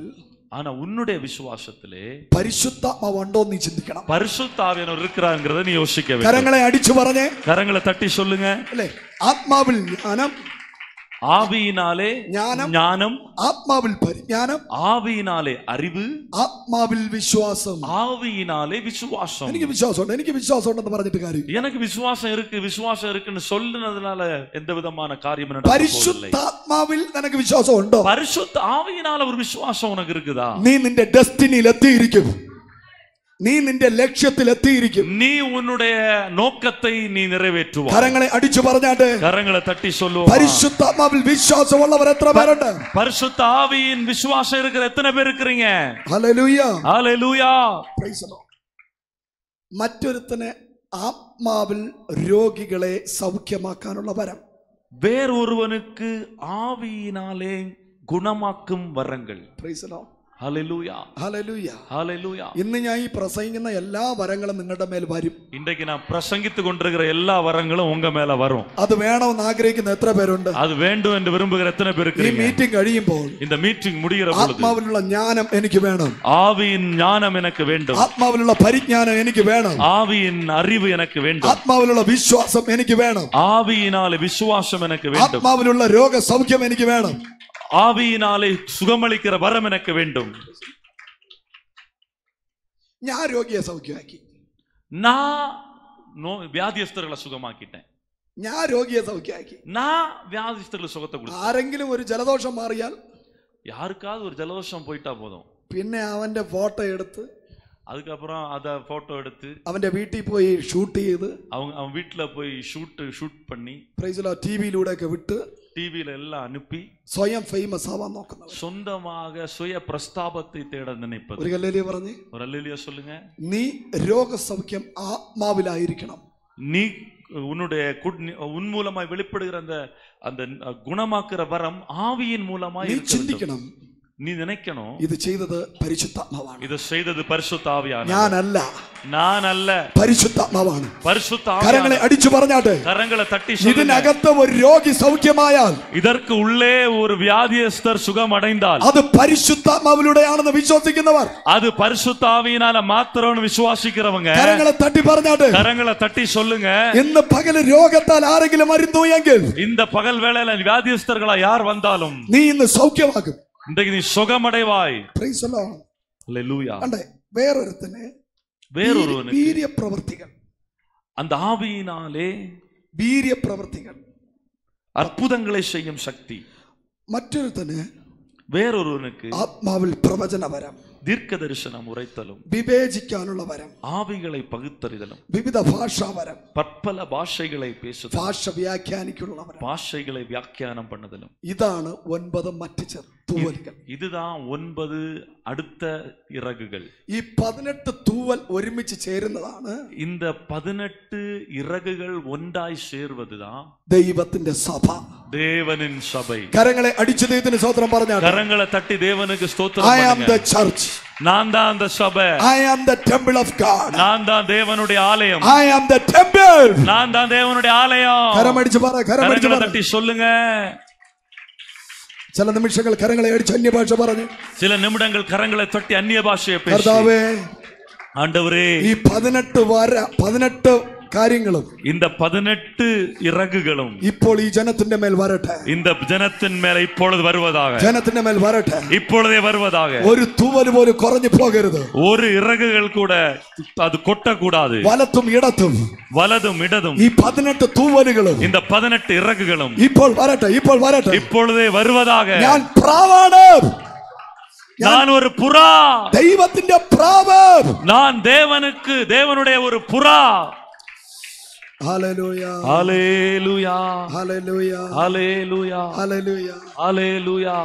ஆனா உன்னுடைய விசுவாசத்திலே പരിശുദ്ധാത്മാവ് ഉണ്ടോ നീ ചിന്തിക്കണം. பரிசுத்த ஆவியானவர் இருக்கிறாங்கறத நீ யோசிக்க வேண்டும். കരങ്ങളെ അടിച്ചു പറഞ്ഞേ. கரங்களை தட்டி சொல்லுங்க. അല്ലേ? ആത്മാവിൽ ജ്ഞാനം, ஆவியினாலே ஞானம், ആത്മാവിൽ പരിജ്ഞാനം, ஆவியினாலே அறிவு, ആത്മാവിൽ വിശ്വാസം, ஆவியினாலே விசுவாசம். എനിക്ക് വിശ്വാസമുണ്ട്, എനിക്ക് വിശ്വാസമുണ്ടെന്ന് പറഞ്ഞിട്ട് കാര്യം. எனக்கு விசுவாசம் இருக்குன்னு சொல்லுனதுனால எந்த விதமான காரியம் நடக்கப் போவதில்லை. പരിശുദ്ധാത്മാവിൽ നിനക്ക് വിശ്വാസം ഉണ്ടോ? பரிசுத்த ஆவியினால ஒரு விசுவாசம் உனக்கு இருக்குதா? നീ നിന്റെ ഡെസ്റ്റിനിയിൽ എത്തിയിരിക്കും. നീ നിന്റെ ലക്ഷ്യത്തിൽ എത്തിയിരിക്കും. നീ ഉன்னுடைய നോക്കത്തെ നീ നിറവേറ്റുവാ. കരങ്ങളെ അടിച്ചു പറഞ്ഞാട്ടെ. കരങ്ങളെ തട്ടി சொல்லுவா. പരിശുദ്ധാത്മാവിൽ വിശ്വാസമുള്ളവർ എത്ര പേരുണ്ട്? பரிசுத்த ஆவியின் விசுவாசம் இருக்கிற எத்தனை பேர் இருக்கீங்க? ഹല്ലേലൂയ. ഹല്ലേലൂയ. Praise the lord. മറ്റൊരുത്തനെ ആത്മാവിൽ രോഗികളെ സൗഖ്യമാക്കാനുള്ള വരം. വേറൊരുവനുക്ക് ആവിയിനാലെ ഗുണമാക്കും വരങ്ങൾ. Praise the lord. ഹല്ലേലൂയ. ഹല്ലേലൂയ. ഹല്ലേലൂയ. ഇന്ന് ഞാൻ ഈ പ്രസംഗിക്കുന്ന എല്ലാ വരങ്ങളും നിങ്ങളുടെ മേൽ വരും. ഇன்றைக்கு நான் பிரசங்கித்து கொண்டிருக்கிற எல்லா வரங்களும் உங்க மேல வரும். അത് വേണമെന്ന് ആഗ്രഹിക്കുന്ന എത്ര പേരുണ്ട്? அது வேண்டும் என்று விரும்புகிற எத்தனை பேர் இருக்கீங்க? ഈ മീറ്റിംഗ് കഴിയുമ്പോൾ, இந்த மீட்டிங் முடிகிற பொழுது ആത്മാവിലുള്ള ജ്ഞാനം എനിക്ക് വേണം. ஆவியின் ஞானம் எனக்கு வேண்டும். ആത്മാവിലുള്ള പരിജ്ഞാനം എനിക്ക് വേണം. ஆவியின் அறிவு எனக்கு வேண்டும். ആത്മാവിലുള്ള വിശ്വാസം എനിക്ക് വേണം. ஆவியினாலே விசுவாசம் எனக்கு வேண்டும். ആത്മാവിലുള്ള രോഗസൗഖ്യം എനിക്ക് വേണം. ஆவியினாலே சுகமளிக்கிற வரம் எனக்கு வேண்டும். ഞാൻ രോഗിയെ സൗഖ്യമാക്കി. நான் வியாதியஸ்தர்களை சுகமாக்கிட்டேன். ഞാൻ രോഗിയെ സൗഖ്യമാക്കി. நான் வியாதியஸ்தர்களுக்கு சுகத்தை கொடுத்தேன். ആരെങ്കിലും ഒരു ജലദോഷം മാറിയാൽ, யாருக்காவது ஒரு ஜலதோஷம் போயிட்டா போதும், പിന്നെ അവന്റെ ഫോട്ടോ എടുത്ത്, அதுக்கப்புறம் அத போட்டோ எடுத்து അവന്റെ വീട്ടിൽ പോയി ഷൂട്ട് ചെയ്ത്, அவன் வீட்டுல போய் ஷூட் பண்ணி, പ്രൈസ് ദി ലോർഡ്, ടിവിയിലൂടെ ഒക്കെ വിട്ട്, டிவில எல்லாம் அனுப்பி സ്വയം ഫേമസ് ആവാൻ നോക്കുന്നവർ, சொந்தமாக சுய பிரஸ்தாபத்தை தேட நினைப்பது. ഒരു ഹല്ലേലൂയ പറഞ്ഞേ. ஒரு அல்லேலூயா சொல்லுங்க. നീ രോഗസൗഖ്യം ആത്മാവിലായിരിക്കണം. நீ உன்னுடைய உன் மூலமாய் வெளிப்படுகிற அந்த குணமாக்குற வரம் ஆவியின் மூலமாய் നീ ചിന്തിക്കണം, நீ நினைக்கணும், ഇത് ചെയ്തത് പരിശുദ്ധാത്മാവാണ്, இது செய்தது பரிசுத்த ஆவியானவர். ഞാനല്ല. நான் அல்ல, പരിശുദ്ധാത്മാവാണ്. பரிசுத்த കരങ്ങളെ ஆவியானவர். അടിച്ചു പറഞ്ഞാട്ടെ. கரங்களை தட்டி சொல்லுங்க. ഇതിനകത്ത് ഒരു രോഗി സൗഖ്യമായാൽ, இதற்கு உள்ளே ஒரு வியாதியஸ்தர் சுகம் அடைந்தால், അത് പരിശുദ്ധാത്മാവിലൂടെയാണെന്ന് വിശ്വസിക്കുന്നവർ, அது பரிசுத்த ஆவியினால மாத்திரம்னு விசுவாசிக்கிறவங்க കരങ്ങളെ തട്ടി പറഞ്ഞാട്ടെ. கரங்களை தட்டி சொல்லுங்க. ഇന്ന് പകല് രോഗത്താൽ ആരെങ്കിലും മരുന്നു എങ്കിൽ, இந்த பகல் வேளையில வியாதியஸ்தர்களா யார் வந்தாலும் നീ ഇന്ന് സൗഖ്യമാകും. இன்றைக்கு நீ சுகமடைவாய். Praise the Lord. ஹல்லேலூயா. അണ്ടേ, വേറൊരുത്തന് வேறொருவனுக்கு വീര്യപ്രവൃത്തികൾ, அந்த ஆவியினாலே വീര്യപ്രവൃത്തികൾ, அற்புதங்களை செய்யும் சக்தி. മറ്റൊരുത്തന് வேறொருவனுக்கு ആത്മാവിൽ പ്രവചനവരം, தீர்க்க தரிசனம் உரைத்தலும், വിവേചിക്കാനുള്ള വരം, ஆவிகளை பகுத்தறிதலும், വിവിധ ഭാഷാവരം, பற்பல பாஷைகளை பேசுதலும், ഭാഷ വ്യാഖ്യാനിക്കാനുള്ള വരം. பாஷைகளை வியாக்கியானம் பண்ணுதலும். ഇതാണ് 9 മറ്റ് തൂവലുകൾ. இதுதான் 9 அடுத்த இறகுகள். ഈ 18 തൂവൽ ഒരുമിച്ച് ചേരുന്നതാണ് இந்த 18 இறகுகள் ஒன்றாய் சேர்வதுதான் ദൈവത്തിന്റെ സഭ, தேவனின் சபை. കരങ്ങളെ അടിച്ചു ദൈവത്തിന് സ്തോത്രം പറഞ്ഞാൽ, கரங்களை தட்டி தேவனுக்கு ஸ்தோத்திரம் I am பண்ணுங்க. the church, நான் தான் அந்த சபை, I am the temple of God, நான் தான் தேவனுடைய ஆலயம், I am the temple. நான் தான் தேவனுடைய ஆலயம். കരമടിച്ചു പറ, കരമടിച്ചു கரங்களை പറ. தட்டி சொல்லுங்க. ചില നിമിഷങ്ങൾ കരങ്ങളെ അടിച്ച് അന്യഭാഷ പറഞ്ഞു. சில நிமிடங்கள் கரங்களை தட்டி அந்நிய பாஷையை பேசி, കർത്താവേ, ஆண்டவரே, ഈ 18 കാര്യങ്ങളും இந்த 18 இறகுகளும் ഇപ്പോൾ ഈ ജനത്തിന്റെ മേൽ വരട്ടെ, இந்த ஜனத்தின் மேல இப்பொழுது வருவதாக, ജനത്തിന്റെ മേൽ വരട്ടെ. இப்பொழுதே வருவதாக. ഒരു തൂവൽ പോലും കുറഞ്ഞു പോകരുത്. ஒரு இறகுகள் கூட அது கொட்டக்கூடாது. വലത്തും ഇടത്തും வலதும் இடதும் ഈ 18 തൂവലുകളും இந்த 18 ഇറகுകളും ഇപ്പോൾ വരട്ടെ, ഇപ്പോൾ വരട്ടെ. இப்பொழுதே வருவதாக. ഞാൻ പ്രാവാണ്, நான் ஒரு புறா, ദൈവത്തിന്റെ പ്രാവ്. நான் தேவனுடைய ஒரு புறா. ഹല്ലേലൂയ, ஹல்லேலூயா, ഹല്ലേലൂയ, ஹல்லேலூயா, ഹല്ലേലൂയ. ஹல்லேலூயா.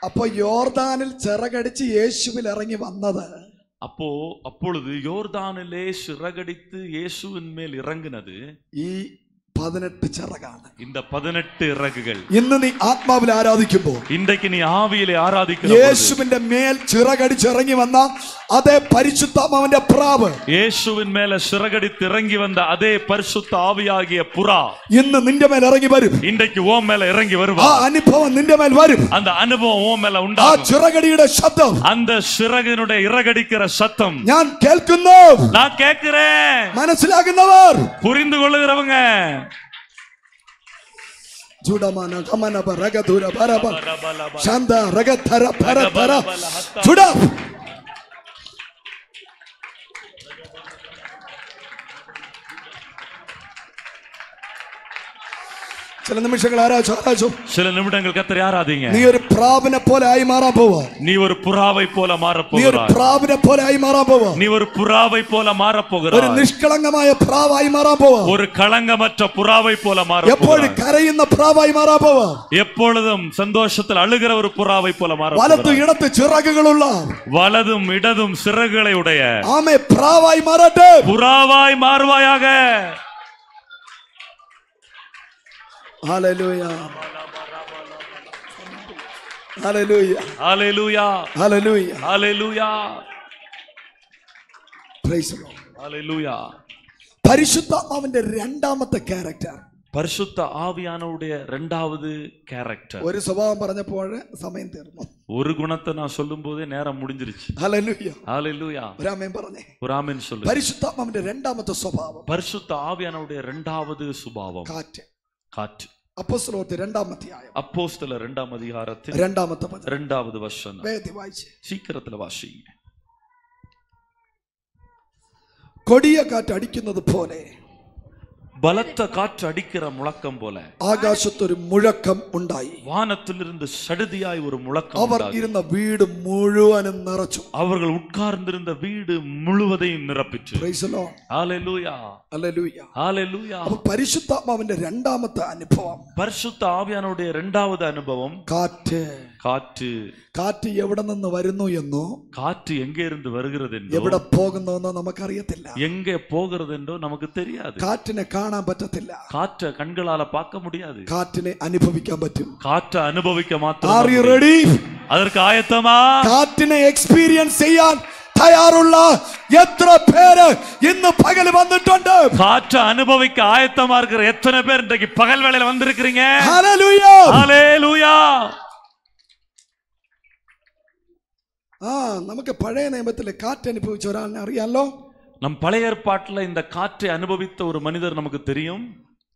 അപ്പൊ യോർദാനിൽ ചിറകടിച്ച് യേശുവിൽ ഇറങ്ങി വന്നത്, அப்பொழுது யோர்தானிலே சிறகடித்து இயேசுவின் மேல் இறங்கினது ഈ 18 ചിറകാണ്. இந்த 18 இறகுகள். ഇന്ന് നീ ആത്മാവിൽ ആരാധിക്കുമ്പോൾ, இன்றைக்கு நீ ஆவியிலே ஆராதிக்கிற യേശുവിന്റെ മേൽ ചിറകടിച്ച് ഇറങ്ങി വന്ന അതേ പരിശുദ്ധാത്മാവിന്റെ പ്രാവ്, இயேசுவின் மேல சிறகடித்து இறங்கி வந்த அதே பரிசுத்த ஆவியாகிய புறா ഇന്ന് നിന്റെ മേൽ ഇറങ്ങി വരും. இன்றைக்கு ஓம் மேல இறங்கி ആ வருவா. അനുഭവം നിന്റെ മേൽ വരും. அந்த அனுபவம் ஓம் மேல ആ உண்டாகும். ചിറകടിയുടെ ശബ്ദം அந்த சிறகினுடைய இறகடிக்கிற சத்தம் ഞാൻ കേൾക്കുന്നു. நான் கேட்கிறேன். മനസ്സിലാകുന്നവർ புரிந்து கொள்ளுகிறவங்க ചുടമന ഗമന രഗധുര പരപ ശാന്ത രഗധര പരപര ചുട. ചില നിമിഷങ്ങൾ ആരാധിച്ചു. சில நிமிடங்கள் கர்த்தரை ஆராதிங்க. നീ ഒരു പ്രാവിനെ പോലെ ആയി മാറാൻ പോവാ. நீ ஒரு புறாவை போல மாறப் നീ ഒരു போகிறாய். പ്രാവിനെ പോലെ ആയി മാറാൻ പോവാ. நீ ஒரு புறாவை போல மாறப் ഒരു போகிறாய். നിഷ്കളങ്കമായ പ്രാവായി മാറാൻ പോവാ. ஒரு களங்கமற்ற புறாவை போல மாறப் എപ്പോഴും போகிறாய். കരയുന്ന പ്രാവായി മാറാൻ പോവാ. எப்பொழுதும் சந்தோஷத்தில் அழுகிற ஒரு புறாவை போல மாறப் വലത്തു போகிறாய். ഇടത്ത് ചിറകുകളുള്ള வலதும் இடதும் சிறகுகளை உடைய ആമേ പ്രാവായി മാറട്ടെ. புறாவாய் மாறுவாயாக. ഹല്ലേലൂയ, ഹല്ലേലൂയ, ஹல்லேலூயா, ഹല്ലേലൂയ. ஹல்லேலூயா, പ്രൈസ് ദി ലോർഡ്. ஹல்லேலூயா. പരിശുദ്ധാത്മാവിന്റെ രണ്ടാമത്തെ ക്യാരക്ടർ, பரிசுத்த ஆவியானவருடைய இரண்டாவது கேரக்டர். ഒരു സ്വഭാവം പറഞ്ഞപ്പോൾ സമയം തീർന്നു. ஒரு குணத்தை நான் சொல்லும் போதே நேரம் முடிஞ்சிருச்சு. ഹല്ലേലൂയ, ஹல்லேலூயா. ഒരു ആമേൻ പറഞ്ഞേ. ஒரு ஆமென் சொல்லு. പരിശുദ്ധാത്മാവിന്റെ രണ്ടാമത്തെ സ്വഭാവം பரிசுத்த ஆவியானவருடைய இரண்டாவது சுபாவம் കാറ്റ്. காற்று. അപ്പോസ്തലരുടെ രണ്ടാം അധ്യായം அப்போஸ்தலர் 2ஆம் அதிகாரத்தில் രണ്ടാമത്തെ പദം 2வது வசனம். വേദി വായിച്ച്. சீக்கிரத்துல வாசிங்க. കൊടിയ കാറ്റ് അടിക്കുന്നത് പോലെ, பலத்த காற்று அடிக்கிற முழக்கம் போல ആകാശത്തൊരു മുഴക്കം ഉണ്ടായി. வானத்திலிருந்து சடுதியாய் ஒரு முழக்கம் അവർ உண்டாகி, ഇരുന്ന വീട് മുഴുവനും നിറച്ചു. அவர்கள் உட்கார்ந்திருந்த வீடு முழுவதையும் நிரப்பிற்று. Praise the lord. ஹல்லேலூயா, ഹല്ലേലൂയ. ஹல்லேலூயா. അപ്പോൾ പരിശുദ്ധാത്മാവിന്റെ രണ്ടാമത്തെ അനുഭവം பரிசுத்த ஆவியானவருடைய இரண்டாவது அனுபவம் കാറ്റ്. காற்று. കാറ്റ് എവിടെ നിന്ന് വരുന്നു എന്നോ காற்று எங்கே இருந்து வருகிறது என்றோ, എവിടെ പോകുന്നു എന്നോ നമുക്കറിയത്തില്ല. எங்கே போகிறது என்றோ நமக்கு தெரியாது. കാറ്റിനെ കാണാൻ പറ്റത്തില്ല. காற்றை கண்களால பார்க்க முடியாது. കാറ്റിനെ അനുഭവിക്കാൻ പറ്റും. காற்றை அனுபவிக்க Are மாத்திரம். you ready? அதற்கு ஆயத்தமா? കാറ്റിനെ എക്സ്പീരിയൻസ് ചെയ്യാൻ തയ്യാറുള്ള എത്ര പേര് ഇന്ന് പകൽ വന്നിട്ടുണ്ട്? காற்று அனுபவிக்க ஆயத்தமா இருக்கிற எத்தனை பேர் இன்றைக்கு பகல் வேளையில வந்திருக்கிறீங்க? ഹല്ലേലൂയ. ஹல்லேலூயா. നമുക്ക് പഴയ നിയമത്തിലെ കാറ്റ് അനുഭവിച്ച ഒരാളിനെ അറിയാലോ? நம் பழைய ஏற்பாட்டுல இந்த காற்றை அனுபவித்த ஒரு மனிதர் நமக்கு தெரியும்.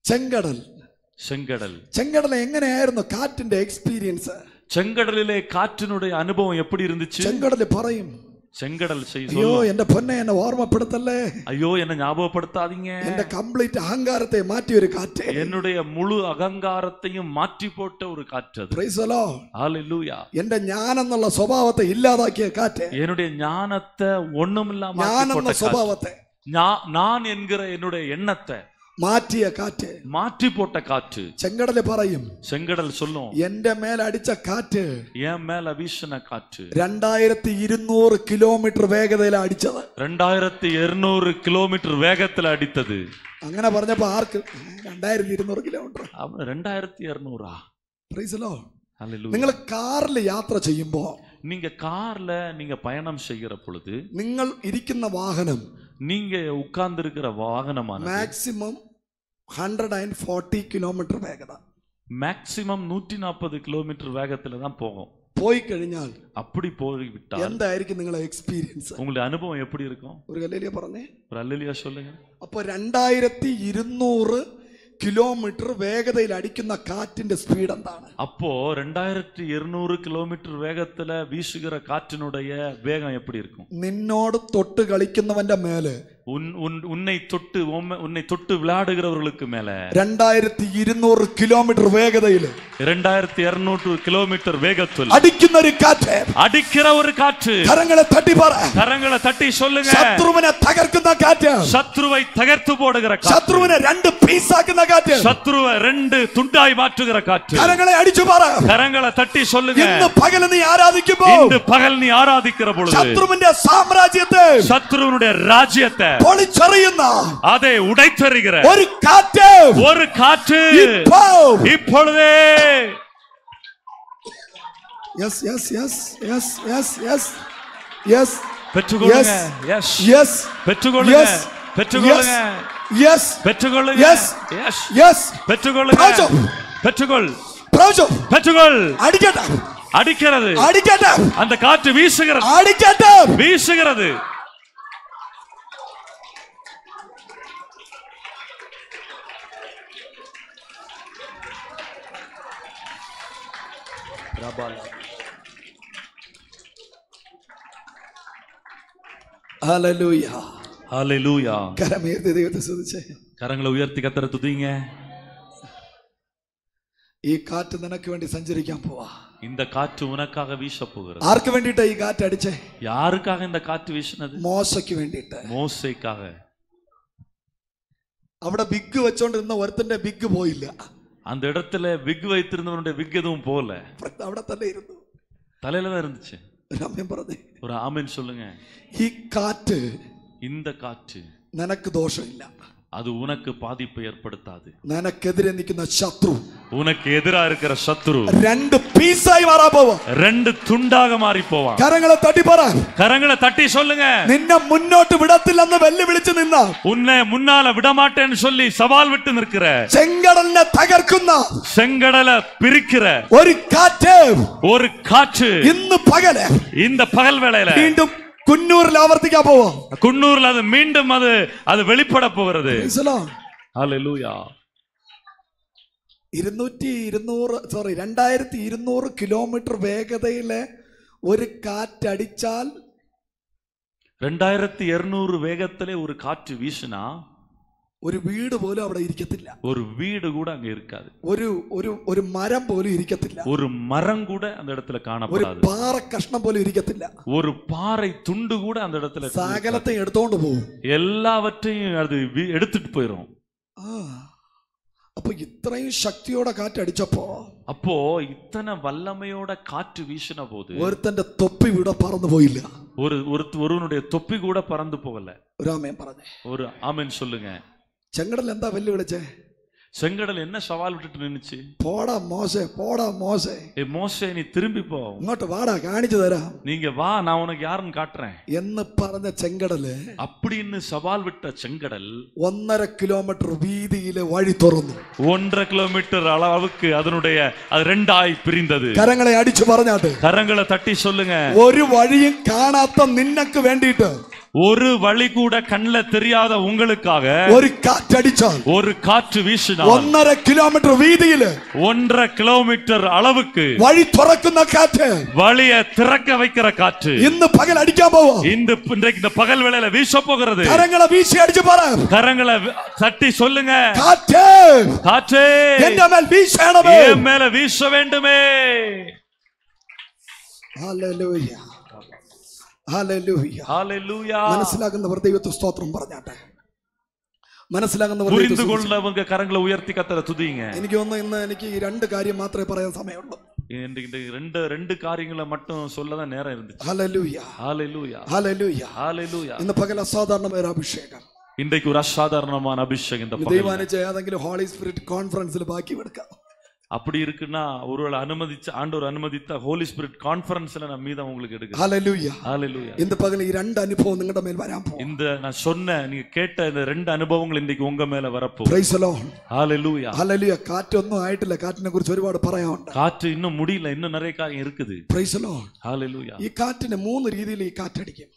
ചെങ്കടൽ. செங்கடல். ചെങ്കടൽ എങ്ങനെയായിരുന്നു കാറ്റിന്റെ എക്സ്പീരിയൻസ്? செங்கடலிலே காற்றினுடைய அனுபவம் எப்படி இருந்துச்சு? ചെങ്കടൽ പറയും, செங்கடல் അയ്യോ എന്റെ പൊന്നെ എന്നെ ഓർമ്മപ്പെടുത്തല്ലേ, ஐயோ என்ன ஞாபகப்படுத்தாதீங்க, എന്റെ കംപ്ലീറ്റ് അഹങ്കാരത്തെ മാറ്റി ഒരു കാറ്റ്, என்னுடைய முழு அகங்காரத்தையும் மாற்றி போட்ட ஒரு காற்று அது. Praise the Lord. ஹல்லேலூயா. എന്റെ ഞാനെന്നുള്ള സ്വഭാവത്തെ ഇല്ലാതാക്കിയ കാറ്റ്, என்னுடைய ஞானத்தை ஒண்ணுமில்லாம ഞാനെന്ന സ്വഭാവത്തെ நான் என்கிற என்னுடைய எண்ணத்தை മാറ്റിയ കാറ്റ്, மாற்றி போட்ட காற்று. ചെങ്കടല് പറയും, செங்கடல் சொல்லும், എന്റെ മേൽ അടിച്ച കാറ്റ് என் மேல வீசின காற்று 2200 കിലോമീറ്റർ വേഗതയിലാണ് അടിച്ചത്. 2200 കിലോമീറ്റർ വേഗത്തിൽ അടിത്തത്. അങ്ങനെ പറഞ്ഞപ്പോ ആർക്ക് 2200 കിലോമീറ്റർ? 2200. Praise the Lord. ஹல்லேலூயா. നിങ്ങൾ കാറിൽ യാത്ര ചെയ്യുമ്പോ, நீங்க கார்ல நீங்க பயணம் செய்கிற பொழுது നിങ്ങൾ ഇരിക്കുന്ന വാഹനം நீங்க உட்கார்ந்து இருக்கிற வாகனமானது മാക്സിമം 140 കിലോമീറ്റർ വേഗത, மேக்ஸிமம் 140 കിലോമീറ്റർ வேகத்துல தான் போகும். പോയി കഴിഞ്ഞാൽ அப்படி போய்விட்டால் എന്തായിരിക്കും നിങ്ങളുടെ എക്സ്പീരിയൻസ്? உங்களுடைய அனுபவம் எப்படி இருக்கும்? ഒരു ഹല്ലേലൂയ പറഞ്ഞേ. ஒரு அல்லேலூயா சொல்லுங்க. അപ്പൊ 2200 കിലോമീറ്റർ വേഗതയിൽ അടിക്കുന്ന കാറ്റിന്റെ സ്പീഡ് എന്താണ്? அப்போ 2200 കിലോമീറ്റർ வேகத்துல வீசுகிற காற்றினுடைய வேகம் எப்படி இருக்கும்? നിന്നോട് തൊട്ട് കളിക്കുന്നവന്റെ മേലെ, உன்னை தொட்டு விளையாடுகிறவர்களுக்கு மேல 2200 കിലോമീറ്റർ വേഗതയിൽ 2200 കിലോമീറ്റർ വേഗത്തിൽ അടിക്കുന്ന ഒരു കാറ്റ്, അടിக்கிற ஒரு காற்று. കരങ്ങളെ തട്ടി പറ, கரங்களை தட்டி சொல்லுங்க. ശത്രുവിനെ തകർക്കുന്ന കാറ്റ്, சத்ருவை தகர்த்து போடுகிற காற்று. ശത്രുവിനെ രണ്ട് പീസാക്കുന്ന കാറ്റ്, சத்ருவை 2 துண்டாய் மாற்றுகிற காற்று. കരങ്ങളെ അടിച്ചു പറ, கரங்களை தட்டி சொல்லுங்க. ഇന്ന് പകൽ നീ ആരാധിക്കുമ്പോൾ, இன்று பகல் நீ ஆராதிக்கிற பொழுது ശത്രുവിന്റെ സാമ്രാജ്യത്തെ, சத்ருவினுடைய ராஜ்யத்தை പൊളിച്ചെറിയുന്ന, அதை உடைத்தெறிகிற ഒരു കാറ്റ്, ஒரு காற்று இப்பொழுதே. Yes yes yes yes yes yes yes பெற்றுக்கொள்ளுங்க. எஸ் യെസ് பெற்றுக்கொள்ளுங்க. பெற்றுக்கொள்ளுங்க. യെസ് பெற்றுக்கொள்ளுங்க. യെസ് எஸ் യെസ് பெற்றுக்கொள்ளுங்க. பெற்றுக்கொள். പ്രവചനം பெற்றுக்கொள். അടിക്കട്ടെ, அடிக்கிறது. അടിക്കട്ടെ, அந்த காற்று வீசுகிறது. അടിക്കട്ടെ, வீசுகிறது. ഹല്ലേലൂയ. ஹல்லேலூயா. കരമേർത്തി ദൈവത്തെ സ്തുതിച്ചേ. கரங்களை உயர்த்தி கர்த்தரை துதிங்க. ഈ കാറ്റ് നിനക്ക് വേണ്ടി സഞ്ചരിക്കാൻ പോവാ. இந்த காற்று உனக்காக வீச போகிறது. ആർക്ക് വേണ്ടിട്ടാ ഈ കാറ്റ് അടിച്ചേ? யாருக்காக இந்த காற்று வீசினது? മോശയ്ക്ക് വേണ്ടിട്ട്. மோசேக்காக. അവിടെ ബിഗ് വെച്ചോണ്ടിരുന്ന ഒരുത്തന്റെ ബിഗ് പോയില്ല. அந்த இடத்துல விக் வைத்திருந்தவனுடைய விக் எதுவும் போல, അവിടെ തന്നെ ഇരുന്നു, தலையில தான் இருந்துச்சு. രമ്യം പറഞ്ഞേ. ஒரு ஆமென் சொல்லுங்க. ഈ കാറ്റ്, இந்த காற்று നിനക്ക് ദോഷമില്ല, அது உனக்கு பாதிப்பை ஏற்படுத்தாது. നിനക്കെതിരെ നിൽക്കുന്ന ശത്രു, உனக்கு எதிரா இருக்கிற சத்ரு 2 പീസായി മാറാൻ പോവാ. 2 துண்டாக மாறி போவான். കരങ്ങളെ തട്ടി പറ, கரங்களை தட்டி சொல்லுங்க. നിന്നെ മുന്നോട്ട് വിടത്തില്ലെന്ന് വെല്ലുവിളിച്ച് നിന്ന, உன்னை முன்னால விடமாட்டேன்னு சொல்லி சவால் விட்டு நிற்கிற, ചെങ്കടലിനെ തകർക്കുന്ന, செங்கடலை பிரிக்கிற ഒരു കാറ്റ്, ஒரு காற்று ഇന്ന് പകല് இந்த பகல் வேளையில വീണ്ടും കുന്നൂരിൽ ആവർത്തിക്കാൻ പോവാ. குன்னூர்ல அது மீண்டும் அது வெளிப்பட போகிறது. ஹல்லேலூயா. 2200 കിലോമീറ്റർ വേഗതയിലെ ഒരു കാറ്റടിച്ചാൽ, 2200 வேகத்திலே ஒரு காற்று வீசினா ഒരു വീട് പോലും അവിടെ ഇരിക്കത്തില്ല. ஒரு வீடு கூட அங்க இருக்காது. ഒരു മരം പോലും ഇരിക്കത്തില്ല. ஒரு மரம் கூட அந்த இடத்துல காணப்படாது. ഒരു പാറ കഷ്ണം പോലും ഇരിക്കത്തില്ല. ஒரு பாறை துண்டு கூட அந்த இடத்துல സകലത്തെ എടുത്തോണ്ട് പോകും. எல்லாவற்றையும் அது எடுத்துட்டு போயிடும். അപ്പൊ ഇത്രയും ശക്തിയോടെ കാറ്റടിച്ചപ്പോ, அப்போ இத்தனை வல்லமையோட காற்று வீசின போது ഒരുത്തന്റെ തൊപ്പി ഇവിടെ പറന്നു പോയില്ല. ஒருவனுடைய தொப்பி கூட பறந்து போகல. ഒരു ആമേൻ പറഞ്ഞേ. ஒரு ஆமென் சொல்லுங்க. ചെങ്കടൽ എന്താ വെല്ലുവിളിച്ചേ? செங்கடல் என்ன சவால் விட்டுட்டு நின்னுச்சு? போடா மோசே, போடா மோசே, மோசே நீ திரும்பி போ, இங்கோട്ട് வாடா காணிச்சு தராம், நீங்க வா நான் உனக்கு யாருன்னு காட்டுறேன் എന്ന് പറഞ്ഞ ചെങ്കടല് அப்படின்னு சவால் விட்ட செங்கடல் 1.5 കിലോമീറ്റർ വീതിയിലെ വഴി തുറന്നു. 1.5 கிலோமீட்டர் அளவுக்கு அதனுடைய அது ரெண்டாய் பிரிந்தது. കരങ്ങളെ അടിച്ചു പറഞ്ഞാട്ടെ, கரங்களை தட்டி சொல்லுங்க, ഒരു വഴിയും കാണാത്ത നിനക്ക് വേണ്ടിയിട്ട് ஒரு வழி கூட கண்ணுல தெரியாத உங்களுக்காக ഒരു കാറ്റടിച്ചാൽ, ஒரு காற்று வீசினால் 1.5 കിലോമീറ്റർ വീതിയില് 1.5 കിലോമീറ്റർ அளவுக்கு വഴി തുറക്കുന്ന കാറ്റ്, வழியை திறக்க வைக்கிற காற்று ഇന്ന് പകൽ അടിക്കാൻ പോവാ. இன்றைக்கு இந்த பகல் வேளையில வீச போகிறது. കരങ്ങളെ വീശി അടിച്ചു പറ, கரங்களை தட்டி சொல்லுங்க, കാറ്റേ காற்றே എന്റെ മേൽ വീശണമേ, என் மேல வீச வேண்டுமே. ഹല്ലേലൂയ, ഹല്ലേലൂയ, ஹalleluya. മനസ്സിലാകുന്നവർ ദൈവത്തെ സ്തോത്രം പറഞ്ഞാട്ടെ, മനസ്സിലാകുന്നവർ புரிந்து கொள்ளவங்க கரங்களை உயர்த்தி கர்த்தரை துதிங்க. എനിക്ക് തോന്നുന്നു ഇന്ന് എനിക്ക് ഈ 2 കാര്യം മാത്രമേ പറയാൻ സമയമുള്ളൂ. ரெண்டு காரியங்களை மட்டும் சொல்லதான் நேரம் இருந்துச்சு. ഹല്ലേലൂയ, ஹalleluya, ഹല്ലേലൂയ, ஹalleluya. ഇന്ന് പകൽ അസാധാരണമായ ഒരു അഭിഷേകം, இன்றைக்கு ஒரு அசாதாரணமான அபிஷேகம் இந்த பகல். ദൈവാനുജ ഏതെങ്കിലും ഹോളി സ്പിരിറ്റ് കോൺഫറൻസിൽ ബാക്കി എടുക്കാം. அப்படி இருக்குன்னா ஒருவேளை ஆண்டவர் அனுமதித்த ஹோலி ஸ்பிரிட் கான்ஃபரன்ஸ்ல நான் மீதம் உங்களுக்கு எடுக்கிறேன். ഹല്ലേലൂയ, ஹalleluya. ഇന്ന് പകൽ ഈ 2 അനുഭവം നിങ്ങളുടെ മേൽ വരാൻ പോകും. இந்த நான் சொன்ன நீங்க கேட்ட இந்த 2 அனுபவங்கள் இன்னைக்கு உங்க மேல வரப்போகுது. പ്രൈസ് ദി ലോർഡ്, ஹalleluya. ഹല്ലേലൂയ. കാറ്റൊന്നും ആയിട്ടില്ല, കാറ്റിനെ കുറിച്ച് ഒരുപാട് പറയാനുണ്ട്. காற்று இன்னும் முடியல, இன்னும் நிறைய காரியம் இருக்குது. പ്രൈസ് ദി ലോർഡ്, ஹalleluya. ഈ കാറ്റിന് 3 രീതിയിൽ ഈ കാറ്റടിക്കും.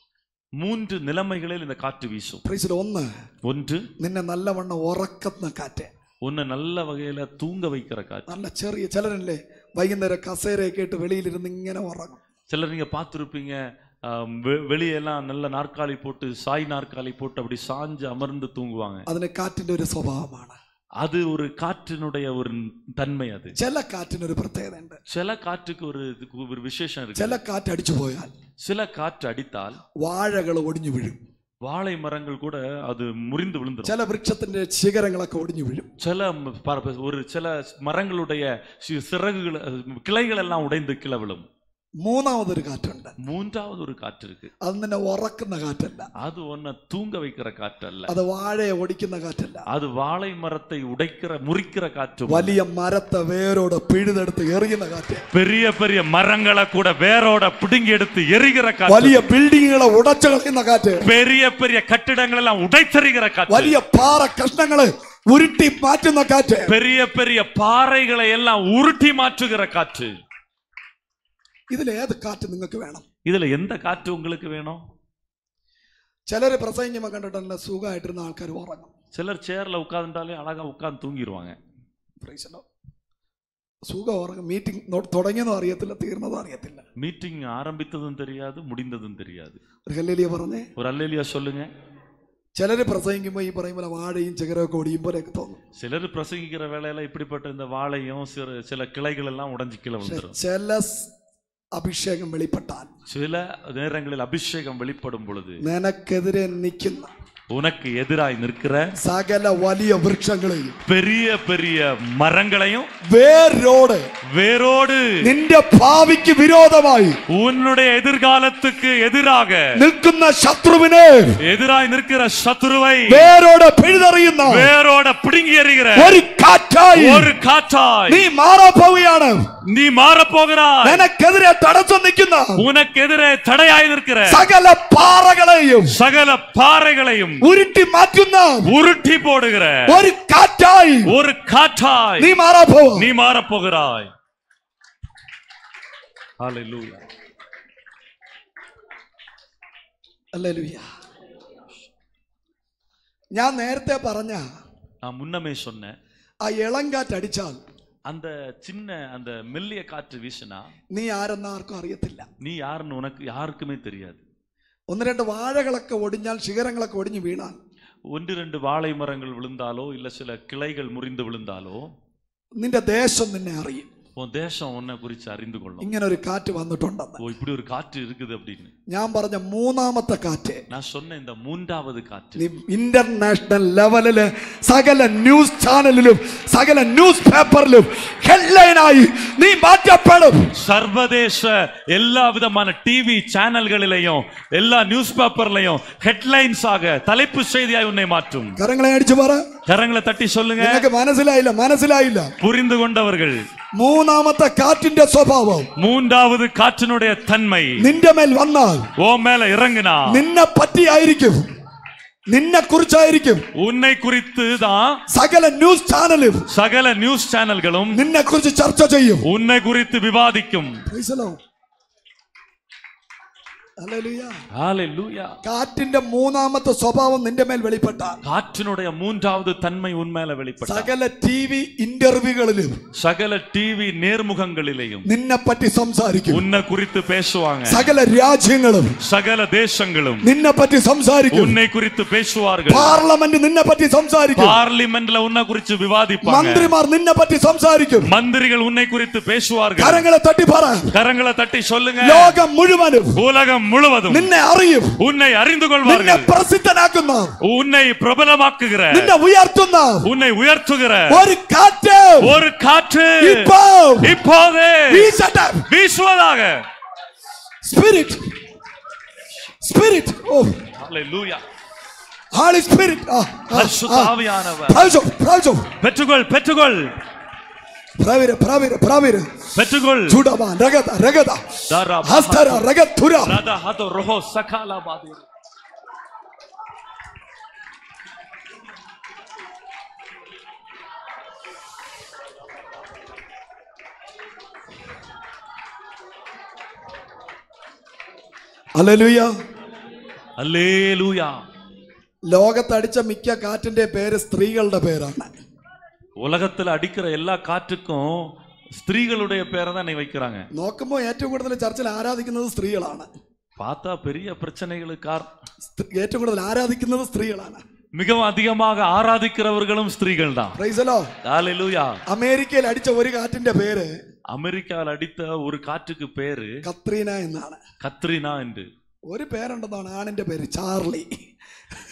3 நிலைமைகளில் இந்த காற்று வீசும். Price the Lord. ஒன்று, നിന്നെ നല്ലവണ്ണം ഉറക്കുന്ന കാറ്റ്, உன்னை நல்ல வகையில தூங்க வைக்கிற காற்று. നല്ല ചെറിയ ചിലരല്ലേ വൈകുന്നേരം കസേരയൊക്കെ ഇട്ട് വെളിയിലിരുന്ന് ഇങ്ങനെ ഉറങ്ങും. சிலர் நீங்க பார்த்துருப்பீங்க, வெளியெல்லாம் நல்ல நாற்காலி போட்டு சாய் நாற்காலி போட்டு அப்படி சாஞ்சு அமர்ந்து தூங்குவாங்க. അതിന് കാറ്റിന്റെ ഒരു സ്വഭാവമാണ്, அது ஒரு காற்றினுடைய ஒரு தன்மை. அது ചില കാറ്റിന് ഒരു പ്രത്യേകത ഉണ്ട്. சில காற்றுக்கு ஒரு விசேஷம் இருக்கு. ചില കാറ്റ് അടിച്ചു പോയാൽ சில காற்று அடித்தால் വാഴകൾ ഒടിഞ്ഞു വീഴും, வாழை மரங்கள் கூட அது முறிந்து விழுந்துரும். ചില വൃക്ഷത്തിന്റെ ശിഖരങ്ങളൊക്കെ ഒടിഞ്ഞു വീഴും, சில மரங்களுடைய சிறகுகள் கிளைகள் எல்லாம் உடைந்து கீழே விழும். മൂന്നാമതൊരു കാറ്റുണ്ട്, மூன்றாவது ஒரு காற்று இருக்கு. അത് നിന്നെ ഉറക്കുന്ന കാറ്റല്ല, அது ஒன்ன தூங்க வைக்கிற காற்று அல்ல, അത് വാഴയെ ഒടിക്കുന്ന കാറ്റല്ല, அது வாழை மரத்தை முறிக்கிற காற்று. വലിയ മരത്തെ വേരോട് പിഴുതെടുത്ത് എറിയുന്ന കാറ്റ്, பெரிய பெரிய மரங்களை கூட வேரோட பிடுங்கி எடுத்து எரிகிற காற்று, വലിയ ബിൽഡിങ്ങുകളെ ഉടച്ചു കളയുന്ന കാറ്റ്, பெரிய பெரிய கட்டிடங்கள் எல்லாம் உடைத்தெறிகிற காற்று, വലിയ പാറ കഷ്ണങ്ങളെ ഉരുട്ടി മാറ്റുന്ന കാറ്റ്, பெரிய பெரிய பாறைகளை எல்லாம் உருட்டி மாற்றுகிற காற்று. ഇതിൽ ഏത് കാറ്റ് നിങ്ങൾക്ക് വേണം? இதுல எந்த காற்று உங்களுக்கு வேணும்? ചിലര് പ്രസംഗിക്കുമ്പോൾ കണ്ടിട്ടുള്ള സുഖമായിട്ടിരുന്ന ആൾക്കാർ ഉറങ്ങും. சிலர் சேர்ல உட்கார்ந்துட்டாலே அழகா உட்கார்ந்து தூங்கிடுவாங்க. സുഖം ഉറങ്ങും. മീറ്റിംഗ് തുടങ്ങിയതും അറിയത്തില്ല, തീർന്നതും അറിയത്തില്ല. மீட்டிங் ஆரம்பித்ததும் தெரியாது, முடிந்ததும் தெரியாது. ഒരു ഹല്ലേലൂയ പറഞ്ഞേ, ஒரு அல்லேலூயா சொல்லுங்க. ചിലര് പ്രസംഗിക്കുമ്പോൾ ഈ പറയുമ്പോൾ വാഴയും ചിഗരൊക്കെ ഒടിയും പോലെയൊക്കെ തോന്നും. சிலர் பிரசங்கிக்கிற வேளையில இப்படிப்பட்ட இந்த வாழையும் சில கிளைகள் எல்லாம் உடைஞ்சு கீழே விழுந்துரும். ചില അഭിഷേകം വെളിപ്പെട്ടാൽ, சில நேரங்களில் அபிஷேகம் வெளிப்படும் பொழுது നിനക്കെതിരെ നിൽക്കുന്ന உனக்கு எதிராய் நிற்கிற സകല വലിയ വൃക്ഷങ്ങളെയും பெரிய பெரிய மரங்களையும் வேரோடு നിന്റെ ഭാവിക്ക് വിരോധമായി உன்னுடைய எதிர்காலத்துக்கு எதிராக നിൽക്കുന്ന ശത്രുവിനെ எதிராய் நிற்கிற சத்துருவை വേരോട് പിഴുതെറിയുന്ന, வேரோட பிடுங்கி எறிகிற ഒരു കാറ്റായി நீ മാറപ്പോവുകയാണ്. நீ மாறப்போகிறாய். നിനക്കെതിരെ തടസ്സം നിൽക്കുന്ന, உனக்கெதிரே தடையாய் நிற்கிற സകല പാറകളെയും உருட்டி மாற்றுന്ന, உருட்டி போடுகிற ഒരു കാറ്റായി நீ மாறப்போகிறாய். ஹல்லேலூயா, ഹല്ലേലൂയ. ഞാൻ നേരത്തെ പറഞ്ഞ நான் முன்னமே சொன்னேன், ആ ഇളങ്കാറ്റ് അടിച്ചാൽ, அந்த சின்ன அந்த மெல்லிய காற்று வீசினா നീ ആരെന്ന് ആർക്കും അറിയത്തില്ല. நீ யாருன்னு உனக்கு யாருக்குமே தெரியாது. 1-2 വാഴകളൊക്കെ ഒടിഞ്ഞാൽ, ശിഖരങ്ങളൊക്കെ ഒടിഞ്ഞു വീണാൽ, 1-2 வாழை மரங்கள் விழுந்தாலோ இல்ல சில கிளைகள் முறிந்து விழுந்தாலோ നിന്റെ ദേശം നിന്നെ അറിയും. உன் தேசம் உன்னை குறித்து அறிந்து கொள்ளும். ഇങ്ങനെ ഒരു കാറ്റ് വന്നിട്ടുണ്ടെന്ന്. ஓ, இப்படி ஒரு காற்று இருக்குது அப்படின்னு ഞാൻ പറഞ്ഞ മൂന്നാമത്തെ കാറ്റ്. நான் சொன்ன இந்த மூன்றாவது காற்று ഇന്റർനാഷണൽ ലെവലില് സകല ന്യൂസ് ചാനലിലും സകല ന്യൂസ് പേപ്പറിലും ഹെഡ്ലൈനായി നീ മാറ്റപ്പെടും. சர்வதேச எல்லா விதமான டிவி சேனல்களிலையும் எல்லா நியூஸ் பேப்பர்லயும் ஹெட்லைன்ஸ் ஆக தலைப்பு செய்தியாய் உன்னை மாற்றும். കരങ്ങളെ അടിച്ചു പറ. கரங்களை தட்டி சொல்லுங்க. നിനക്ക് മനസ്സിലായില്ല. புரிந்து கொண்டவர்கள். മൂന്നാമത്തെ കാറ്റിന്റെ സ്വഭാവം, மூன்றாவது காற்றினுடைய தன்மை നിന്റെ മേൽ വന്നാൽ ஓ மேல இறங்குனா നിന്നെ പറ്റിയായിരിക്കും, നിന്നെ കുറിച്ചായിരിക്കും. உன்னை குறித்து தான் സകല ന്യൂസ് ചാനലും சகல நியூஸ் சேனல்களும் നിന്നെ കുറിച്ച് ചർച്ച ചെയ്യും. உன்னை குறித்து விவாதிக்கும். Praise the Lord. Hallelujah. ஹalleluya. കാറ്റിന്റെ മൂന്നാമത്തെ സ്വഭാവം നിന്റെ മേൽ വെളിപ്പെട്ടാൽ, காற்றினுடைய மூன்றாவது தன்மை உன் மேல வெளிப்பட்டால், സകല ടിവി ഇന്റർവ്യൂകളിലും சகல டிவி நேர்முகங்களிலேயும் നിന്നെ പറ്റി സംസാരിക്കും. உன்னை குறித்து பேசுவாங்க. സകല രാജ്യങ്ങളും சகல தேசங்களும் നിന്നെ പറ്റി സംസാരിക്കും. உன்னை குறித்து பேசுவார்கள். പാർലമെന്റ് നിന്നെ പറ്റി സംസാരിക്കും. பார்லிமெண்ட்ல உன்னை குறித்து விவாதிப்பாங்க. മന്ത്രിമാർ നിന്നെ പറ്റി സംസാരിക്കും. மந்திரிகள் உன்னை குறித்து பேசுவார்கள். കരങ്ങളെ തട്ടി പറ. கரங்களை தட்டி சொல்லுங்க. ലോകം മുഴുവനും உலகம் முழுவதும் നിന്നെ അറിയും. உன்னை அறிந்து നിന്നെ கொள்வார்கள். പ്രസിദ്ധനാക്കുന്ന, உன்னை பிரபலமாக்குகிற, നിന്നെ ഉയർത്തുന്ന உன்னை உயர்த்துகிற ഒരു കാറ്റ് ஒரு காற்று இப்போதே இப்போதே வீசுவதாக. സ്പിരിറ്റ് ഓ ஹalleluya. ஹாலி ஸ்பிரிட் பரிசுத்த ஆவியானவர் பெற்றுக்கொள் பெற்றுக்கொள் பெற்றுக்கொள். ചൂടമാ രഗത ഹസ്തര രഗതുര ராதா ஹதோ ரோஹோ சகாலா பாதி. Hallelujah hallelujah. ലോകത്തടിച്ച മിക്ക കാറ്റിന്റെ പേര് സ്ത്രീകളുടെ പേരാണ്. உலகத்துல அடிக்கிற எல்லா காற்றுக்கும் ஸ்திரீகளுடைய பேரை தான் வைக்கிறாங்க. നോക്കുമ്പോ ഏറ്റവും കൂടുതൽ ചർച്ചിൽ ആരാധിക്കുന്നത് സ്ത്രീകളാണ്. பார்த்தா பெரிய பிரச்சனைகளுக்கு ഏറ്റവും കൂടുതൽ ആരാധിക്കുന്നത് സ്ത്രീകളാണ്. மிகவும் அதிகமாக ஆராதிக்கிறவர்களும் ஸ்திரீகள் தான். Praise the lord. ஹalleluya. അമേരിക്കയിൽ അടിച്ച ഒരു കാറ്റിന്റെ പേര്, அமெரிக்காவில் அடித்த ஒரு காற்றுக்கு பேரு കത്രീന എന്നാണ്. கத்ரீனா என்று. ഒരു പേരുണ്ടെന്നാണ്, ആണിന്റെ പേര് ചാർലി.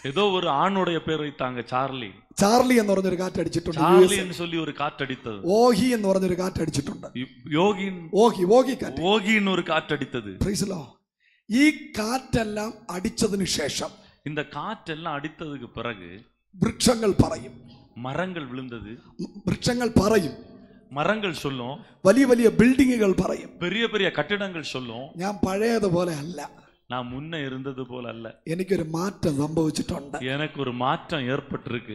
ஏதோ ஒரு ஆணுடைய பேர் வைத்தாங்க, சார்லி. ചാർലി എന്ന് പറഞ്ഞൊരു കാറ്റ് അടിച്ചിട്ടുണ്ട്. சார்லி என்று சொல்லி ஒரு காற்றடித்தது. ഓഹി എന്ന് പറഞ്ഞൊരു കാറ്റ് അടിച്ചിട്ടുണ്ട്. யோகின் ഓഹി കാറ്റ്. ஓகின்னு ஒரு காற்றடித்தது. Price the lord. ഈ കാറ്റെല്ലാം അടിച്ചതിനു ശേഷം, இந்த காற்றெல்லாம் அடித்ததுக்கு பிறகு വൃക്ഷങ്ങൾ പറയും. மரங்கள் விழுந்தது. വൃക്ഷങ്ങൾ പറയും, மரங்கள் சொல்லும். വലിയ വലിയ ബിൽഡിങ്ങുകൾ പറയും, பெரிய பெரிய கட்டிடங்கள் சொல்லும், ഞാൻ പഴയതുപോലെ അല്ല, நான் முன்ன இருந்தது போல அல்ல, എനിക്കൊരു മാറ്റം സംഭവിച്ചിട്ടുണ്ട്. எனக்கு ஒரு மாற்றம் ஏற்பட்டிருக்கு.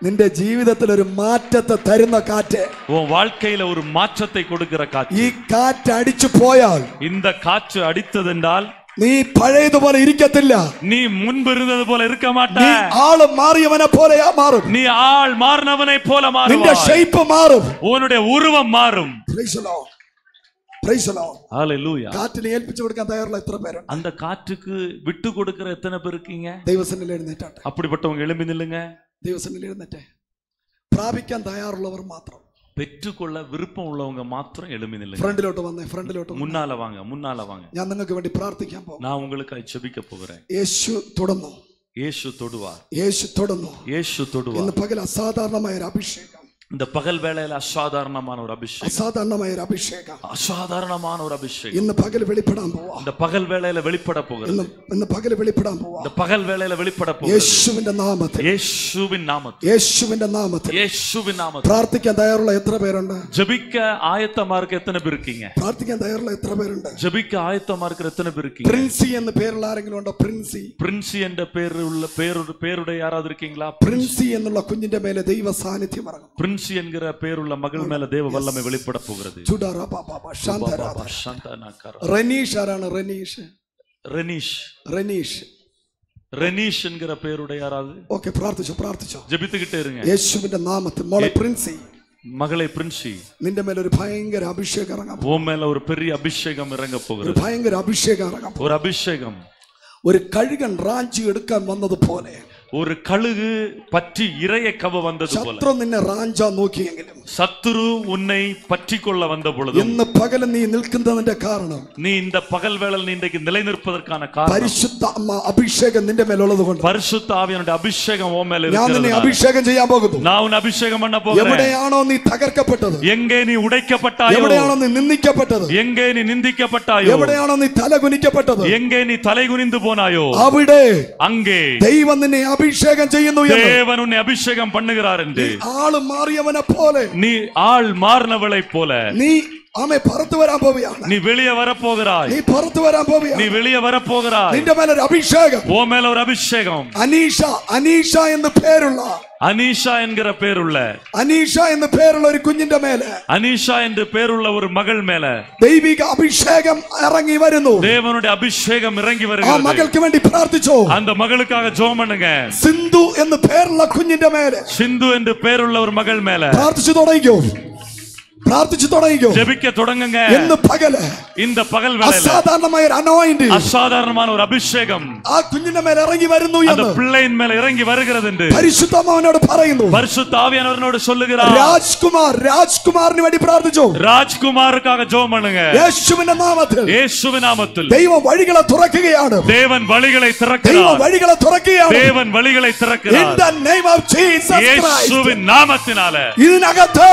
നിന്റെ ജീവിതത്തിൽ ഒരു മാറ്റത്തെ തരുന്ന കാറ്റ്, உன் வாழ்க்கையில ஒரு மாற்றத்தை கொடுக்கிற காற்று. ഈ കാറ്റ് അടിച്ചു പോയാൽ, இந்த காற்று அடித்ததென்றால் നീ പഴയതുപോലെ ഇരിക്കത്തില്ല. நீ முன்பு இருந்தது போல இருக்க നീ மாட்ட. ആള് മാറിയവനെ പോലെയാ മാറും. நீ ஆள் மாறினவனை போல നിന്റെ மாறுவாய். ഷേപ്പ് മാറും. உன்னுடைய உருவம் மாறும். Praise the Lord. Praise the Lord. ஹalleluya. കാറ്റിനെ ഏൽപ്പിച്ചു കൊടുക്കാൻ തയ്യാറുള്ള എത്ര പേരുണ്ട്? அந்த காற்றுக்கு விட்டு കൊടുக்கிற എത്ര പേർ இருக்கீங்க? ദൈവസന്നിധിയിൽ എഴുന്നേറ്റാട്ടെ. அப்படிப்பட்டவங்க எழும்பி நில்லுங்க. ദൈവസന്നിധിയിൽ എഴുന്നേറ്റേ. പ്രാപിക്കാൻ തയ്യാറുള്ളവർ മാത്രം, பெற்றுக்கொள்ள விருப்பம் உள்ளவங்க மாத்திரம் எழும்பி நில்லுங்க. ഫ്രണ്ടിലോട്ട് വന്നേ, ഫ്രണ്ടിലോട്ട് முன்னால வாங்க, முன்னால வாங்க. ഞാൻ നിങ്ങൾക്ക് വേണ്ടി പ്രാർത്ഥിക്കാൻ പോകും. நான் உங்களுக்காக ஜெபிக்க போகிறேன். യേശു തൊടുന്നു, യേശു தொடுவார், യേശു തൊടുന്നു. യേശു தொடுவார். ഇന്ന് പകൽ അസാധാരണമായ ഒരു അഭിഷേകം, இந்த பகல் வேளையில அசாதாரணமான ஒரு அபிஷேகம், അസാധാരണമായ ഒരു അഭിഷേകം அசாதாரணமான ஒரு அபிஷேகம் ഇന്ന് പകൽ വെളിപ്പെടാൻ പോവാ. இந்த பகல் வேளையில வெளிப்பட போகிறது. ഇന്ന് പകൽ വെളിപ്പെടാൻ പോവാ. இந்த பகல் வேளையில வெளிப்பட போகிறது. യേശുവിന്റെ നാമത്തിൽ, യേശുവിன் നാമത്തിൽ, യേശുവിന്റെ നാമത്തിൽ, യേശുவின் നാമത്തിൽ. പ്രാർത്ഥിക്കാൻ തയ്യാറുള്ള എത്ര പേരുണ്ട്? ஜெபிக்க ஆயத்தமா இருக்க எத்தனை பேர் இருக்கீங்க? പ്രാർത്ഥിക്കാൻ തയ്യാറുള്ള എത്ര പേരുണ്ട്? ஜெபிக்க ஆயத்தமா இருக்கிற எத்தனை பேர் இருக்கீங்க? പ്രിൻസി എന്ന് പേരുള്ള ആരെങ്കിലും ഉണ്ടോ? പ്രിൻസി, பிரின்சி என்ற பேருடைய யாராவது இருக்கீங்களா? പ്രിൻസി എന്നുള്ള കുഞ്ഞിന്റെ മേലെ ദൈവ സാന്നിധ്യം ഇറങ്ങും. பிரின்சி என்கிற பேருள்ள மகள் மேல தேவ வல்லமை வெளிப்பட போகிறது. റനീഷ് ആരാണ്? റനീഷ്, ரெனீஷ், റനീഷ്, ரெனீஷ் என்கிற பேருடைய யாராவது? ഓക്കെ, പ്രാർത്ഥിച്ചോ. ஜெபித்துக்கிட்டே இருங்க. യേശുവിന്റെ നാമത്തിൽ മോളെ പ്രിൻസി, மகளை பிரின்சி, നിന്റെ മേലെ ഒരു ഭയങ്കര അഭിഷേകം ഇറങ്ങാം. உன் மேல ஒரு பெரிய அபிஷேகம் இறங்க ഒരു போகிறது. ഭയങ്കര അഭിഷേകം ഇറങ്ങാം. ஒரு அபிஷேகம். ഒരു കഴുകൻ റാഞ്ചി എടുക്കാൻ വന്നതുപോലെ ஒரு கழுகு பற்றி இரையை கவ வந்தது போல ശത്രു നിന്നെ റാഞ്ചാൻ നോക്കിയെങ്കിലും சத்துரு உன்னை பற்றி கொள்ள வந்த பொழுது ഇന്ന് പകൽ നീ നിൽക്കുന്നതിന്റെ കാരണം நீ இந்த பகல் வேளையில் நீ இன்றைக்கு நிலை நிற்பதற்கான காரணம் പരിശുദ്ധാത്മ അഭിഷേകം നിന്റെ മേലുള്ളത് കൊണ്ട് பரிசுத்த ஆவியானுடைய அபிஷேகம் உன் மேல ഞാൻ നിന്നെ இருக்கிறது. അഭിഷേകം ചെയ്യാൻ പോകുന്നു. நான் உன்னை அபிஷேகம் பண்ண போகிறேன். എവിടെയാണോ നീ തകർക്കപ്പെട്ടത്, எங்கே நீ உடைக்கப்பட்டாயோ, എവിടെയാണോ നീ നിന്ദിക്കപ്പെട്ടത്, எங்கே நீ நிந்திக்கப்பட்டாயோ, എവിടെയാണോ നീ തലകുനിക്കപ്പെട്ടത്, எங்கே நீ தலை குனிந்து போனாயோ, അവിടെ அங்கே ദൈവം നിന്നെ അഭിഷേകം ചെയ്യുന്നു എന്ന്. தேவன் உன்னை அபிஷேகம் பண்ணுகிறார் என்று. ആള് മാറിയവനെ പോലെ, நீ ஆள் மாறினவளை போல നീ ആമേ പുറത്തു വരാൻ പോവുകയാണ്. நீ வெளியே வரப்போகிறாய். നീ പുറത്തു വരാൻ പോവുകയാണ്. நீ வெளியே வரப்போகிறாய். നിന്റെ മേലെ ഒരു അഭിഷേകം. உன் மேல ஒரு அபிஷேகம். അനീഷ എന്ന് പേരുള്ള, அனீஷா என்கிற பேருள்ள, അനീഷ എന്ന് പേരുള്ള ഒരു കുഞ്ഞിന്റെ മേലെ, அனீஷா என்று பேருள்ள ஒரு மகள் மேல ദൈവിക അഭിഷേകം ഇറങ്ങി വരുന്നു. தேவனுடைய அபிஷேகம் இறங்கி ആ வருகிறது. മകൾക്ക് വേണ്ടി പ്രാർത്ഥിച്ചോ. அந்த மகளுக்காக ஜெபம் பண்ணுங்க. സിന്ധു എന്ന് പേരുള്ള കുഞ്ഞിന്റെ മേലെ, சிந்து என்று பேருள்ள ஒரு மகள் மேல പ്രാർത്ഥിച്ചു തുടങ്ങിക്കോ. പ്രാർത്ഥിച്ചു തുടങ്ങിക്കോ. ஜெபிக்க தொடங்குங்க. എന്ന് പകല് இந்த பகல் வேளையில അസാധാരണമായ ഒരു അനോയിന്റിംഗ്, அசாதாரணமான ஒரு அபிஷேகம் ആ കുഞ്ഞിന്റെ മേലെ ഇറങ്ങി വരുന്നു அந்த എന്ന് பிள்ளையின் மேல இறங்கி வருகிறது என்று പരിശുദ്ധാത്മാവിനോട് പറയുന്നു. பரிசுத்த ஆவியானவரோடு சொல்லுகிறார். രാജ്കുമാറിന് വേണ്ടി പ്രാർത്ഥിച്ചോ. ராஜ்குமாருக்காக ஜெபம் பண்ணுங்க. യേശുവിന്റെ നാമത്തിൽ, இயேசுவின் நாமத்தில் ദൈവം വഴികളെ തുറക്കുകയാണ്. தேவன் வழிகளை ദൈവം திறக்கிறார். വഴികളെ തുറക്കുകയാണ്. தேவன் வழிகளை In திறக்கிறார். the name of Jesus Christ. இயேசுவின் நாமத்தினால ഇതിനകത്ത്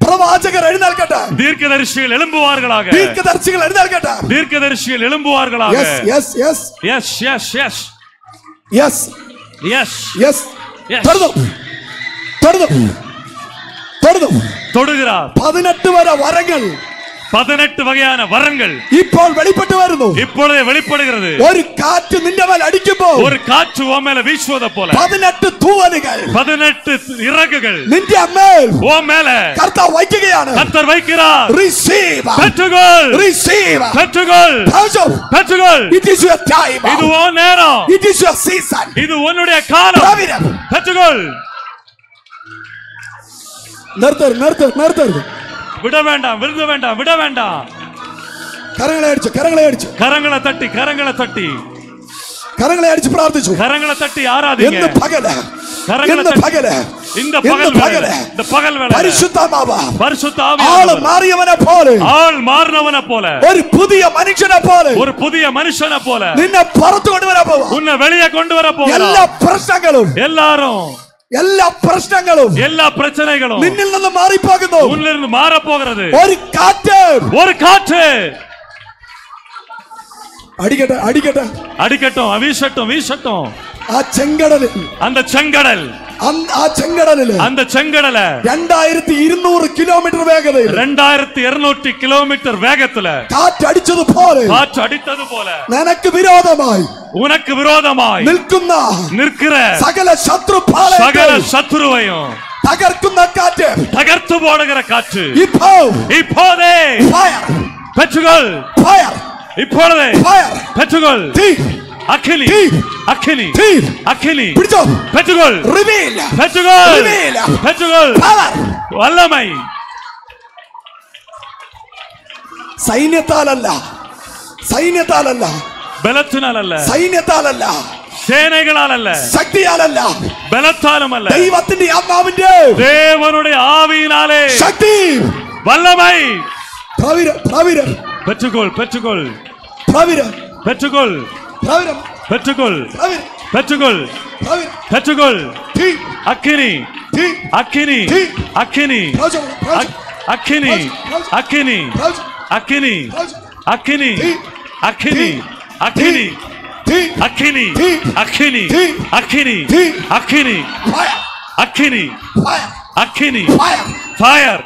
പ്രവാചകർ എഴുന്നേൽക്കട്ടെ. தீர்க்கதரிசிகள் எழும்புவார்களாக. ദീർഘദർശികൾ എഴുന്നേൽക്കട്ടെ. தீர்க்கதரிசிகள் எழும்புவார்களாக. Yes, yes, yes. Yes, yes, yes. Yes, Yes. yes. Yes. തൊടുന്നു, തൊടുന്നു, തൊടുന്നു. தொடுகிறார். 18 വരെ വരങ്ങൾ 18 வகையான வரங்கள் ഇപ്പോൾ വെളിപ്പെട്ടു വരുന്നു. இப்பொழுதே வெளிப்படுகிறது. ഒരു കാറ്റ് നിന്റെ മേൽ അടിക്കുമ്പോൾ ஒரு காற்று உன் மேல வீசுவதை போல 18 തൂവലുകൾ 18 இறகுகள் നിന്റെ മേൽ உன் மேல കർത്താവ് വയ്ക്കുകയാണ്. கர்த்தர் வைக்கிறார். Receive, பெற்றுக்கொள், receive. பெற்றுக்கொள், பெற்றுக்கொள். It is your time. இது உன் நேரம். It is your season. இது உன்னுடைய காலம். പ്രവീരം, பெற்றுக்கொள். നിർത്തരുത്. விட வேண்டாம், விருத வேண்டாம், விட வேண்டாம். കരങ്ങളെ അടിച്ചു, കരങ്ങളെ അടിച്ചു, கரங்களை தட்டி, கரங்களை தட்டி, കരങ്ങളെ അടിച്ചു പ്രാർത്ഥിച്ചു. கரங்களை தட்டி ஆராதிங்க. എന്ന് പകല്, கரங்களை എന്ന് தட்டி. പകല്, இந்த பகல் வேளையில, இந்த பகல் வேளையில പരിശുദ്ധാത്മാവ് பரிசுத்த ആള് ஆவியானவர் മാറിയവനെ പോലെ, ஆள் மாறினவனை போல, ഒരു പുതിയ മനുഷ്യനെ പോലെ ஒரு புதிய மனுஷனை போல നിന്നെ പുറത്തു കൊണ്ടുവരാൻ പോവാ. உன்னை வெளியே கொண்டு வர എല്ലാ போகிறார். പ്രശ്നങ്ങളും, எல்லாரும், എല്ലാ പ്രശ്നങ്ങളും எல்லா பிரச்சனைகளும் നിന്നിൽ നിന്ന് മാറിപ്പോകുന്നു. உன்னிலிருந்து மாற போகிறது. ഒരു കാറ്റ് ஒரு காற்று അടിക്കട്ടെ, അടിക്കട്ടെ. அடிக்கட்டும், வீசட்டும், வீசட்டும். ആ ചെങ്കടലിൽ, அந்த செங்கடல், ആ ചെങ്കടലില് அந்த செங்கடல 2200 കിലോമീറ്റർ വേഗതയിൽ 2200 കിലോമീറ്റർ வேகத்துல കാറ്റടിച്ചതുപോലെ காற்று அடித்தது போல നിനക്ക് വിരോധമായി உனக்கு விரோதமாய் നിൽക്കുന്ന நிற்கிற സകല ശത്രു சகல சத்துருவையும் തകർക്കുന്ന കാറ്റ് தகர்த்து போடுகிற காற்று ഇപ്പോൾ இப்போதே ഫയർ, பெற்றுக்கொள். ഫയർ, இப்பொழுதே ഫയർ, பெற்றுக்கொள். തീ, அக்கினி, തീ, அக்கினி, തീ. அக்கினி. പിടിച്ചോ. பெற்றுக்கொள், റിവീൽ, பெற்றுக்கொள், റിവീൽ, பெற்றுக்கொள். പവർ. வல்லமை സൈന്യത്താലല്ല, സൈന്യത്താലല്ല, பலத்தினால் அல்ல, സൈന്യത്താലല്ല, சேனைகளால் அல்ல, ശക്തിയാലല്ല, பலத்தாலும் அல்ல, ദൈവത്തിന്റെ ആത്മാവിന്റെ தேவனுடைய ஆவியினாலே ശക്തി. வல்லமை. പ്രവീരം, പ്രവീരം, பெற்றுக்கொள், பெற்றுக்கொள், പ്രവീരം, பெற்றுக்கொள், പ്രവീരം, பெற்றுக்கொள், പ്രവീരം, பெற்றுக்கொள், പ്രവീരം. பெற்றுக்கொள். തീ, அக்கினி, തീ, அக்கினி, அக்கினி, പ്രാവശ്യം, പ്രാവശ്യം, அக்கினி, அக்கினி, പ്രാവശ്യം, அக்கினி, പ്രാവശ്യം. அக்கினி, തീ, அக்கினி, அக்கினி, തീ, அக்கினி, തീ, அக்கினி, തീ, அக்கினி, തീ. அக்கினி, ഫയർ, அக்கினி, ഫയർ, அக்கினி, ഫയർ. ஃபயர்,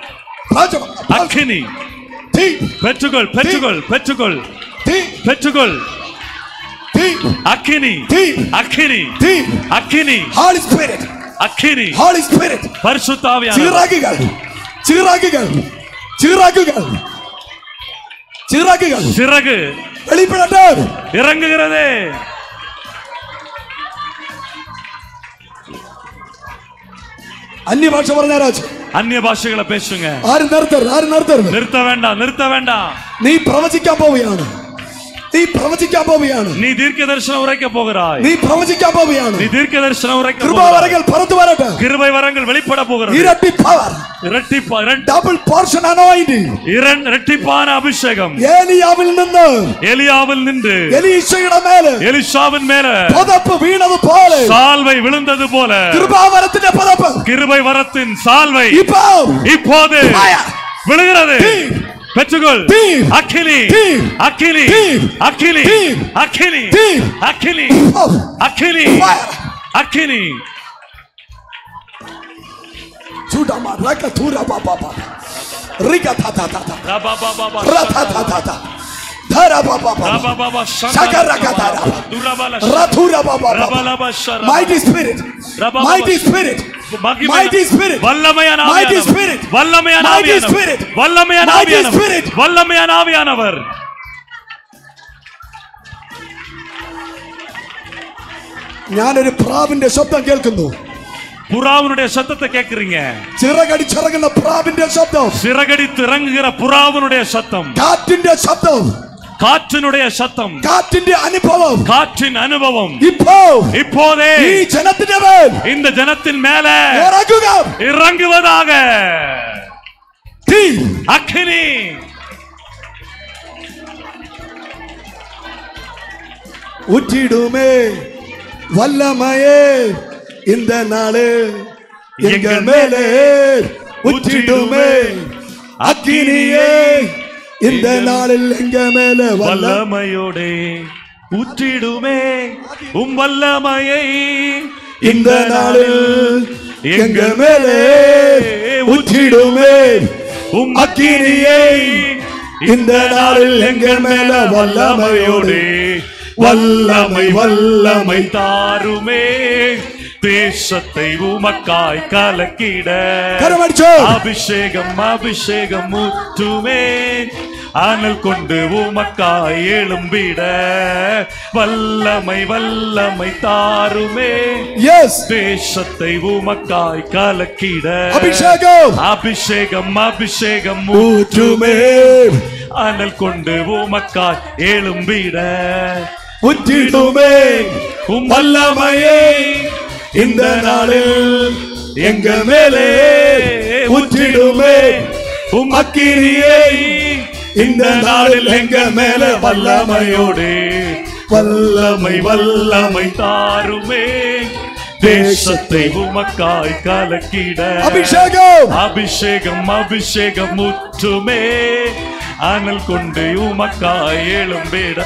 പ്രാവശ്യം, പ്രാവശ്യം. அக்கினி. തീ, பெற்றுக்கொள், பெற்றுக்கொள், பெற்றுக்கொள், തീ, பெற்றுக்கொள். തീ, அக்கினி, തീ, அக்கினி, തീ. அக்கினி, Holy Spirit, அக்கினி. Holy Spirit. பரிசுத்த ஆவியானவர். ചിറകുകൾ, ചിറകുകൾ, ചിറകുകൾ, ചിറകുകൾ சிறகு വെളിപ്പെടട്ടെ. இறங்குகிறது. അന്യഭാഷ പറഞ്ഞാരാജ് அந்நிய பாஷைகளை பேசுங்க. ആരും നിർത്തരുത്, ആരും നിർത്തരുത്. நிறுத்த வேண்டாம், நிறுத்த வேண்டாம். നീ പ്രവചിക്കാൻ പോവുകയാണ്. നീ പ്രവചിക്കാൻ പോവുകയാണ്. நீ தீர்க்க தரிசனம் உரைக்க போகிறாய். നീ പ്രവചിക്കാൻ പോവുകയാണ്. நீ தீர்க்க தரிசனம் உரைக்க போகிறாய். കൃപാവരങ്ങൾ പുറത്തു വരട്ടെ. கிருபை வரங்கள் வெளிப்பட போகிறது. ഇരട്ടി പവർ, டபுள் போர்ஷன் அனாயிண்டிங், இரட்டிப்பான அபிஷேகம் எலியாவில் நின்று எலிஷாவின் மேல புதப்பு வீணது போல, சால்வை விழுந்தது போல, கிருபாவரத்தின் புதப்பு, கிருபை வரத்தின் சால்வை இப்போது விழுகிறது. பெற்றுக்கொள். அக்கினி அக்கினி அக்கினி அக்கினி அக்கினி அக்கினி அக்கினி. சூடாமா ரக்க தூரா பாபா பாபா ரிகா தாதா தாதா ரபா பாபா பாபா ரதா தாதா தாரா பாபா பாபா ரபா பாபா சகரா தாரா துரபால ரதுரா Baba ரபாலபா ஷர mighty spirit, mighty spirit, mighty spirit, வல்லமையான mighty ஆவியானவர், spirit, வல்லமையான mighty ஆவியானவர், spirit, வல்லமையான mighty ஆவியானவர், spirit. வல்லமையான ஆவியானவர். ഞാനൊരു പ്രാവിന്റെ ശബ്ദം കേൾക്കുന്നു. புறாவினுடைய சத்தத்தை கேக்குறீங்க. ചിറകടിച്ചിറങ്ങുന്ന പ്രാവിന്റെ ശബ്ദം, சிறகடித்து இறங்குகிற புறாவினுடைய சத்தம், കാറ്റിന്റെ ശബ്ദം, காற்றினுடைய சத்தம், കാറ്റിന്റെ അനുഭവം, காற்றின் அனுபவம் இப்போதே ഈ ജനത്തിന്റെ മേൽ, இந்த ஜனத்தின் மேல ഇറങ്ങുവதாக. തീ, അഗ്നി, ஊற்றிடுமே வல்லமையே இந்த நாளே எங்க மேலே, ஊற்றிடுமே அக்கினியே இந்த நாளில் எங்க மேலே, வல்லமையோடே ஊற்றிடுமே உம் வல்லமையை இந்த நாளில் எங்க மேலே, ஊற்றிடுமே உம் அக்கினியை இந்த நாளில் எங்க மேலே, வல்லமையோடே வல்லமை வல்லமை தாருமே, தேசத்தை உமக்காய் கலக்கிட அபிஷேகம் அபிஷேகம் ஊற்றுமே, அனல் கொண்டு உமக்காய் எழும்பிட வல்லமை வல்லமை தாருமே, தேசத்தை உமக்காய் கலக்கிட அபிஷேகம் அபிஷேகம் அபிஷேகம் ஊற்றுமே, அனல் கொண்டு உமக்காய் எழும்பிட ஊற்றிடுமே உம் வல்லமையே இந்த நாளில் எங்க மேலே, ஊற்றிடுமே உம் அக்கினியை இந்த நாளில் எங்க மேலே, வல்லமையோடு வல்லமை வல்லமை தாருமே, தேசத்தை உமக்காய் கலக்கிட அபிஷேகம் அபிஷேகம் அபிஷேகம் ஊற்றுமே, அனல் கொண்டு உமக்காய் எழும்பிட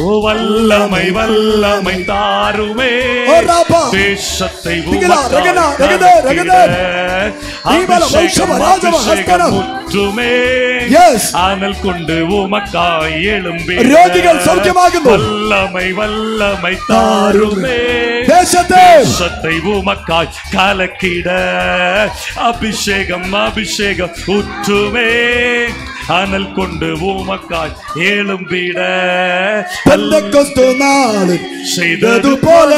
ஓ வல்லமை வல்லமை தாருமே, தேசத்தை உமக்காய் ஊற்றுமே, அனல் கொண்டு உமக்காய் எழும்பிட வல்லமை வல்லமை தாருமே, தேசத்தை உமக்காய் கலக்கிட அபிஷேகம் அபிஷேகம் ஊற்றுமே, அனல் கொண்டு உமக்காய் எழும்பிட பெந்தெக்கோஸ்து நாளில் செய்தது போல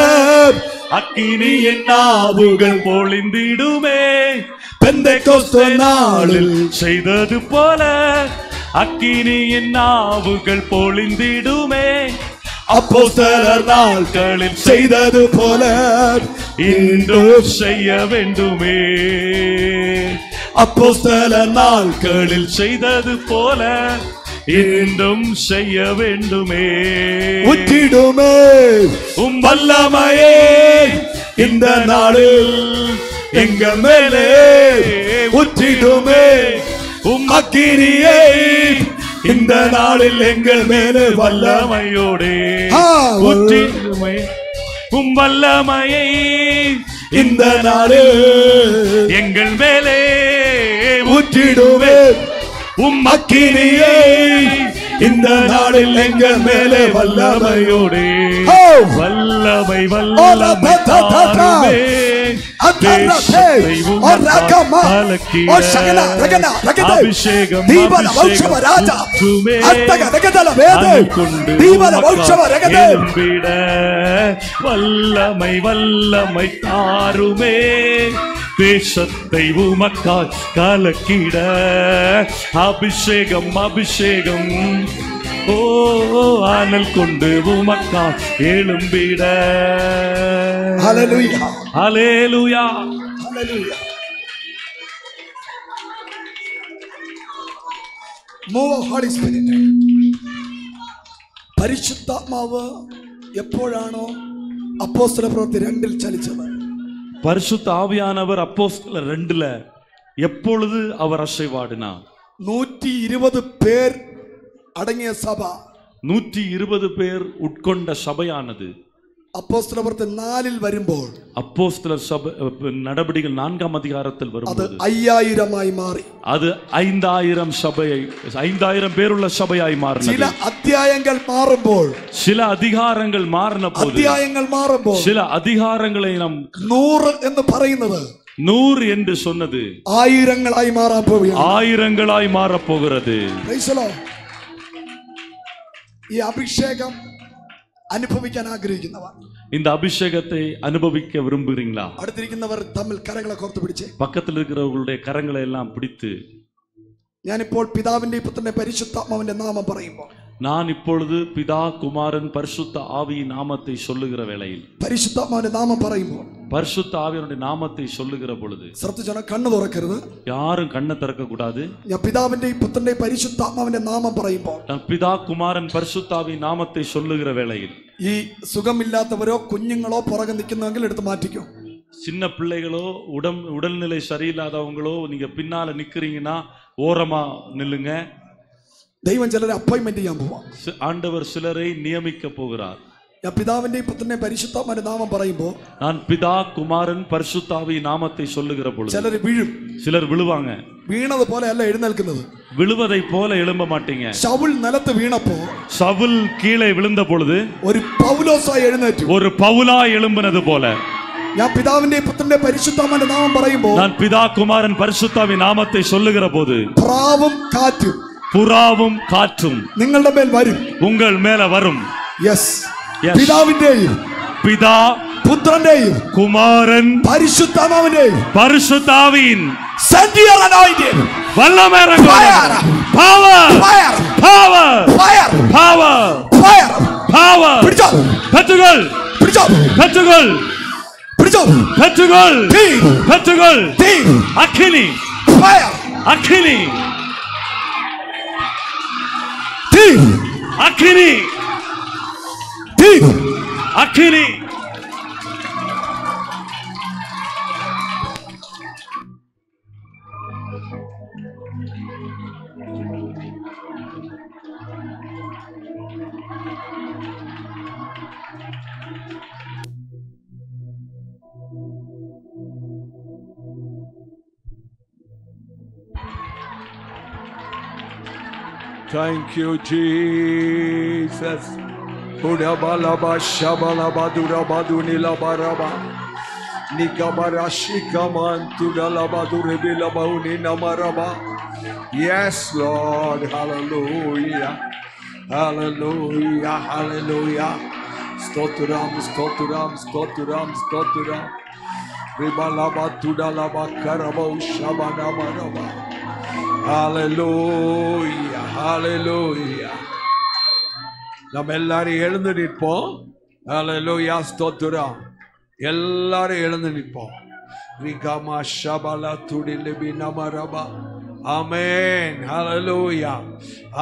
அக்கினியின் நாவுகள் பொழிந்திடுமே, பெந்தெக்கோஸ்து நாளில் செய்தது போல அக்கினியின் நாவுகள் பொழிந்திடுமே, அப்போஸ்தலர் நாட்களில் செய்தது போல இன்றும் செய்ய வேண்டுமே, அப்போஸ்தலர் நாட்களில் செய்தது போல இன்றும் செய்ய வேண்டுமே, ஊற்றிடுமே உம் வல்லமையே இந்த நாளில் எங்க மேலே, ஊற்றிடுமே உம் அக்கினியை இந்த நாளில் எங்கள் மேலே, வல்லமையோடே ஊற்றிடுமே உம் வல்லமையை இந்த நாளில் எங்கள் மேலே ஊற்றிடுமே உம் அக்கினியை இந்த நாளில் எங்கள் மேலே, வல்லமையோடே வல்லமை வல்லமை தாருமே, தேசத்தை உமக்காய் கலக்கிட அபிஷேகம் அபிஷேகம் ஊற்றுமே, அனல் கொண்டு உமக்காய் எழும்பிட வல்லமை வல்லமை தாருமே, தேசத்தை உமக்காய் கலக்கிட அபிஷேகம் அபிஷேகம் ஓ ஆனல் கொண்டு உமக்கா எழும்பிட. ஹalleluya, ஹல்லேலூயா. ஹalleluya. Move of Holy Spirit. പരിശുദ്ധാത്മാവ് എപ്പോഴാണോ അപ്പോസ്തല പ്രവൃത്തി 2 ചലിച്ചത്, பரிசுத்த ஆவியானவர் அப்போஸ்தலர் 2ல எப்பொழுது அவர் அசைவாடினார்? 120 பேர் അടങ്ങിയ സഭ, 120 பேர் உட்கொண்ட சபையானது അപ്പോസ്തല പ്രവൃത്തി 4 വരുമ്പോൾ அப்போஸ்தலர் சபை நடபடிகள் 4ஆம் அதிகாரத்தில் അത് வரும்போது 5000 മാറി. அது 5000 சபையை 5000 பேருள்ள சபையாய் ചില மாறினது. അധ്യായങ്ങൾ മാറുമ്പോൾ, சில அதிகாரங்கள் மாறின போது, അധ്യായങ്ങൾ മാറുമ്പോൾ சில அதிகாரங்களை நாம் 100 എന്ന് പറയുന്നത് 100 என்று சொன்னது ആയിരങ്ങളായി മാറാൻ പോവുകയാണ്. ஆயிரங்களாய் மாறப் போகிறது. Praise the Lord. ഈ അഭിഷേകം അനുഭവിക്കാൻ ആഗ്രഹിക്കുന്നവർ, இந்த அபிஷேகத்தை அனுபவிக்க விரும்புகிறீங்களா? അടുത്തിരിക്കുന്നവർ തമ്മിൽ കരങ്ങളെ കോർത്ത് പിടിച്ച്, பக்கத்தில் இருக்கிறவர்களுடைய கரங்களை எல்லாம் பிடித்து, ഞാനിപ്പോൾ പിതാവിന്റെ പുത്രന്റെ പരിശുദ്ധാത്മാവിന്റെ നാമം പറയുമ്പോൾ, நான் இப்பொழுது பிதா குமாரன் பரிசுத்த ஆவியின் நாமத்தை சொல்லுகிற வேளையில், പരിശുദ്ധാത്മാവിന്റെ നാമം പറയുമ്പോൾ பரிசுத்த ஆவியினுடைய நாமத்தை சொல்லுகிற பொழுது ശ്രദ്ധിച്ചോണം, കണ്ണു തുറക്കരുത്. யாரும் கண்ணை திறக்க கூடாது. ഞാൻ പിതാവിന്റെ പുത്രന്റെ പരിശുദ്ധാത്മാവിന്റെ നാമം പറയുമ്പോൾ, நான் பிதா குமாரன் பரிசுத்த ஆவியின் நாமத்தை சொல்லுகிற வேளையில், ഈ സുഖമില്ലാത്തവരോ കുഞ്ഞുങ്ങളോ പുറകെ നിൽക്കുന്നെങ്കിൽ എടുത്ത് മാറ്റിക്കോ. சின்ன பிள்ளைகளோ உடல்நிலை சரியில்லாதவங்களோ நீங்க பின்னால நிக்கிறீங்கன்னா ஓரமா நில்லுங்க. ദൈവം ചിലരെ അപ്പോയിന്റ്മെന്റ് ചെയ്യാൻ പോവാം. ஆண்டவர் சிலரை நியமிக்க போகிறார். ഞാൻ പിതാവിന്റെ പുത്രന്റെ പരിശുദ്ധാത്മാവിന്റെ നാമം പറയുമ്പോൾ, நான் பிதா குமாரன் பரிசுத்த ஆவியின் நாமத்தை சொல்லுகிற பொழுது ചിലർ വീഴും. சிலர் விழுவாங்க. വീണത് പോലെ അല്ല എഴുന്നേൽക്കുന്നത്. விழுவதை போல எழும்ப மாட்டீங்க. ശൗൽ നിലത്ത് വീണപ്പോ சவுல் கீழே விழுந்த பொழுது ഒരു പൗലോസായി എഴുന്നേറ്റു. ஒரு பவுலா எழும்பினது போல ഞാൻ പിതാവിന്റെ പുത്രന്റെ പരിശുദ്ധാത്മാവിന്റെ നാമം പറയുമ്പോൾ, நான் பிதா குமாரன் பரிசுத்தாவின் நாமத்தை சொல்லுகிற போது പ്രാവും കാറ്റും புறாவும் காற்றும் നിങ്ങളുടെ മേൽ വരും. உங்கள் மேல வரும். Yes, Yes. പിതാവിന്റെയും பிதா പുത്രന്റെയും குமாரன் പരിശുദ്ധാത്മാവിന്റെയും பரிசுத்தாவின் send your anointing. வல்லமை இறங்கும். Fire. Power. Fire. Power. Fire. Power. Fire. Power. പിടിച്ചോ, பெற்றுகள் പിടിച്ചോ, பெற்றுகள் പിടിച്ചോ. பெற்றுகள் തീ, பெற்றுகள் തീ, அக்கினி fire, அக்கினி തീ, அக்கினி തീ. அக்கினி. Thank you, Jesus. Udabalaba shabalaba durabadunila baraba. Nikabarashikaman tudalaba durebilaba uninamaraba. Yes, Lord. Hallelujah. Hallelujah. Hallelujah. Stoturam, stoturam, stoturam, stoturam. Ribalaba tudalaba karaba ushabanamaraba. Hallelujah. Hallelujah. நம்ம எல்லாரும் எழுந்து நிற்போம். ஹல்லேலூயா, ஸ்தோத்திரம். எல்லாரும் எழுந்து நிற்போம். ரிகாமா ஷபலா துடிலிபி நமரபா. ஆமென். ஹல்லேலூயா.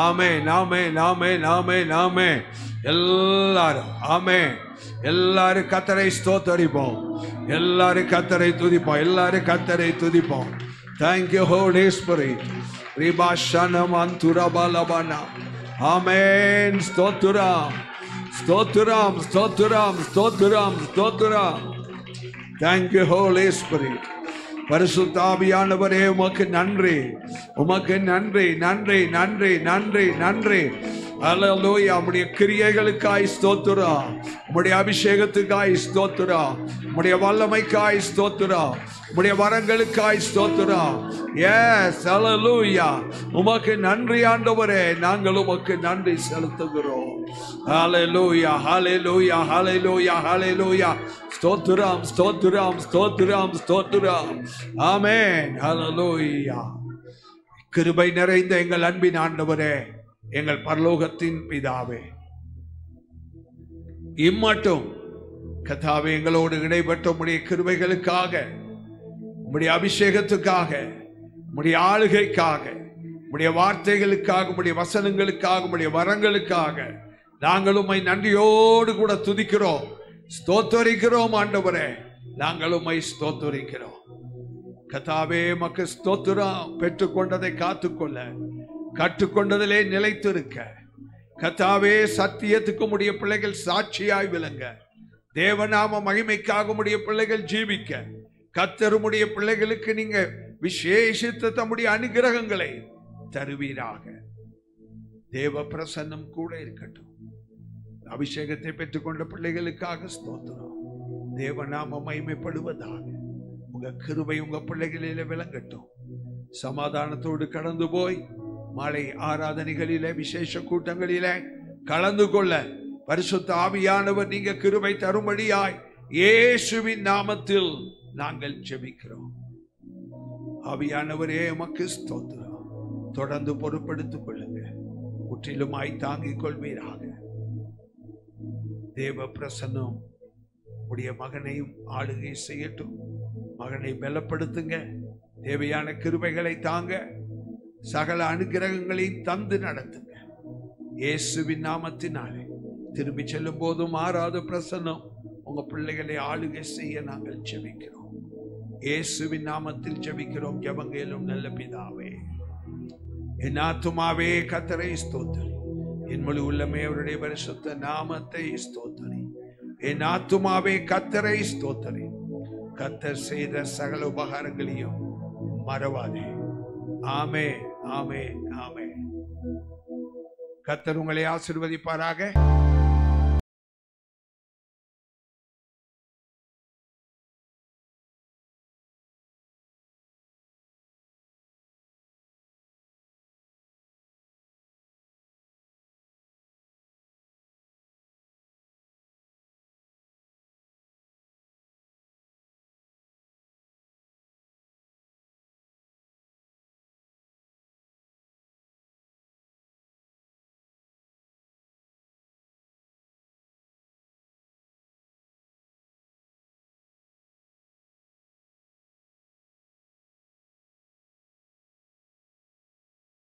ஆமென். ஆமென். ஆமென். ஆமென். ஆமென். எல்லாரும் ஆமென். எல்லாரும் கர்த்தரை ஸ்தோத்திரிப்போம். எல்லாரும் கர்த்தரை துதிப்போம். எல்லாரும் கர்த்தரை துதிப்போம். Thank you, Holy Spirit. Ribashana mantura balabana. Amen. Stoturam. Stoturam. Stoturam. Stoturam. Stoturam. Thank you, Holy Spirit. பரிசுத்த ஆவியானவரே, உமக்கு நன்றி. உமக்கு நன்றி. நன்றி. நன்றி. நன்றி. நன்றி. ஹல்லேலூயா. உம்முடைய கிரியைகளுக்காய் ஸ்தோத்திரம். உம்முடைய அபிஷேகத்துக்காய் ஸ்தோத்திரம். உம்முடைய வல்லமைக்காய் ஸ்தோத்திரம். உம்முடைய வரங்களுக்காய் ஸ்தோத்திரம். எஸ், ஹல்லேலூயா. உமக்கு நன்றி ஆண்டவரே. நாங்கள் உமக்கு நன்றி செலுத்துகிறோம். ஹல்லேலூயா. ஹல்லேலூயா. ஹல்லேலூயா. ஹல்லேலூயா. ஸ்தோத்திரம். ஸ்தோத்திரம். ஸ்தோத்திரம். ஸ்தோத்திரம். ஆமென். ஹல்லேலூயா. கிருபை நிறைந்த எங்கள் அன்பின் ஆண்டவரே, எங்கள் பரலோகத்தின் பிதாவே, இம்மட்டும் கர்த்தாவே எங்களோடு இடைப்பட்ட உம்முடைய கிருபைகளுக்காக, உம்முடைய அபிஷேகத்துக்காக, உம்முடைய ஆளுகைக்காக, உம்முடைய வார்த்தைகளுக்காக, உம்முடைய வசனங்களுக்காக, உம்முடைய வரங்களுக்காக நாங்கள் உம்மை நன்றியோடு கூட துதிக்கிறோம், ஸ்தோத்தரிக்கிறோம். ஆண்டவரே, நாங்கள் உம்மை ஸ்தோத்தரிக்கிறோம். கர்த்தாவே, மக்கு ஸ்தோத்திரம். பெற்றுக்கொண்டதை காத்துக்கொள்ள, கற்றுக்கொண்டதிலே நிலைத்திருக்க, கர்த்தாவே சத்தியத்துக்கு உம்முடைய பிள்ளைகள் சாட்சியாய் விளங்க, தேவநாம மகிமைக்காக உம்முடைய பிள்ளைகள் ஜீவிக்க, கர்த்தர் உம்முடைய பிள்ளைகளுக்கு நீங்க விசேஷித்த தம்முடைய அனுகிரகங்களை தருவீராக. தேவ பிரசன்னம் கூட இருக்கட்டும். அபிஷேகத்தை பெற்றுக்கொண்ட பிள்ளைகளுக்காக ஸ்தோத்திரம். தேவநாம மகிமைப்படுவதாக. உங்க கிருபை உங்க பிள்ளைகளிலே விளங்கட்டும். சமாதானத்தோடு கடந்து போய் மாலை ஆராதனைகளிலே, விசேஷ கூட்டங்களிலே கலந்து கொள்ள பரிசுத்த ஆவியானவர் நீங்க கிருபை தரும்படியாய் இயேசுவின் நாமத்தில் நாங்கள் ஜெபிக்கிறோம். ஆவியானவரே, உமக்கு ஸ்தோத்திரம். தொடர்ந்து பொறுப்படுத்திக் கொள்ளுங்க, முற்றிலுமாய் தாங்கிக் கொள்வீராக. தேவ பிரசன்னம் உடைய மகனையும் ஆளுகை செய்யட்டும். மகனை பலப்படுத்துங்க, தேவையான கிருபைகளை தாங்க, சகல அனுகிரகங்களையும் தந்து நடத்துங்க. இயேசுவின் நாமத்தினாலே திரும்பி செல்லும் போதும் மாறாத பிரசன்னம் உங்க பிள்ளைகளை ஆளுகை செய்ய நாங்கள் ஜெபிக்கிறோம். இயேசுவின் நாமத்தில் ஜெபிக்கிறோம். ஜெபங்கேலும் நல்ல பிதாவே. என் ஆத்துமாவே கர்த்தரை ஸ்தோத்திரி, என் முழு உள்ளமே அவருடைய பரிசுத்த நாமத்தை ஸ்தோத்திரி. என் ஆத்துமாவே கர்த்தரை ஸ்தோத்திரி, கர்த்தர் செய்த சகல உபகாரங்களையும் மறவாதே. ஆமே, ஆமே, ஆமே. கர்த்தர் உங்களை ஆசீர்வதிப்பாராக.